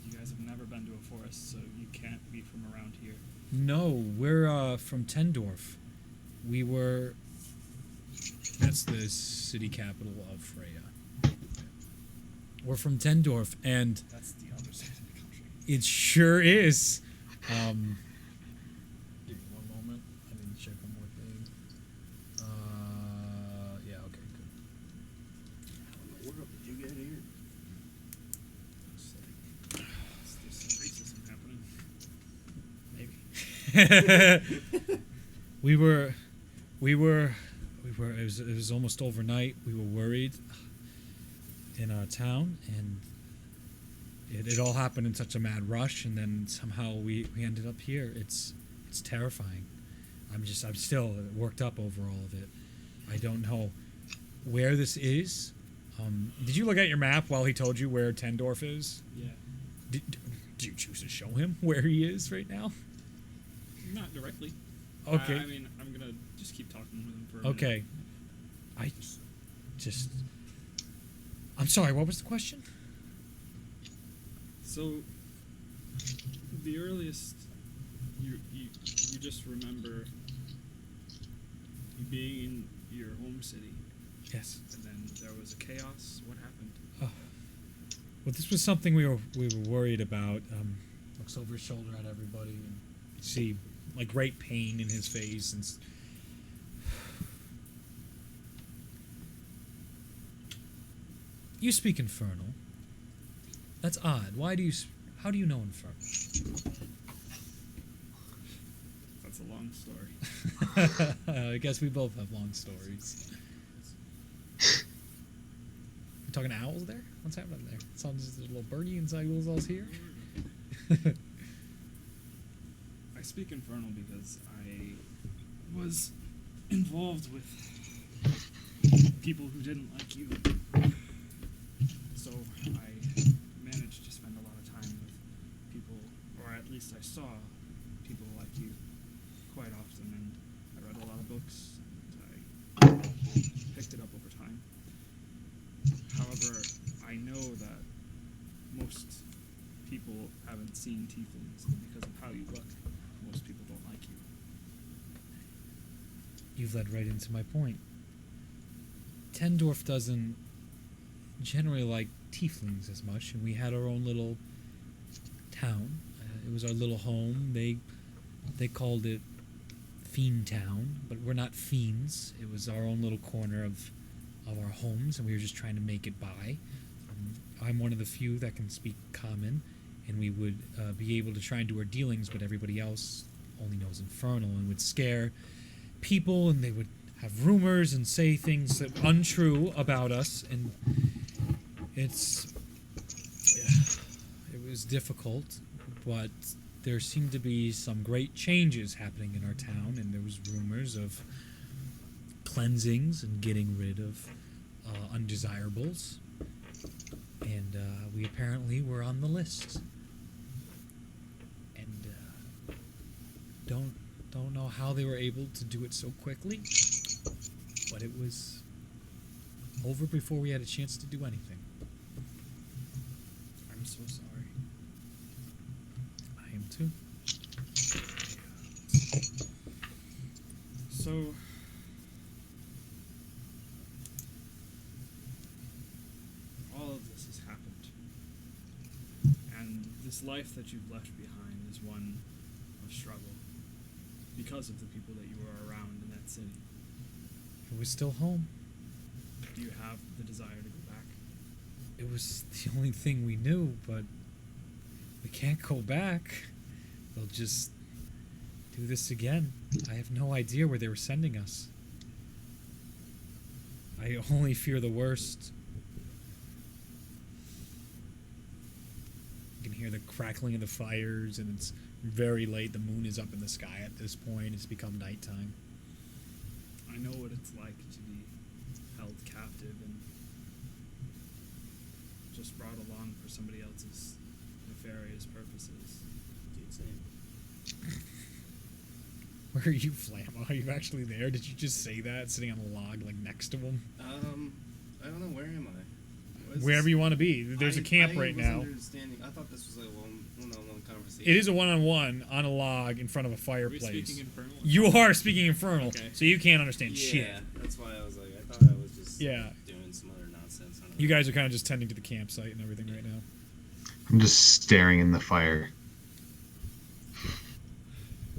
you guys have never been to a forest, so you can't be from around here.
No, we're from Tendorf. We were. That's the city capital of Freya. We're from Tendorf, and
That's the other side of the country.
it sure is. Give me one moment. I need to check one more thing. Yeah. Okay. Good.
What did you get here?
There's some racism happening.
Maybe. we were. It was almost overnight. We were worried in our town, and it all happened in such a mad rush, and then somehow we ended up here. It's terrifying. I'm still worked up over all of it. I don't know where this is. Did you look at your map while he told you where Tendorf is?
Yeah.
Did you choose to show him where he is right now?
Not directly.
Okay.
I mean, I'm gonna just keep talking with him for a minute.
Okay. I'm sorry, what was the question?
So, the earliest you just remember being in your home city,
Yes.
and then there was a chaos. What happened?
Well, this was something we were worried about. Looks over his shoulder at everybody and see like great pain in his face and. You speak Infernal. That's odd. Why do you? How do you know Infernal?
That's a long story.
I guess we both have long stories. You talking to owls there? What's happening there? Sounds just a little birdie inside Ulazal's here.
I speak Infernal because I was involved with people who didn't like you. So I managed to spend a lot of time with people, or at least I saw people like you quite often, and I read a lot of books, and I picked it up over time. However, I know that most people haven't seen tieflings, and because of how you look, most people don't like you.
You've led right into my point. Tendorf doesn't generally like tieflings as much, and we had our own little town. It was our little home. They called it Fiend Town, but we're not fiends. It was our own little corner of our homes, and we were just trying to make it by. I'm one of the few that can speak common, and we would be able to try and do our dealings, but everybody else only knows Infernal and would scare people, and they would have rumors and say things that untrue about us, and it was difficult, but there seemed to be some great changes happening in our town, and there was rumors of cleansings and getting rid of undesirables, and we apparently were on the list, and don't know how they were able to do it so quickly, but it was over before we had a chance to do anything.
I'm so sorry.
I am too.
So, all of this has happened, and this life that you've left behind is one of struggle because of the people that you were around in that city.
It was still home.
Do you have the desire to go back?
It was the only thing we knew, but we can't go back. They'll just do this again. I have no idea where they were sending us. I only fear the worst. You can hear the crackling of the fires, and it's very late. The moon is up in the sky at this point. It's become nighttime.
I know what it's like to be held captive and just brought along for somebody else's nefarious purposes.
Dude, same.
Where are you, Flammo? Are you actually there? Did you just say that, sitting on a log, like, next to him?
I don't know. Where am I?
Wherever you want to be. There's a camp right now.
I thought this was a one-on-one conversation.
It is a one-on-one on a log in front of a
Are we
fireplace.
speaking infernal?
You are speaking infernal,
Okay.
so you can't understand
Yeah,
shit.
that's why I was like, I thought I was just
Yeah.
doing some other nonsense. I don't
You
know.
guys are kind of just tending to the campsite and everything right now.
I'm just staring in the fire.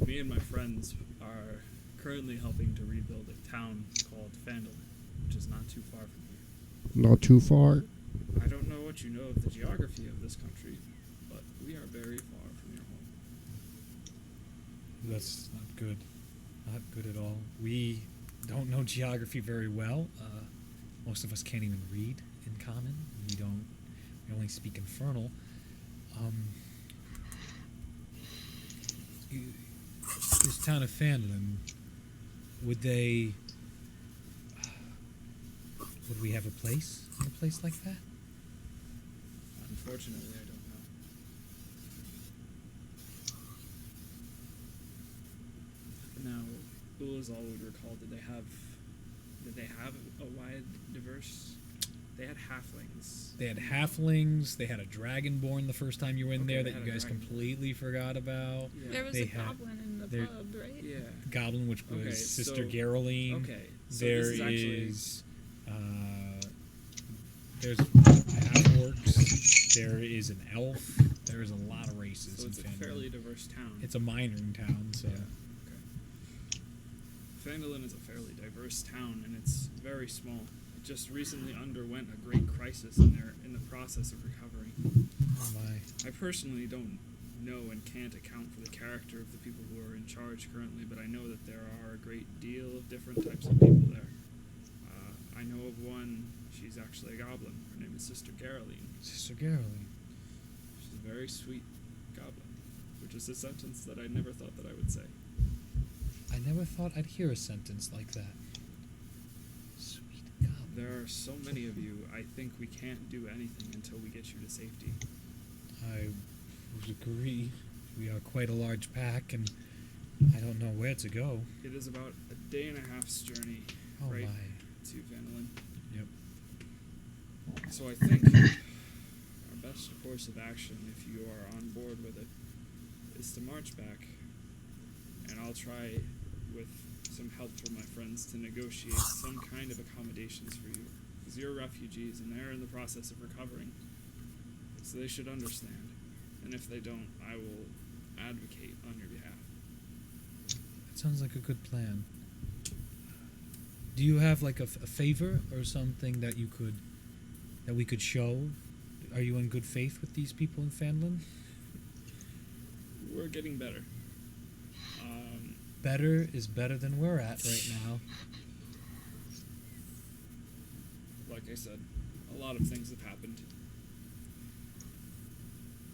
Me and my friends are currently helping to rebuild a town called Fandle, which is not too far from here.
Not too far.
I don't know what you know of the geography of this country, but we are very far from your home.
That's not good. Not good at all. We don't know geography very well. Most of us can't even read in common. We only speak infernal. This town of Fanlin, would we have a place in a place like that?
Unfortunately, I don't know. Now, Ulazal would recall, did they have a wide, diverse... They had halflings.
They had halflings. They had a dragonborn the first time you were in
Okay,
there
they
that
had
you
a
guys
dragonborn.
completely forgot about.
Yeah.
There was
They
a
had-
goblin in the
there-
pub, right?
Yeah.
Goblin, which was
Okay,
Sister
so-
Geraldine.
Okay, so
There
this is actually...
is, there's half orcs. There is an elf. There is a lot of races
So it's a
in Fandolin.
fairly diverse town.
It's a mining town, so
Yeah. Okay. Fandolin is a fairly diverse town, and it's very small. It just recently underwent a great crisis, and they're in the process of recovering.
oh my.
I personally don't know and can't account for the character of the people who are in charge currently, but I know that there are a great deal of different types of people there. I know of one. She's actually a goblin. Her name is Sister Geraldine.
Sister Geraldine.
She's a very sweet goblin, which is a sentence that I never thought that I would say.
I never thought I'd hear a sentence like that. Sweet goblin.
There are so many of you, I think we can't do anything until we get you to safety.
I would agree. We are quite a large pack, and I don't know where to go.
It is about a day and a half's journey
Oh
right
my.
to Vanillin.
Yep.
So I think our best course of action, if you are on board with it, is to march back, and I'll try, with some help from my friends, to negotiate some kind of accommodations for you. Because you're refugees, and they're in the process of recovering. So they should understand. And if they don't, I will advocate on your behalf.
That sounds like a good plan. Do you have like a favor or something that we could show? Are you in good faith with these people in Fanlin?
We're getting better.
Better is better than we're at right now.
Like I said, a lot of things have happened.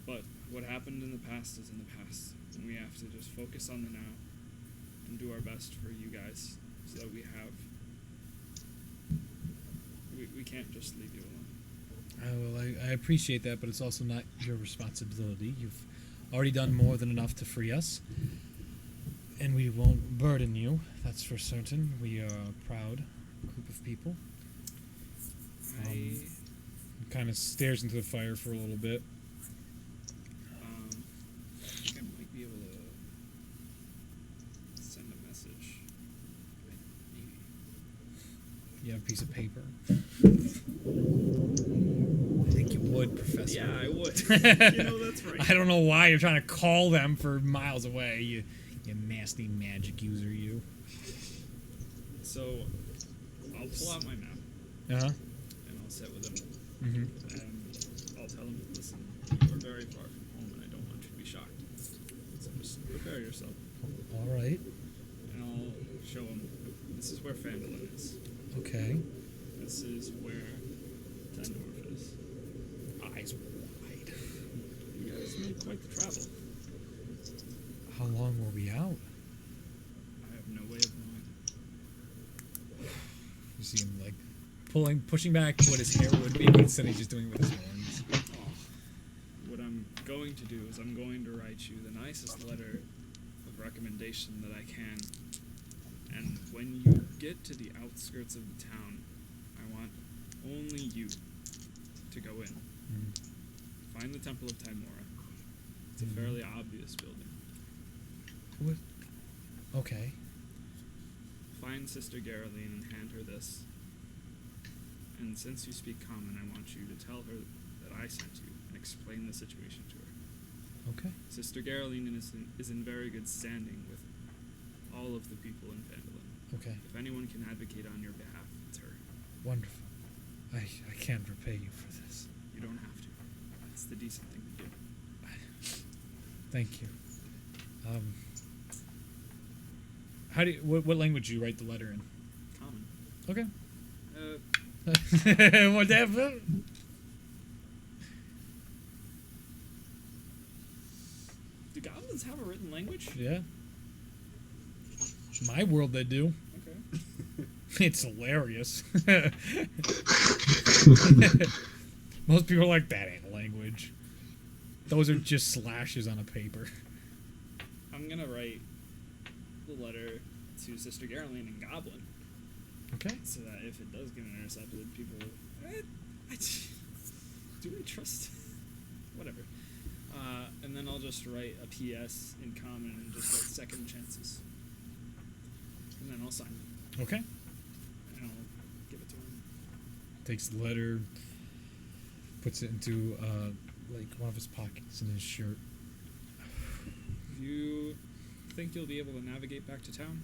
But what happened in the past is in the past. And we have to just focus on the now and do our best for you guys so that we have... We can't just leave you alone.
Well, I appreciate that, but it's also not your responsibility. You've already done more than enough to free us. And we won't burden you, that's for certain. We are a proud group of people. Kind of stares into the fire for a little bit.
I think I might be able to send a message. Maybe.
You have a piece of paper. I think you would, Professor.
Yeah, I would. You know, that's right.
I don't know why you're trying to call them for miles away. You nasty magic user, you.
So, I'll pull out my map.
Uh-huh.
And I'll sit with him.
Mm-hmm.
And I'll tell him, listen, you are very far from home and I don't want you to be shocked. So just prepare yourself.
All right.
And I'll show him, this is where Fandolin is.
Okay.
This is where Tendorf is.
Eyes wide.
You guys
made quite the travel.
How long were we out?
I have no way of knowing.
You see him like pushing back what his hair would be, but instead he's just doing it with his horns.
What I'm going to do is I'm going to write you the nicest letter of recommendation that I can. And when you get to the outskirts of the town, I want only you to go in. Find the Temple of Timora. It's a fairly obvious building.
What? Okay.
Find Sister Geraldine and hand her this. And since you speak common, I want you to tell her that I sent you and explain the situation to her.
Okay.
Sister Geraldine is in very good standing with all of the people in Vandalin.
Okay.
If anyone can advocate on your behalf, it's her.
Wonderful. I can't repay you for this.
You don't have to. It's the decent thing to do.
Thank you. How do you, what language do you write the letter in?
Common.
Okay.
Whatever. Do goblins have a written language?
Yeah. My world, they do.
Okay.
It's hilarious. Most people are like, that ain't language. Those are just slashes on a paper.
I'm gonna write the letter to Sister Geraldine in Goblin.
Okay.
So that if it does get intercepted, people do I trust? Whatever. And then I'll just write a PS in common and just write second chances. And then I'll sign it.
Okay.
And I'll give it to him.
Takes the letter, puts it into like one of his pockets in his shirt.
You think you'll be able to navigate back to town?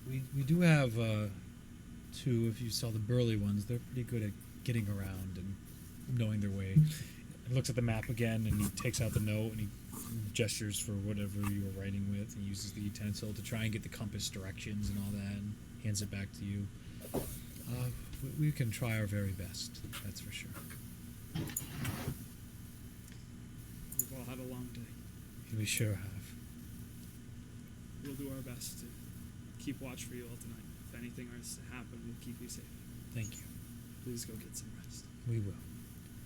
We do have two. If you saw the burly ones, they're pretty good at getting around and knowing their way. He looks at the map again and he takes out the note and he gestures for whatever you were writing with and uses the utensil to try and get the compass directions and all that and hands it back to you. We can try our very best, that's for sure.
We've all had a long day.
We sure have.
We'll do our best to keep watch for you all tonight. If anything is to happen, we'll keep you safe.
Thank you.
Please go get some rest.
We will.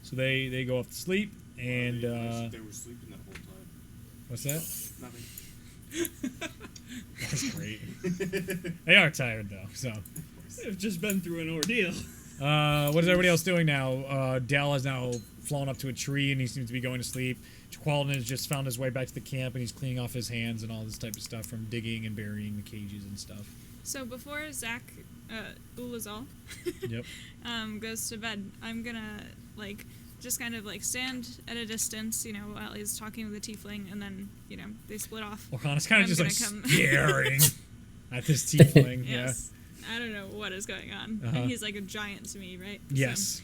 So they go off to sleep and
they were sleeping that whole time.
what's that?
Nothing.
That's great. They are tired though, so.
They've just been through an ordeal.
What is everybody else doing now? Dal has now flown up to a tree and he seems to be going to sleep. Jaqualdin has just found his way back to the camp and he's cleaning off his hands and all this type of stuff from digging and burying the cages and stuff.
So before Zach, Ulazal,
Yep.
goes to bed, I'm gonna like just kind of like stand at a distance, you know, while he's talking with the tiefling, and then you know they split off.
Orhana's kind of just like
come
staring at this tiefling.
Yes. I don't know what is going on.
Uh-huh.
He's like a giant to me, right?
Yes.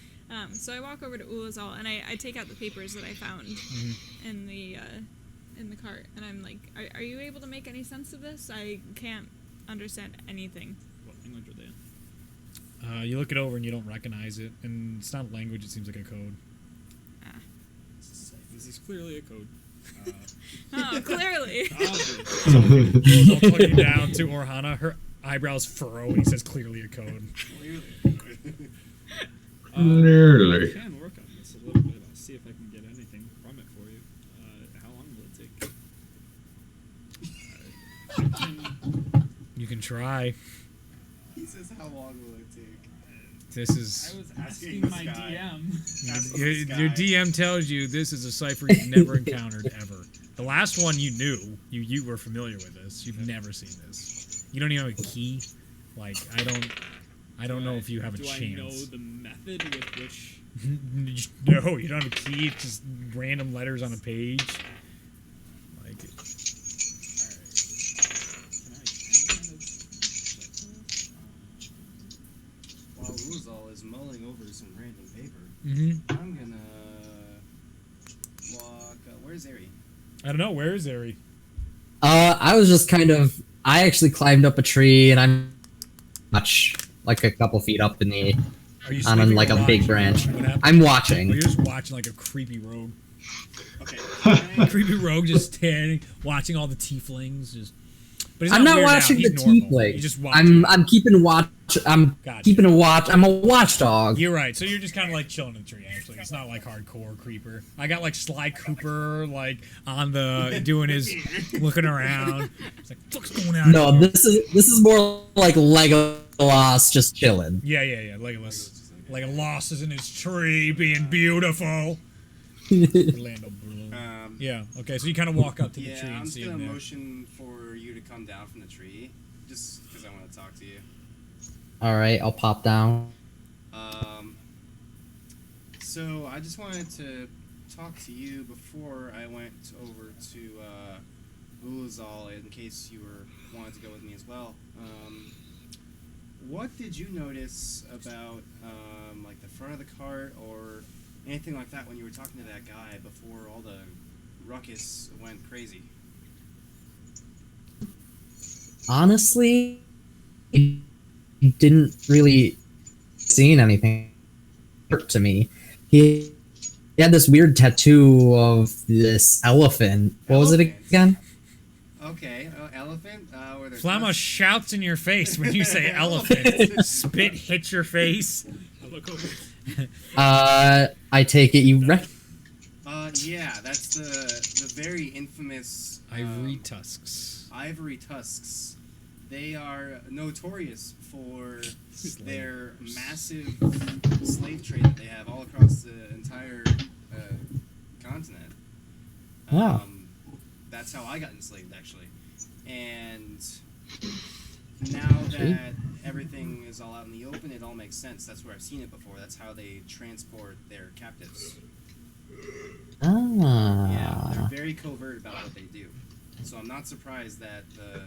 So I walk over to Ulazal and I take out the papers that I found in the cart, and I'm like, are you able to make any sense of this? I can't understand anything.
What language are they in?
You look it over and you don't recognize it, and it's not a language. It seems like a code.
This is clearly a code.
Oh, clearly.
Ulazal looking down to Orhana. Her eyebrows furrow and he says clearly a code.
Clearly.
I can work on this a little bit. I'll see if I can get anything from it for you. How long will it take?
You can try.
He says, how long will it take?
This is...
I was asking my DM.
Your DM tells you this is a cipher you've never encountered ever. The last one you knew. You were familiar with this. You've never seen this. You don't even have a key. Like, I don't know if you have a chance.
Do I know the method with which...
No, you don't have a key. It's just random letters on a page. Like...
While Ulazal is mulling over some random paper, I'm gonna walk... where's Ari?
I don't know. Where is Ari?
I was just kind of... I actually climbed up a tree, and I'm much like a couple feet up in the...
Are you
on
sleeping
like
or
a big
watching?
branch.
What happened?
I'm watching.
Well, you're just watching like a creepy rogue.
Okay.
Creepy rogue just standing, watching all the tieflings. Just, but he's
I'm not
weirded out,
watching
he's
the
normal.
tiefling.
He's just watching.
I'm keeping watch. I'm
Gotcha.
keeping a watch. I'm a watchdog.
You're right. So you're just kind of like chilling in the tree. Actually, it's not like hardcore creeper. I got like Sly Cooper like on the doing his looking around. It's like what's going on?
No,
here?
this is more like Legolas just chilling.
Yeah. Legolas is in his tree, being beautiful. Orlando Bloom. Yeah. Okay. So you kind of walk up to the tree
I'm
and
just
see
gonna
him there.
motion for you to come down from the tree, just because I want to talk to you.
All right, I'll pop down.
So I just wanted to talk to you before I went over to Ulazal in case you wanted to go with me as well. What did you notice about like the front of the cart or anything like that when you were talking to that guy before all the ruckus went crazy?
Honestly, didn't really see anything to me. He had this weird tattoo of this elephant. What was it again?
Okay, elephant. Where there's
Flamma shouts in your face when you say elephant. Spit hits your face.
I look over.
I take it you rec-
Yeah, that's the very infamous
Ivory tusks.
Ivory tusks. They are notorious for their massive slave trade that they have all across the entire continent.
Wow.
That's how I got enslaved, actually. And now that everything is all out in the open, it all makes sense. That's where I've seen it before. That's how they transport their captives. Yeah, they're very covert about what they do. So I'm not surprised that the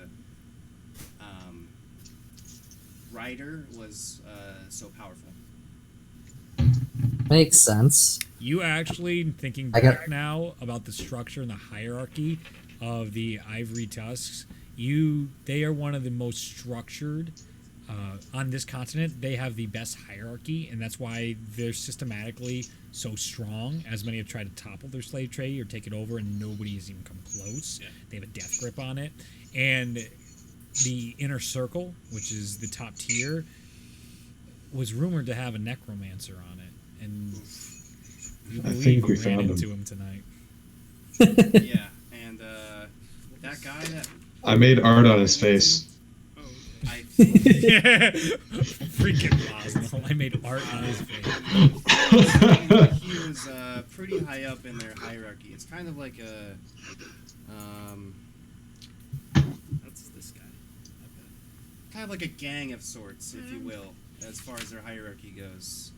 rider was so powerful.
Makes sense.
You actually, thinking
I
back
got-
now about the structure and the hierarchy of the ivory tusks, they are one of the most structured on this continent. They have the best hierarchy, and that's why they're systematically so strong. As many have tried to topple their slave trade or take it over, and nobody has even come close.
Yeah.
They have a death grip on it, and the inner circle, which is the top tier, was rumored to have a necromancer on it, and you
I
believe
think we
we ran
found
into
him.
him tonight.
Yeah, and that guy that
I made art on his face.
I think
Freaking Bosnell. I made art on his face.
he was pretty high up in their hierarchy. It's kind of like a
That's this guy. Okay.
kind of like a gang of sorts, if you will, as far as their hierarchy goes.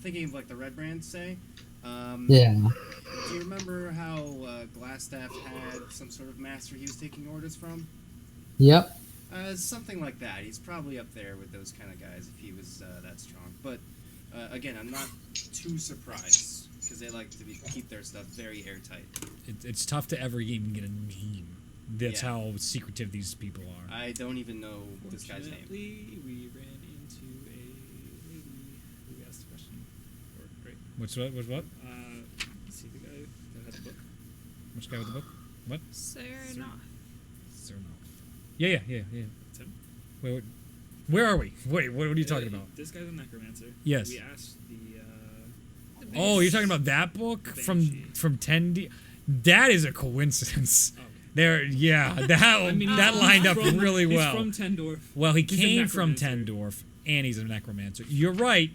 Thinking of like the Red Brand, say.
Yeah.
Do you remember how Glassstaff had some sort of master he was taking orders from?
Yep.
Something like that. He's probably up there with those kind of guys if he was that strong. But again, I'm not too surprised because they like to keep their stuff very airtight.
It's tough to ever even get a name. That's
Yeah.
how secretive these people are.
I don't even know this guy's name.
Fortunately, we ran into a lady who asked a question. Great.
What's what?
See the guy that had the book?
Which guy with the book? What?
Serenoth.
Yeah.
It's him.
Wait, where are we? Wait, what are you talking about?
This guy's a necromancer.
Yes.
We asked the
Oh, you're talking about that book from 10D. That is a coincidence.
Oh, okay.
That lined up really well.
He's from Tendorf.
Well, he
He's a
came from
necromancer.
Tendorf, and he's a necromancer. You're right.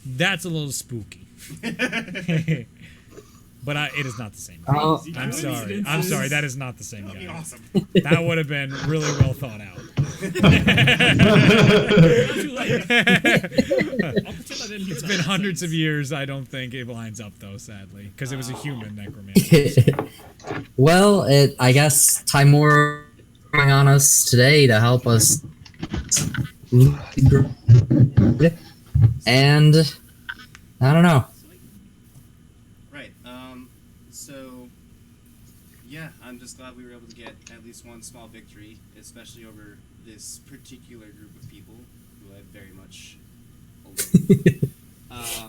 That's a little spooky. But it is not the same guy.
Oh.
I'm sorry. I'm sorry. That is not the same
That'd be
guy.
awesome.
That would have been really well thought out.
Not too late. I'll pretend I didn't hear
It's
that.
been hundreds of years. I don't think it lines up, though, sadly, because it was a human necromancer.
Well, I guess Timor coming on us today to help us. And I don't know.
Right. So, yeah, I'm just glad we were able to get at least one small victory, especially over this particular group of people who I very much hold.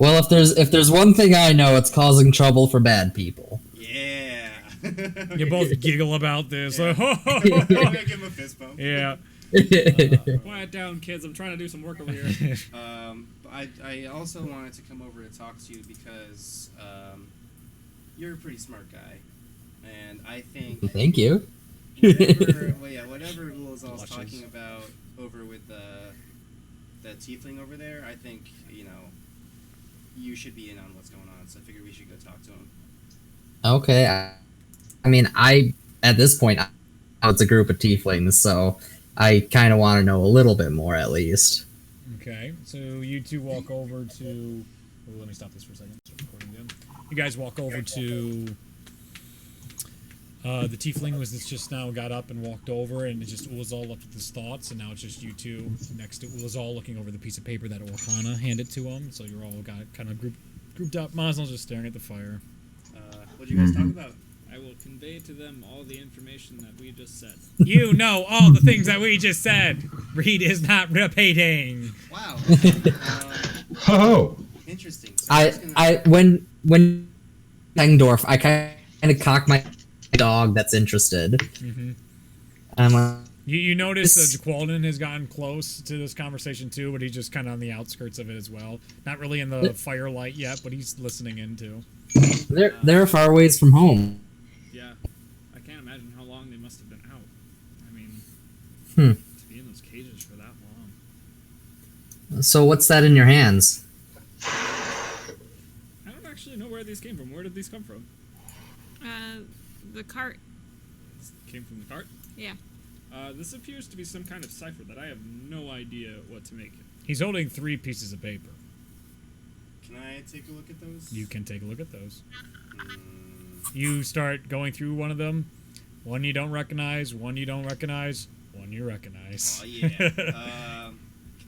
Well, if there's one thing I know, it's causing trouble for bad people.
Yeah.
You both giggle about this.
Yeah.
Yeah.
I'm gonna give him a fist bump.
Quiet down, kids. I'm trying to do some work over here.
I also wanted to come over to talk to you because you're a pretty smart guy, and I think.
Thank you.
Whatever Ulazal's talking about over with the tiefling over there, I think you should be in on what's going on. So I figured we should go talk to him.
Okay. I mean, at this point, it's a group of tieflings, so I kind of want to know a little bit more at least.
Okay, so you two walk over to. Oh, let me stop this for a second. Start recording again. You guys walk over to. The tiefling was just now got up and walked over, and it just Ulazal left with his thoughts, and now it's just you two next to Ulazal looking over the piece of paper that Orkana handed to him. So you're all got kind of grouped up. Mazel's just staring at the fire.
What did you guys talk about?
I will convey to them all the information that we just said.
You know all the things that we just said. Reed is not repeating.
Wow.
Ho!
Interesting. So
when Engdorf, I kind of cock my dog that's interested.
Mm-hmm.
I'm like,
You notice Jaqualdin has gotten close to this conversation too, but he's just kind of on the outskirts of it as well. Not really in the firelight yet, but he's listening in too.
They're far ways from home.
Yeah, I can't imagine how long they must have been out. I mean, to be in those cages for that long.
So what's that in your hands?
I don't actually know where these came from. Where did these come from?
The cart.
Came from the cart?
Yeah.
This appears to be some kind of cipher that I have no idea what to make.
He's holding 3 pieces of paper.
Can I take a look at those?
You can take a look at those. You start going through one of them. One you don't recognize, one you don't recognize, one you recognize.
Oh, yeah. Can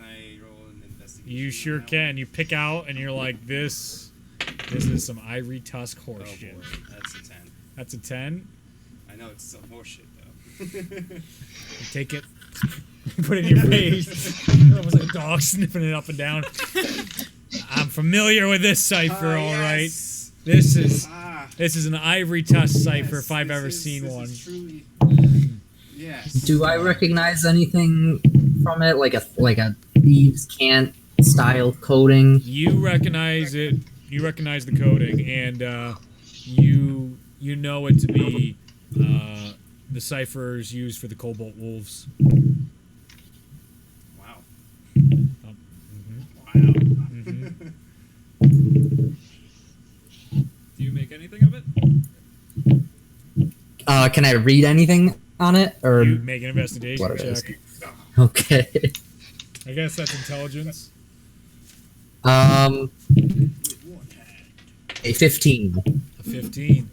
I roll an investigation?
You sure can. You pick out and you're like, this is some ivory tusk horse shit.
Boy, that's a 10.
That's a 10?
I know it's some horse shit, though.
You take it, put it in your face. Almost like a dog sniffing it up and down. I'm familiar with this cipher, all right. This is an ivory tusk cipher if I've ever seen one.
Truly, yes.
Do I recognize anything from it, like a thieves' cant style coding?
You recognize it. You recognize the coding, and you know it to be the ciphers used for the Cobalt Wolves.
Wow.
Wow. Mm-hmm.
Do you make anything of it?
Can I read anything on it, or
You make an investigation
what it is?
check.
Okay.
I guess that's intelligence.
A 15.
A 15.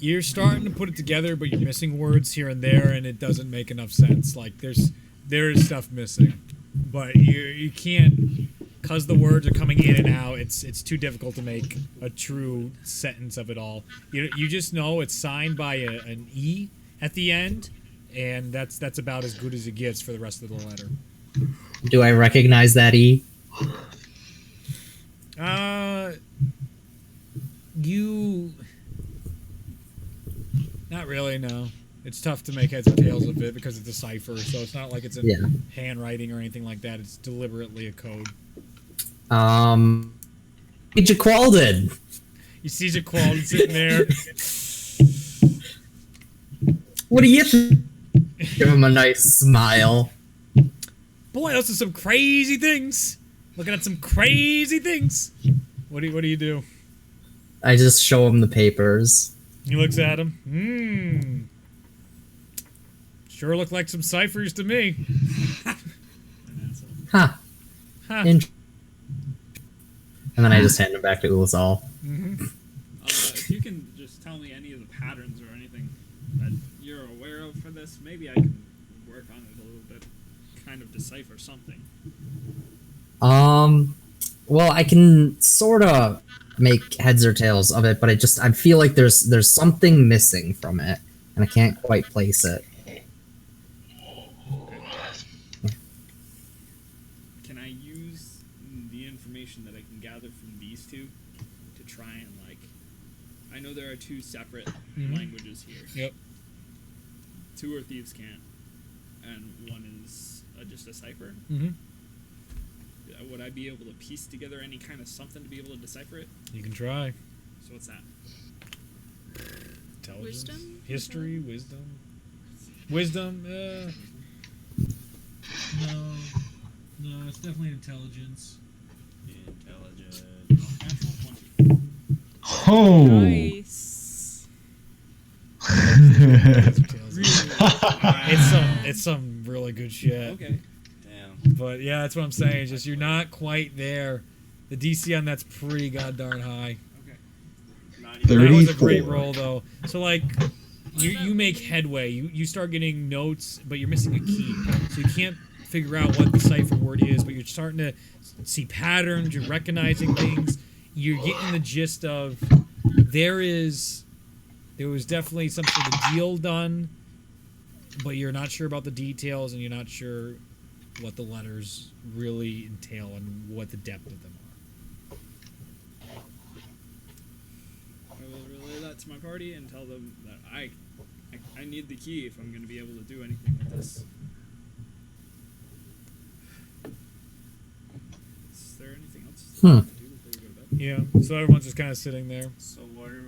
You're starting to put it together, but you're missing words here and there, and it doesn't make enough sense. Like there is stuff missing, but you can't, because the words are coming in and out. It's too difficult to make a true sentence of it all. You just know it's signed by an E at the end, and that's about as good as it gets for the rest of the letter.
Do I recognize that E?
You... Not really, no. It's tough to make heads or tails of it because it's a cipher, so it's not like it's in handwriting or anything like that. It's deliberately a code.
Jaqualdin!
You see Jaqualdin sitting there.
What do you think? Give him a nice smile.
Boy, those are some crazy things. Looking at some crazy things. What do you do?
I just show him the papers.
He looks at him. Sure look like some ciphers to me.
Huh. And then I
Hmm.
just hand him back to Ulazal.
If you can just tell me any of the patterns or anything that you're aware of for this, maybe I can work on it a little bit, kind of decipher something.
Well, I can sort of make heads or tails of it, but I feel like there's something missing from it, and I can't quite place it.
Can I use the information that I can gather from these two to try and like. I know there are two separate languages here.
Yep.
Two are thieves' cant, and one is just a cipher.
Mm-hmm.
Would I be able to piece together any kind of something to be able to decipher it?
You can try.
So what's that?
Intelligence?
Wisdom?
History? Wisdom? Wisdom? No, it's definitely intelligence.
Intelligence.
Natural 20.
Oh.
Nice.
It's some really good shit.
Okay.
Damn.
But yeah, that's what I'm saying. It's just you're not quite there. The DC on that's pretty goddamn high.
Okay.
Not
That
even.
was a great
34.
roll though. So like you make headway. You start getting notes, but you're missing a key. So you can't figure out what the cipher word is, but you're starting to see patterns, you're recognizing things. You're getting the gist of there was definitely some sort of deal done, but you're not sure about the details and you're not sure what the letters really entail and what the depth of them are.
I will relay that to my party and tell them that I need the key if I'm going to be able to do anything with this. Is there anything else to do before we go to bed?
Yeah, so everyone's just kind of sitting there.
So we're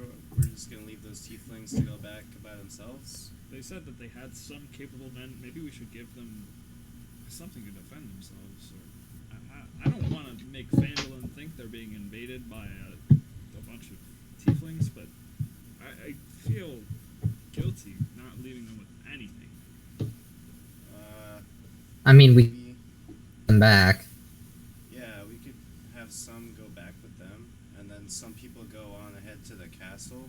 just gonna leave those tieflings to go back by themselves.
They said that they had some capable men. Maybe we should give them something to defend themselves. Or I don't want to make Phandalin think they're being invaded by a bunch of tieflings, but I feel guilty not leaving them with anything.
I mean, we
Maybe,
them back.
yeah, we could have some go back with them, and then some people go on ahead to the castle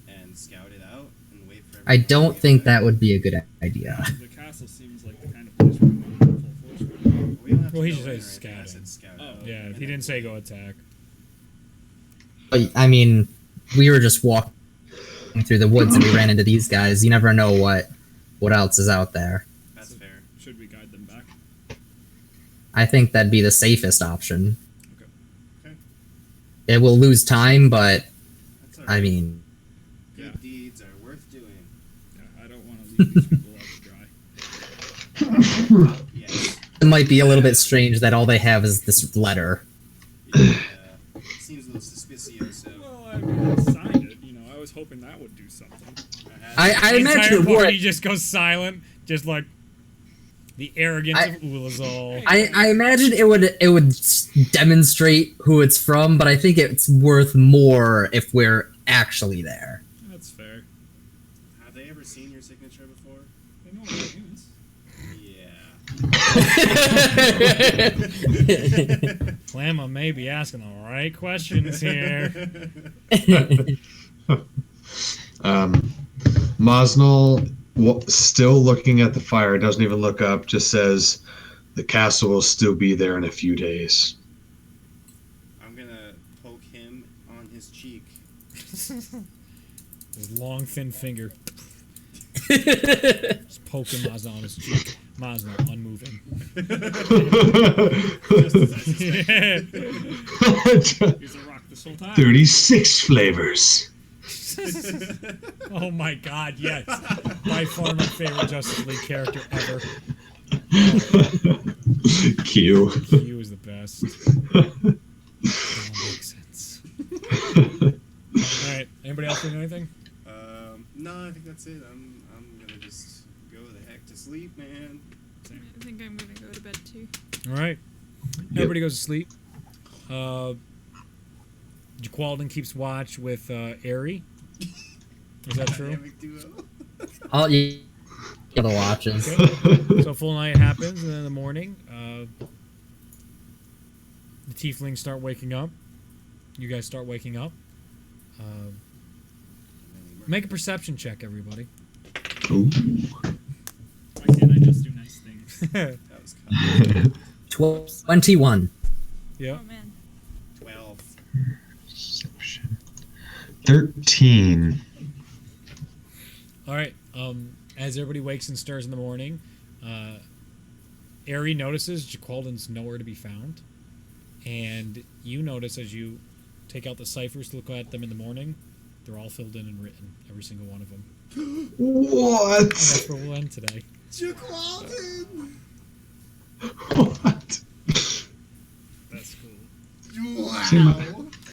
and scout it out and wait for.
I
everyone to
don't
get
think
back.
that would be a good idea.
The castle seems like the kind of place where we want to go full force.
We don't have
Well,
to
he
go
just
in
says
or anything. I
scouting.
said scout
Oh,
out.
Yeah,
And
he
then
didn't say
wait.
go attack.
But, I mean, we were just walking through the woods and we ran into these guys. You never know what else is out there.
That's fair.
Should we guide them back?
I think that'd be the safest option.
Okay.
Okay.
It will lose time, but
That's all
I
right.
mean,
Good
Yeah.
deeds are worth doing.
Yeah, I don't want to leave these people out to dry.
Yes.
it might be a little bit strange that all they have is this letter.
Yeah. Seems a little suspicious.
Well, I signed it. You know, I was hoping that would do something.
I
The
imagine
entire
it would.
party just goes silent, just like the arrogance of Ulazal.
I imagine it would demonstrate who it's from, but I think it's worth more if we're actually there.
That's fair.
Have they ever seen your signature before?
They know what it means.
Yeah.
Flamma may be asking the right questions here.
Mosnell, still looking at the fire, doesn't even look up, just says, the castle will still be there in a few days.
I'm gonna poke him on his cheek.
His long, thin finger. Just poking Mazda on his cheek. Mazda, unmoving.
He's a rock this whole time.
36 flavors.
Oh my god, yes. By far my favorite Justice League character ever.
Q.
Q is the best. That makes sense. Alright, anybody else doing anything?
No, I think that's it. I'm gonna just go the heck to sleep, man.
I think I'm gonna go to bed too.
Alright. Everybody goes to sleep. Jaqualdin keeps watch with Aerie. Is that true?
Dynamic duo.
I'll the watches.
Okay. So full night happens, and then in the morning, the tieflings start waking up. You guys start waking up. Make a perception check, everybody.
Ooh.
Why can't I just do nice things?
That was kind
21.
Yeah.
Oh man.
12.
13.
All right. As everybody wakes and stirs in the morning, Aerie notices Jaqualdin's nowhere to be found, And you notice as you take out the ciphers to look at them in the morning, they're all filled in and written, every single one of them.
What?
And that's where we'll end today.
Jack Walton!
What?
That's cool.
Wow.
See,